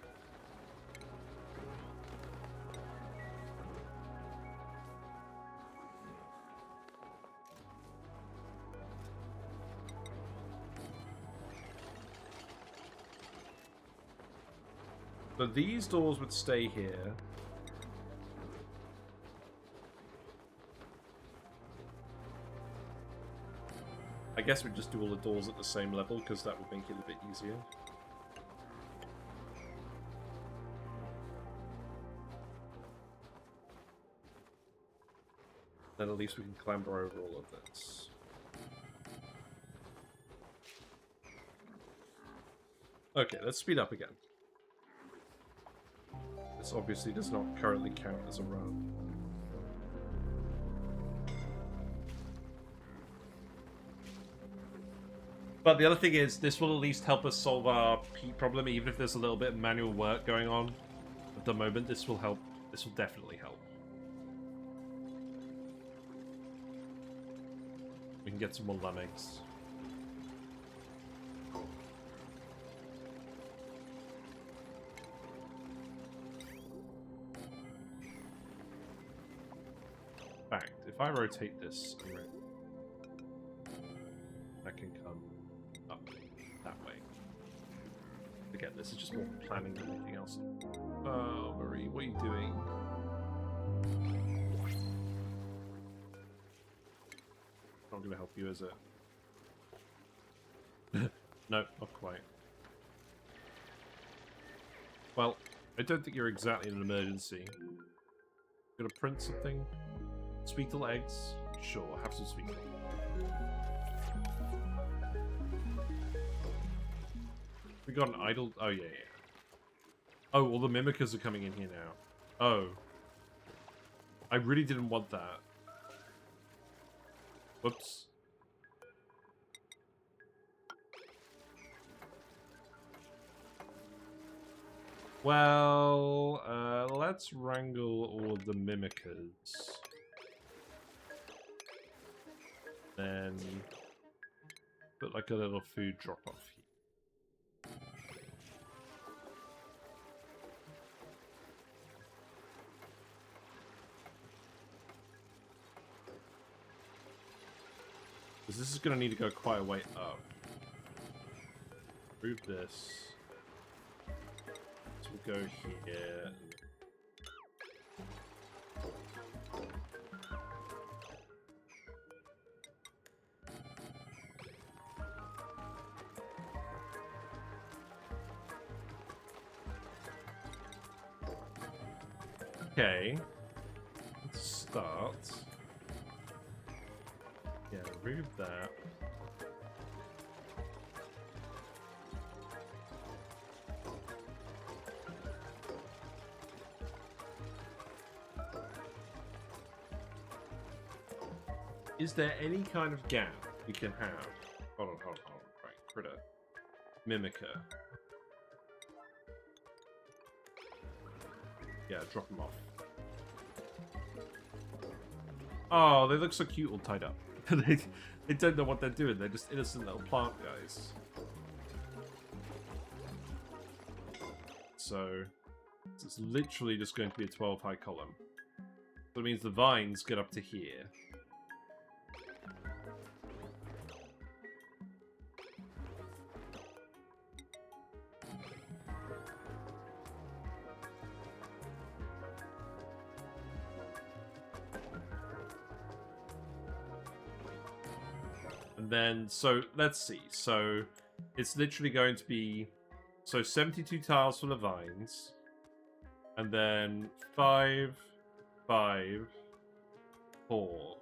So these doors would stay here. I guess we'd just do all the doors at the same level, because that would make it a bit easier. Then at least we can clamber over all of this. Okay, let's speed up again. This obviously does not currently count as a run. But the other thing is, this will at least help us solve our peat problem, even if there's a little bit of manual work going on at the moment. This will help. This will definitely help. We can get some more Lumb eggs. In fact, if I rotate this, I can come up that way. Forget this, it's just more planning than anything else. Oh, Marie, what are you doing? Not going to help you, is it? No, not quite. Well, I don't think you're exactly in an emergency. Gonna print something? Sweet little eggs? Sure, have some sweet little. We got an idle... Oh, yeah, yeah. Oh, all the mimickers are coming in here now. Oh. I really didn't want that. Whoops. Well, let's wrangle all of the mimickers. Then put like a little food drop off here. Because this is going to need to go quite a way up. Move this. So we'll go here. Okay, let's start. Yeah, remove that. Is there any kind of gap we can have? Hold on. Right, critter. Mimicker. Yeah, drop them off. Oh, they look so cute all tied up. they don't know what they're doing. They're just innocent little plant guys. So, it's literally just going to be a 12 high column. That means the vines get up to here. And then, so let's see. So it's literally going to be 72 tiles for the vines, and then 5, 5, 4.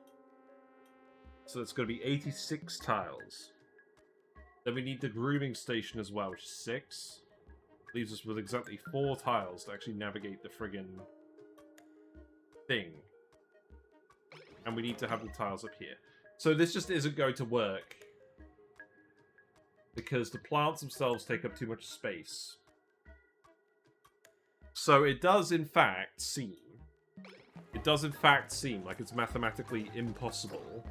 So it's going to be 86 tiles. Then we need the grooming station as well, which is 6. Leaves us with exactly 4 tiles to actually navigate the friggin' thing. And we need to have the tiles up here. So this just isn't going to work, because the plants themselves take up too much space. So it does in fact seem like it's mathematically impossible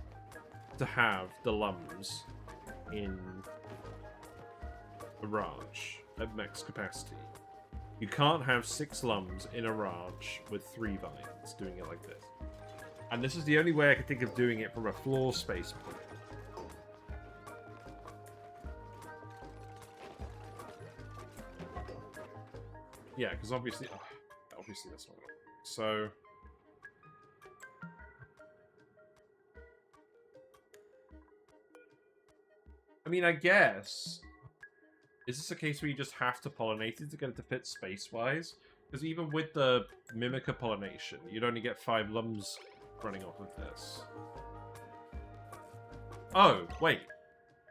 to have the Lumbs in a ranch at max capacity. You can't have 6 Lumbs in a ranch with 3 vines doing it like this. And this is the only way I can think of doing it from a floor space point. Yeah, because obviously that's not right. So I mean, I guess, is this a case where you just have to pollinate it to get it to fit space-wise? Because even with the Mimica pollination, you'd only get 5 Lumbs running off of this. Oh, wait.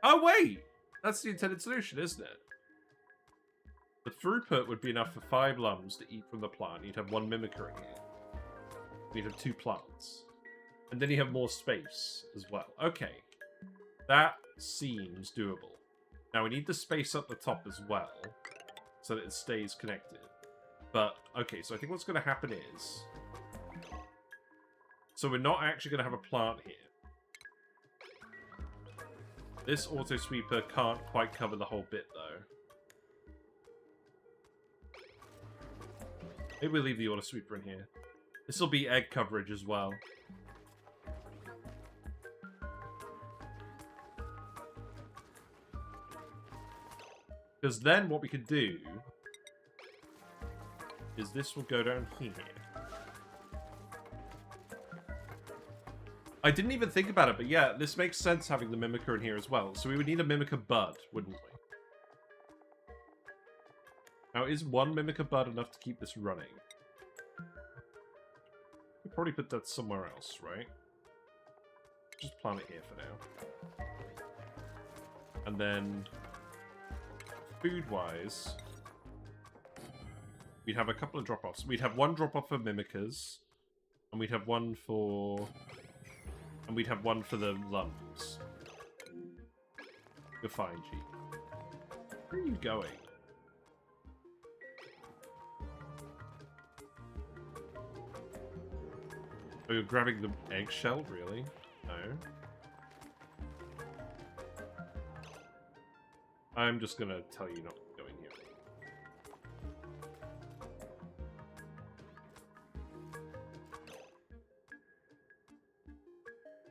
Oh, wait! That's the intended solution, isn't it? The throughput would be enough for 5 Lumbs to eat from the plant. You'd have 1 Mimica in here. You'd have 2 plants. And then you have more space as well. Okay. That seems doable. Now we need the space up the top as well, so that it stays connected. But, okay, so I think what's going to happen is... So we're not actually going to have a plant here. This auto sweeper can't quite cover the whole bit, though. Maybe we'll leave the auto sweeper in here. This will be egg coverage as well. Because then what we could do is this will go down here. I didn't even think about it, but yeah, this makes sense having the Mimica in here as well. So we would need a Mimica bud, wouldn't we? Now, is 1 Mimica bud enough to keep this running? We'll probably put that somewhere else, right? Just plant it here for now. And then... food-wise, we'd have a couple of drop-offs. We'd have 1 drop-off for Mimicas, and we'd have 1 for... and we'd have 1 for the Lumbs. You're fine, G. Where are you going? Oh, you're grabbing the eggshell? Really? No. I'm just gonna tell you not to go in here.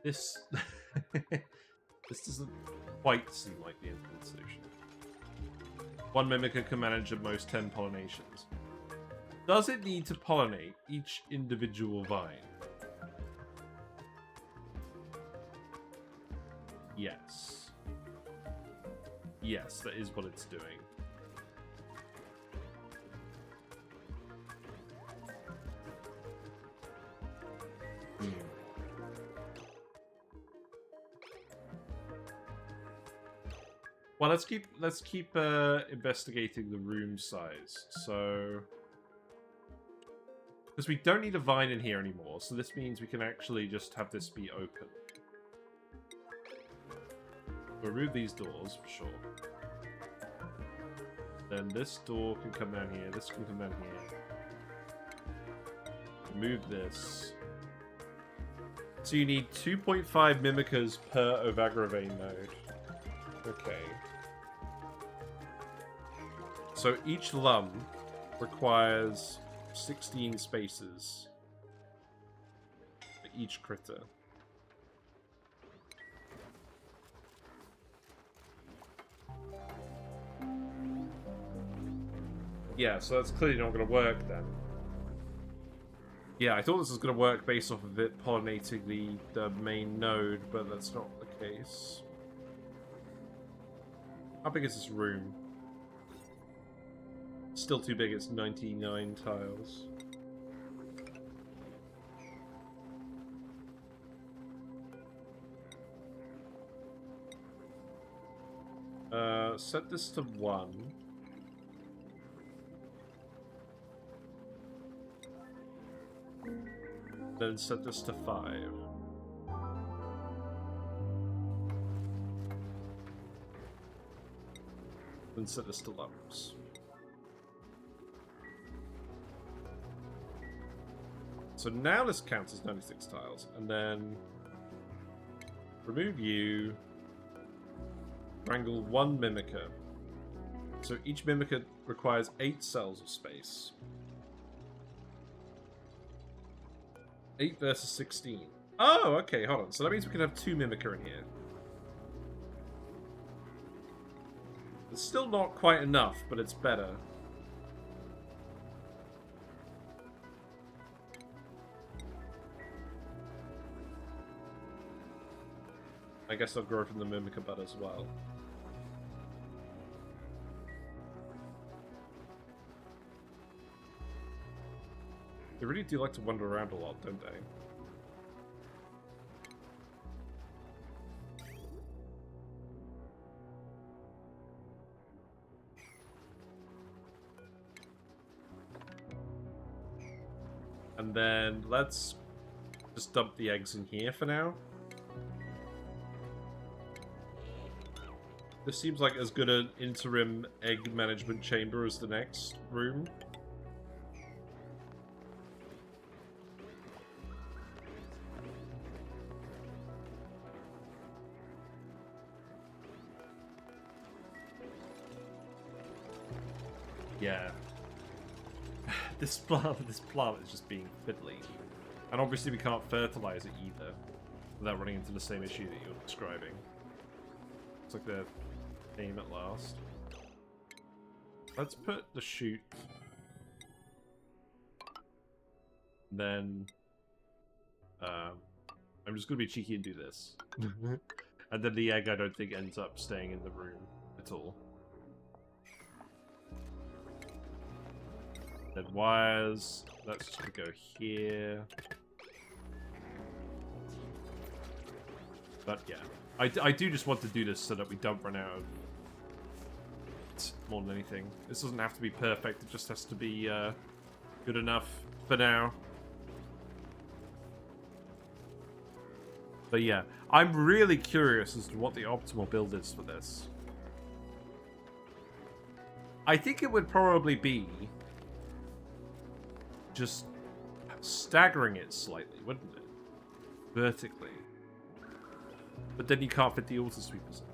This... this doesn't quite seem like the infinite solution. 1 Mimica can manage at most 10 pollinations. Does it need to pollinate each individual vine? Yes. Yes, that is what it's doing. Well, let's keep investigating the room size. So, because we don't need a vine in here anymore, so this means we can actually just have this be open. Remove these doors, for sure. Then this door can come down here, this can come down here. Move this. So you need 2.5 Mimicas per Ovagravain node. Okay. So each Lumb requires 16 spaces for each critter. Yeah, so that's clearly not going to work then. Yeah, I thought this was going to work based off of it pollinating the main node, but that's not the case. How big is this room? Still too big, it's 99 tiles. Set this to 1. Then set this to 5. Then set this to lumps. So now this counts as 96 tiles, and then remove you, wrangle 1 mimicker. So each mimicker requires 8 cells of space. 8 versus 16. Oh, okay, hold on. So that means we can have 2 mimicker in here. It's still not quite enough, but it's better. I guess I'll grow from the mimicker bud as well. They really do like to wander around a lot, don't they? And then let's just dump the eggs in here for now. This seems like as good an interim egg management chamber as the next room. Yeah. This plant is just being fiddly. And obviously we can't fertilize it either without running into the same issue that you're describing. It's like the aim at last. Let's put the shoot. Then I'm just gonna be cheeky and do this. And then the egg I don't think ends up staying in the room at all. Then wires, that's just gonna go here. But yeah, I do just want to do this so that we don't run out of it more than anything. This doesn't have to be perfect, it just has to be good enough for now. But yeah, I'm really curious as to what the optimal build is for this. I think it would probably be just staggering it slightly, wouldn't it? Vertically. But then you can't fit the auto sweepers in.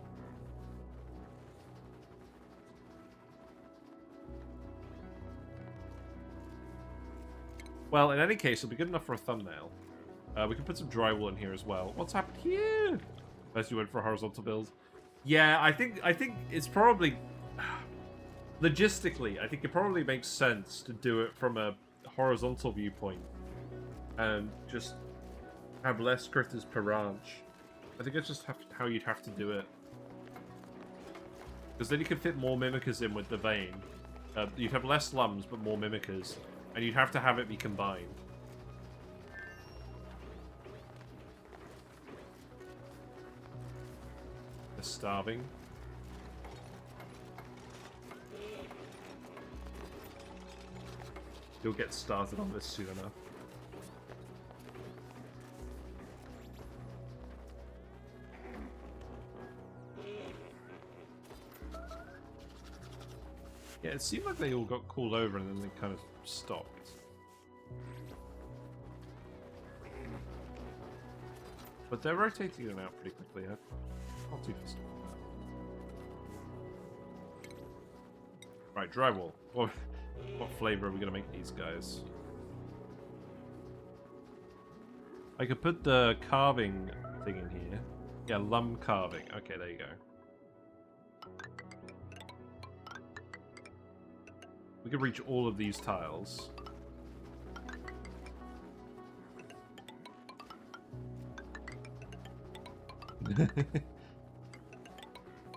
Well, in any case, it'll be good enough for a thumbnail. We can put some drywall in here as well. What's happened here? Unless you went for a horizontal build. Yeah, I think it's probably logistically, I think it probably makes sense to do it from a horizontal viewpoint and just have less critters per ranch. I think it's just how you'd have to do it. Because then you could fit more mimickers in with the vein. You'd have less lums, but more mimickers. And you'd have to have it be combined. They're starving. You'll get started on this soon enough. Yeah, it seemed like they all got called over and then they kind of stopped. But they're rotating them out pretty quickly. I'm not too fussed about that. Right, drywall. What flavor are we going to make these guys? I could put the carving thing in here. Yeah, Lumb carving. Okay, there you go. We could reach all of these tiles.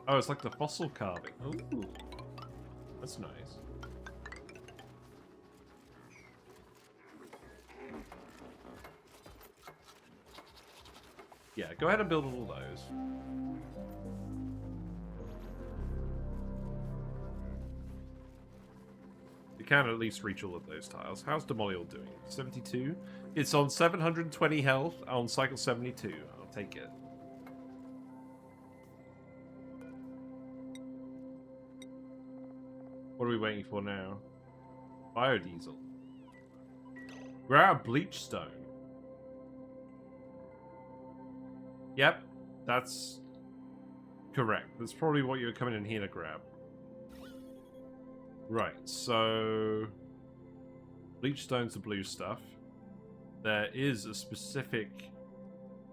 Oh, it's like the fossil carving. Ooh. That's nice. Yeah, go ahead and build all those. You can at least reach all of those tiles. How's Demolial doing? 72? It's on 720 health on cycle 72. I'll take it. What are we waiting for now? Biodiesel. Grab bleachstone. Yep, that's correct. That's probably what you're coming in here to grab. Right, so bleachstone's the blue stuff. There is a specific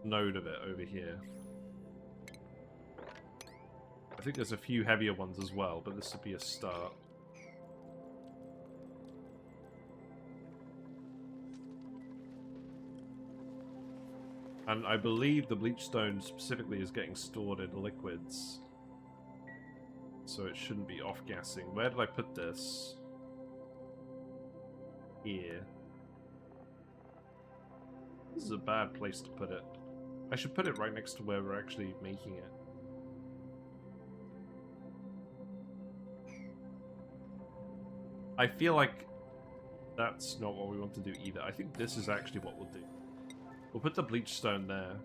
node of it over here. I think there's a few heavier ones as well, but this would be a start. And I believe the bleachstone specifically is getting stored in liquids. So it shouldn't be off-gassing. Where did I put this? Here. This is a bad place to put it. I should put it right next to where we're actually making it. I feel like that's not what we want to do either. I think this is actually what we'll do. We'll put the bleachstone there.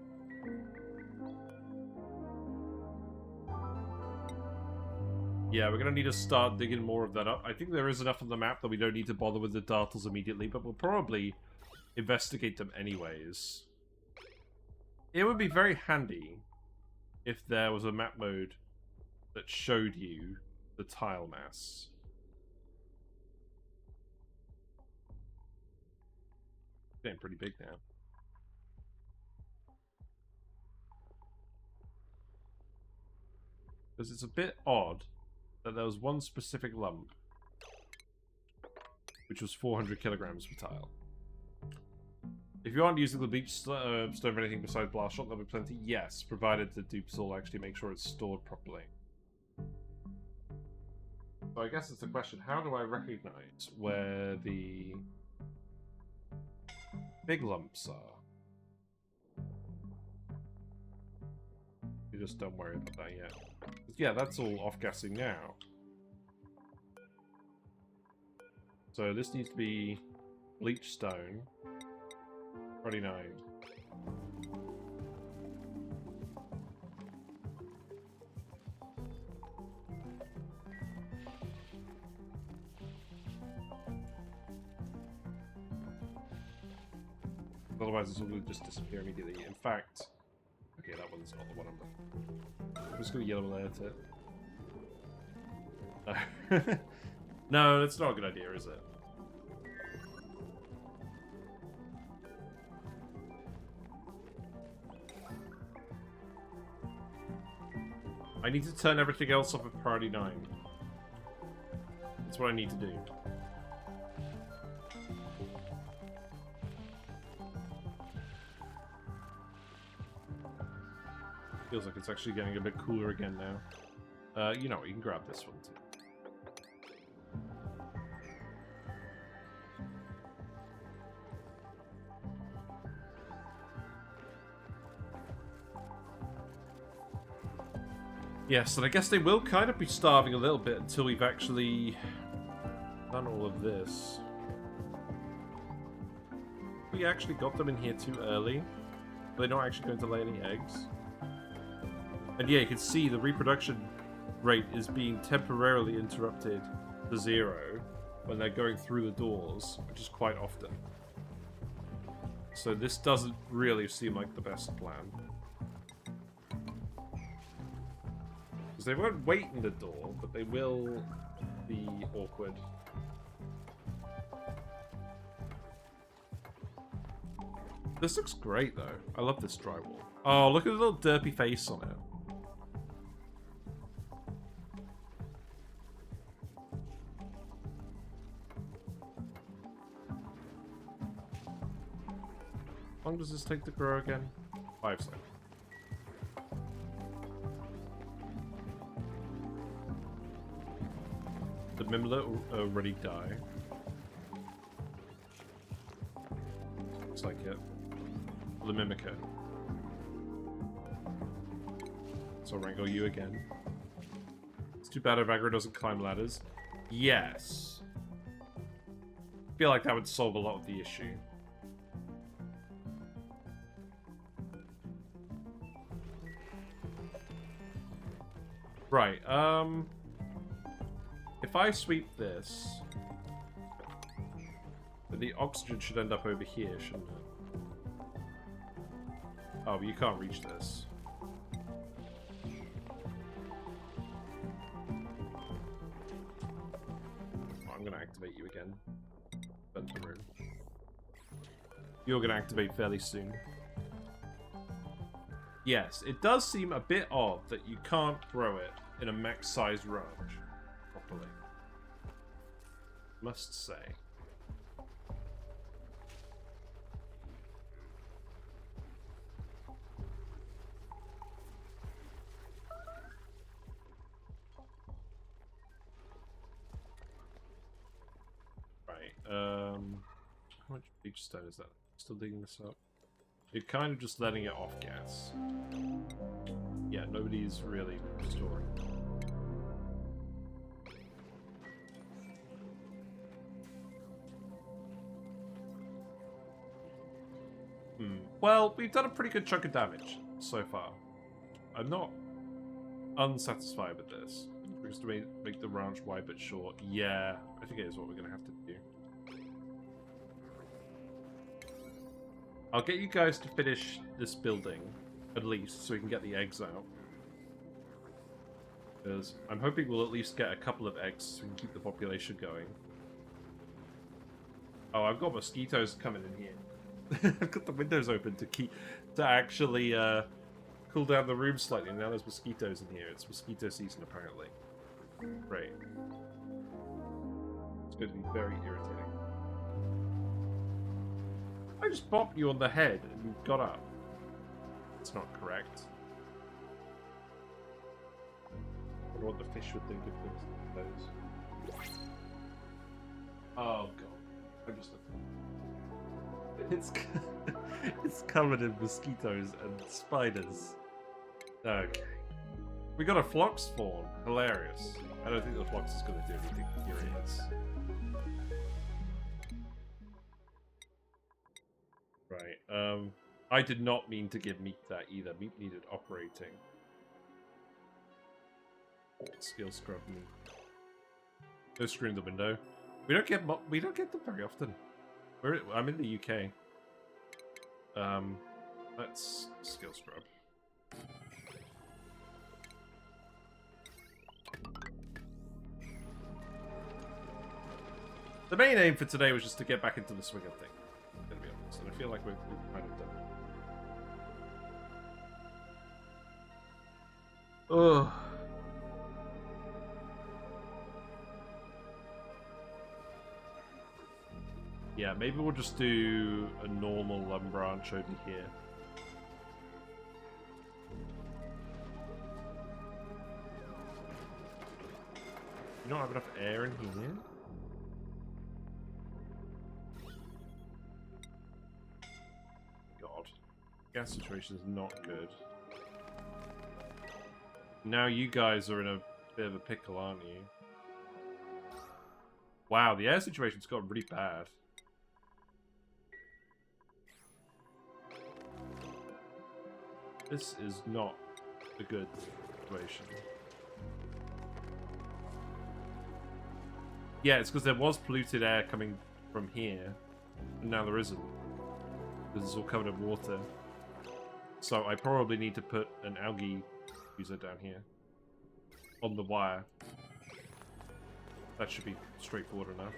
Yeah, we're going to need to start digging more of that up. I think there is enough on the map that we don't need to bother with the dartles immediately, but we'll probably investigate them anyways. It would be very handy if there was a map mode that showed you the tile mass. It's getting pretty big now. Because it's a bit odd that there was one specific lump, which was 400 kilograms per tile. If you aren't using the bleach stone for anything besides blast shot, there'll be plenty. Yes, provided the dupes will actually make sure it's stored properly. So I guess it's the question, how do I recognize where the big lumps are? You just don't worry about that yet. Yeah, that's all off-gassing now. So this needs to be bleach stone. 29. Otherwise, this will just disappear immediately. In fact, okay, that one's not the one I'm looking for. I'm just going to yellow alert it. No. No, that's not a good idea, is it? I need to turn everything else off of priority 9. That's what I need to do. Feels like it's actually getting a bit cooler again now. You know what, you can grab this one too. Yes, and I guess they will kind of be starving a little bit until we've actually done all of this. We actually got them in here too early. They're not actually going to lay any eggs. And yeah, you can see the reproduction rate is being temporarily interrupted to 0 when they're going through the doors, which is quite often. So this doesn't really seem like the best plan. Because they won't wait in the door, but they will be awkward. This looks great, though. I love this drywall. Oh, look at the little derpy face on it. How long does this take to grow again? 5 seconds. The Mimlet already die. Looks like it. Or the Mimica. So I'll wrangle you again. It's too bad if aggro doesn't climb ladders. Yes. I feel like that would solve a lot of the issue. Right, if I sweep this, then the oxygen should end up over here, shouldn't it? Oh, but you can't reach this. Oh, I'm gonna activate you again. Vent the room. You're gonna activate fairly soon. Yes, it does seem a bit odd that you can't throw it in a max-sized range properly. Must say. Right, how much beach stone is that? Still digging this up? You're kind of just letting it off gas. Yeah, nobody's really restoring. Well, we've done a pretty good chunk of damage so far. I'm not unsatisfied with this. We're just to make the ranch wide but short. Yeah, I think it is what we're going to have to do. I'll get you guys to finish this building, at least, so we can get the eggs out. Because I'm hoping we'll at least get a couple of eggs so we can keep the population going. Oh, I've got mosquitoes coming in here. I've got the windows open to actually cool down the room slightly. Now there's mosquitoes in here. It's mosquito season, apparently. Great. It's going to be very irritating. I just bopped you on the head and you got up. That's not correct. I wonder what the fish would think of those. Oh god. I'm just it's covered in mosquitoes and spiders. Okay. We got a flock spawn. Hilarious. I don't think the flox is going to do anything. Here it is. Right, I did not mean to give Meat that either. Meat needed operating. Skill scrub Meat. Go screw in the window. We don't get them very often. I'm in the UK. Let's skill scrub. The main aim for today was just to get back into the swing of things. To be honest, and I feel like we've kind of done it. Ugh. Yeah, maybe we'll just do a normal Lumb branch over here. You don't have enough air in here? God. Gas situation is not good. Now you guys are in a bit of a pickle, aren't you? Wow, the air situation's got really bad. This is not a good situation. Yeah, it's because there was polluted air coming from here, and now there isn't. Because it's all covered in water. So I probably need to put an algae user down here. On the wire. That should be straightforward enough.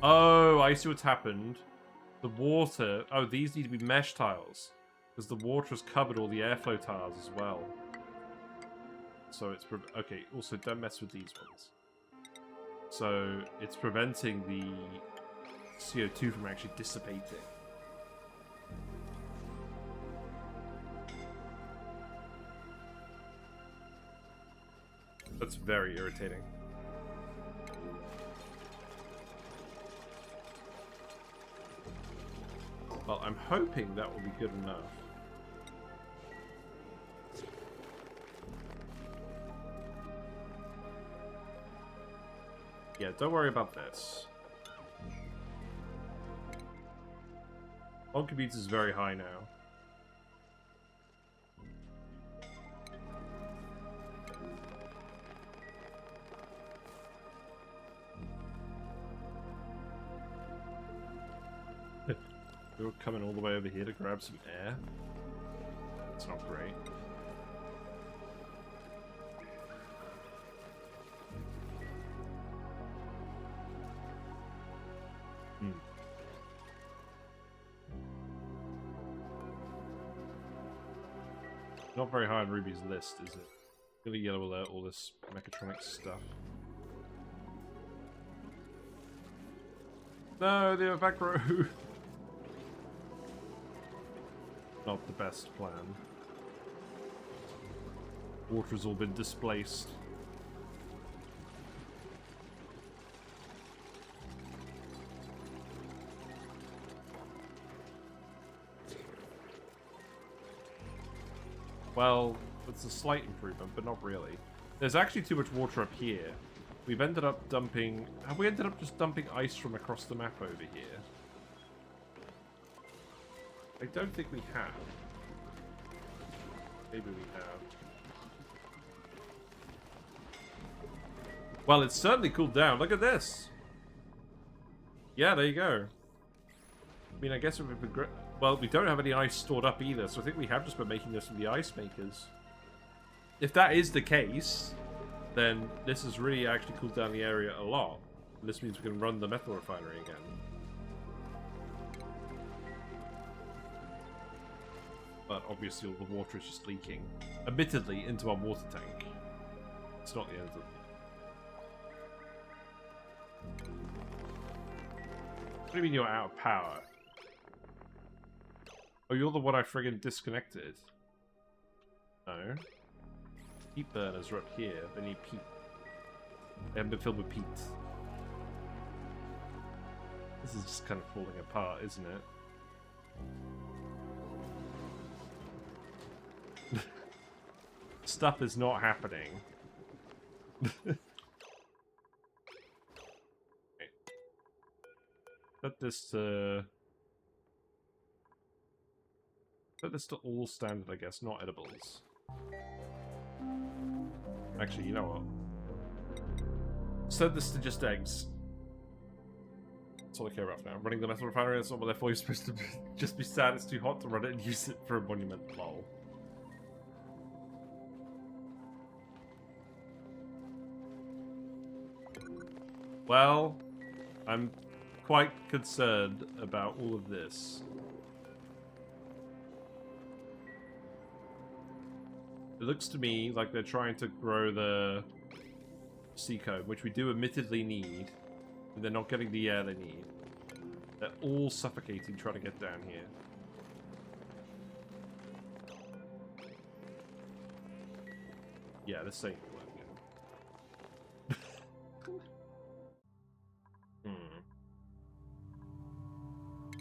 Oh, I see what's happened. The water... Oh, these need to be mesh tiles. Because the water has covered all the airflow tiles as well. So it's... Okay, also don't mess with these ones. So it's preventing the CO2 from actually dissipating. That's very irritating. Well, I'm hoping that will be good enough. Yeah, don't worry about this. Contributes is very high now. We were coming all the way over here to grab some air. That's not great. Not very high on Ruby's list, is it? Really yellow alert, all this mechatronic stuff. No, the back row. Not the best plan. Water's all been displaced. Well, it's a slight improvement, but not really. There's actually too much water up here. We've ended up dumping... Have we ended up just dumping ice from across the map over here? I don't think we have. Maybe we have. Well, it's certainly cooled down. Look at this! Yeah, there you go. I mean, I guess it would be great... Well, we don't have any ice stored up either, so I think we have just been making this from the ice makers. If that is the case, then this has really actually cooled down the area a lot. And this means we can run the metal refinery again. But obviously all the water is just leaking. Admittedly, into our water tank. It's not the end of the... What do you mean you're out of power? Oh, you're the one I friggin' disconnected. No. Peat burners are up here. They need peat. They haven't been filled with peat. This is just kind of falling apart, isn't it? Stuff is not happening. Okay. Set this to... Set this to all standard, I guess, not edibles. Actually, you know what? Set this to just eggs. That's all I care about now. Running the metal refinery, that's not what they're for. You're supposed to just be sad it's too hot to run it and use it for a monument. Lol. Well, I'm quite concerned about all of this. It looks to me like they're trying to grow the sea cone, which we do admittedly need, and they're not getting the air they need. They're all suffocating trying to get down here. Yeah, this ain't working.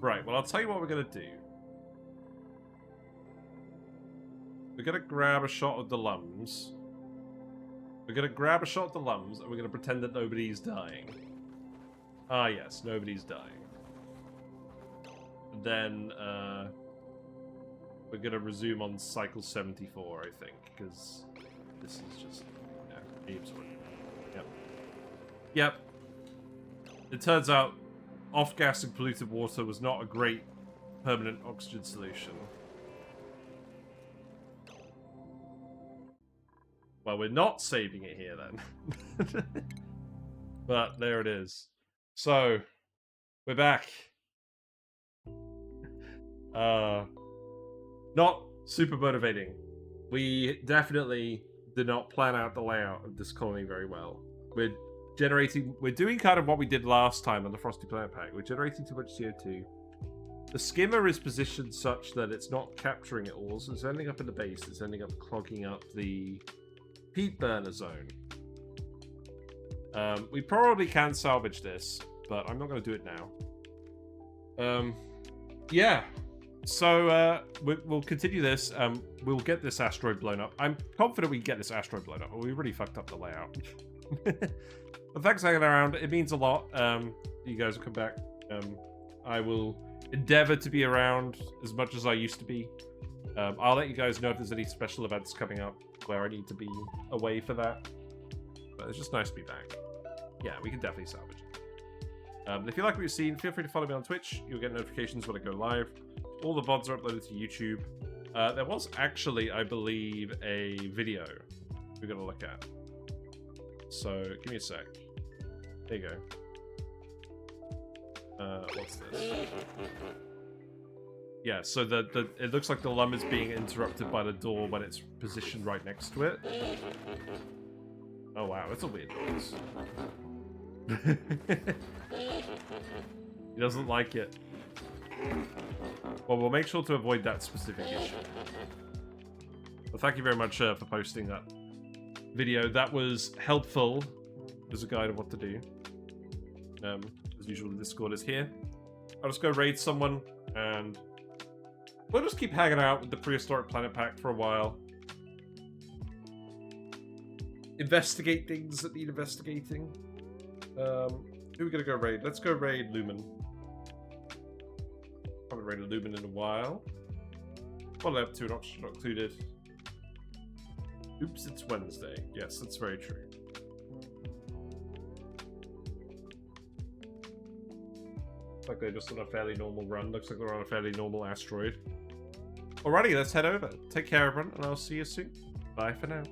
Right, well, I'll tell you what we're going to do. We're going to grab a shot of the Lumbs. We're going to grab a shot of the Lumbs, and we're going to pretend that nobody's dying. Ah, yes, nobody's dying. Then, we're going to resume on cycle 74, I think, because this is just... Yeah, Yep. Yep. It turns out off-gassing polluted water was not a great permanent oxygen solution. Well, we're not saving it here then. But there it is. So, we're back. Not super motivating. We definitely did not plan out the layout of this colony very well. We're doing kind of what we did last time on the Frosty Planet Pack. We're generating too much CO2. The skimmer is positioned such that it's not capturing it all, so it's ending up in the base. It's ending up clogging up the peat burner zone. We probably can salvage this, but I'm not going to do it now. Yeah. So we'll continue this. We'll get this asteroid blown up. I'm confident we can get this asteroid blown up, but we really fucked up the layout. But thanks for hanging around. It means a lot. You guys will come back. I will endeavor to be around as much as I used to be. I'll let you guys know if there's any special events coming up where I need to be away for that. But it's just nice to be back. Yeah, we can definitely salvage it. If you like what you've seen, feel free to follow me on Twitch. You'll get notifications when I go live. All the VODs are uploaded to YouTube. There was actually, I believe, a video we're going to look at. So, give me a sec. There you go. What's this? Yeah, so it looks like the Lumb is being interrupted by the door when it's positioned right next to it. Oh wow, that's a weird noise. He doesn't like it. Well, we'll make sure to avoid that specific issue. But thank you very much for posting that video. That was helpful as a guide of what to do. As usual, the Discord is here. I'll just go raid someone, and we'll just keep hanging out with the Prehistoric Planet Pack for a while. Investigate things that need investigating. Who are we gonna go raid? Let's go raid Lumen. Haven't raided Lumen in a while. What are they up to? Not included. Oops, it's Wednesday. Yes, that's very true. Looks like they're just on a fairly normal run. Looks like they're on a fairly normal asteroid. Alrighty, let's head over. Take care, everyone, and I'll see you soon. Bye for now.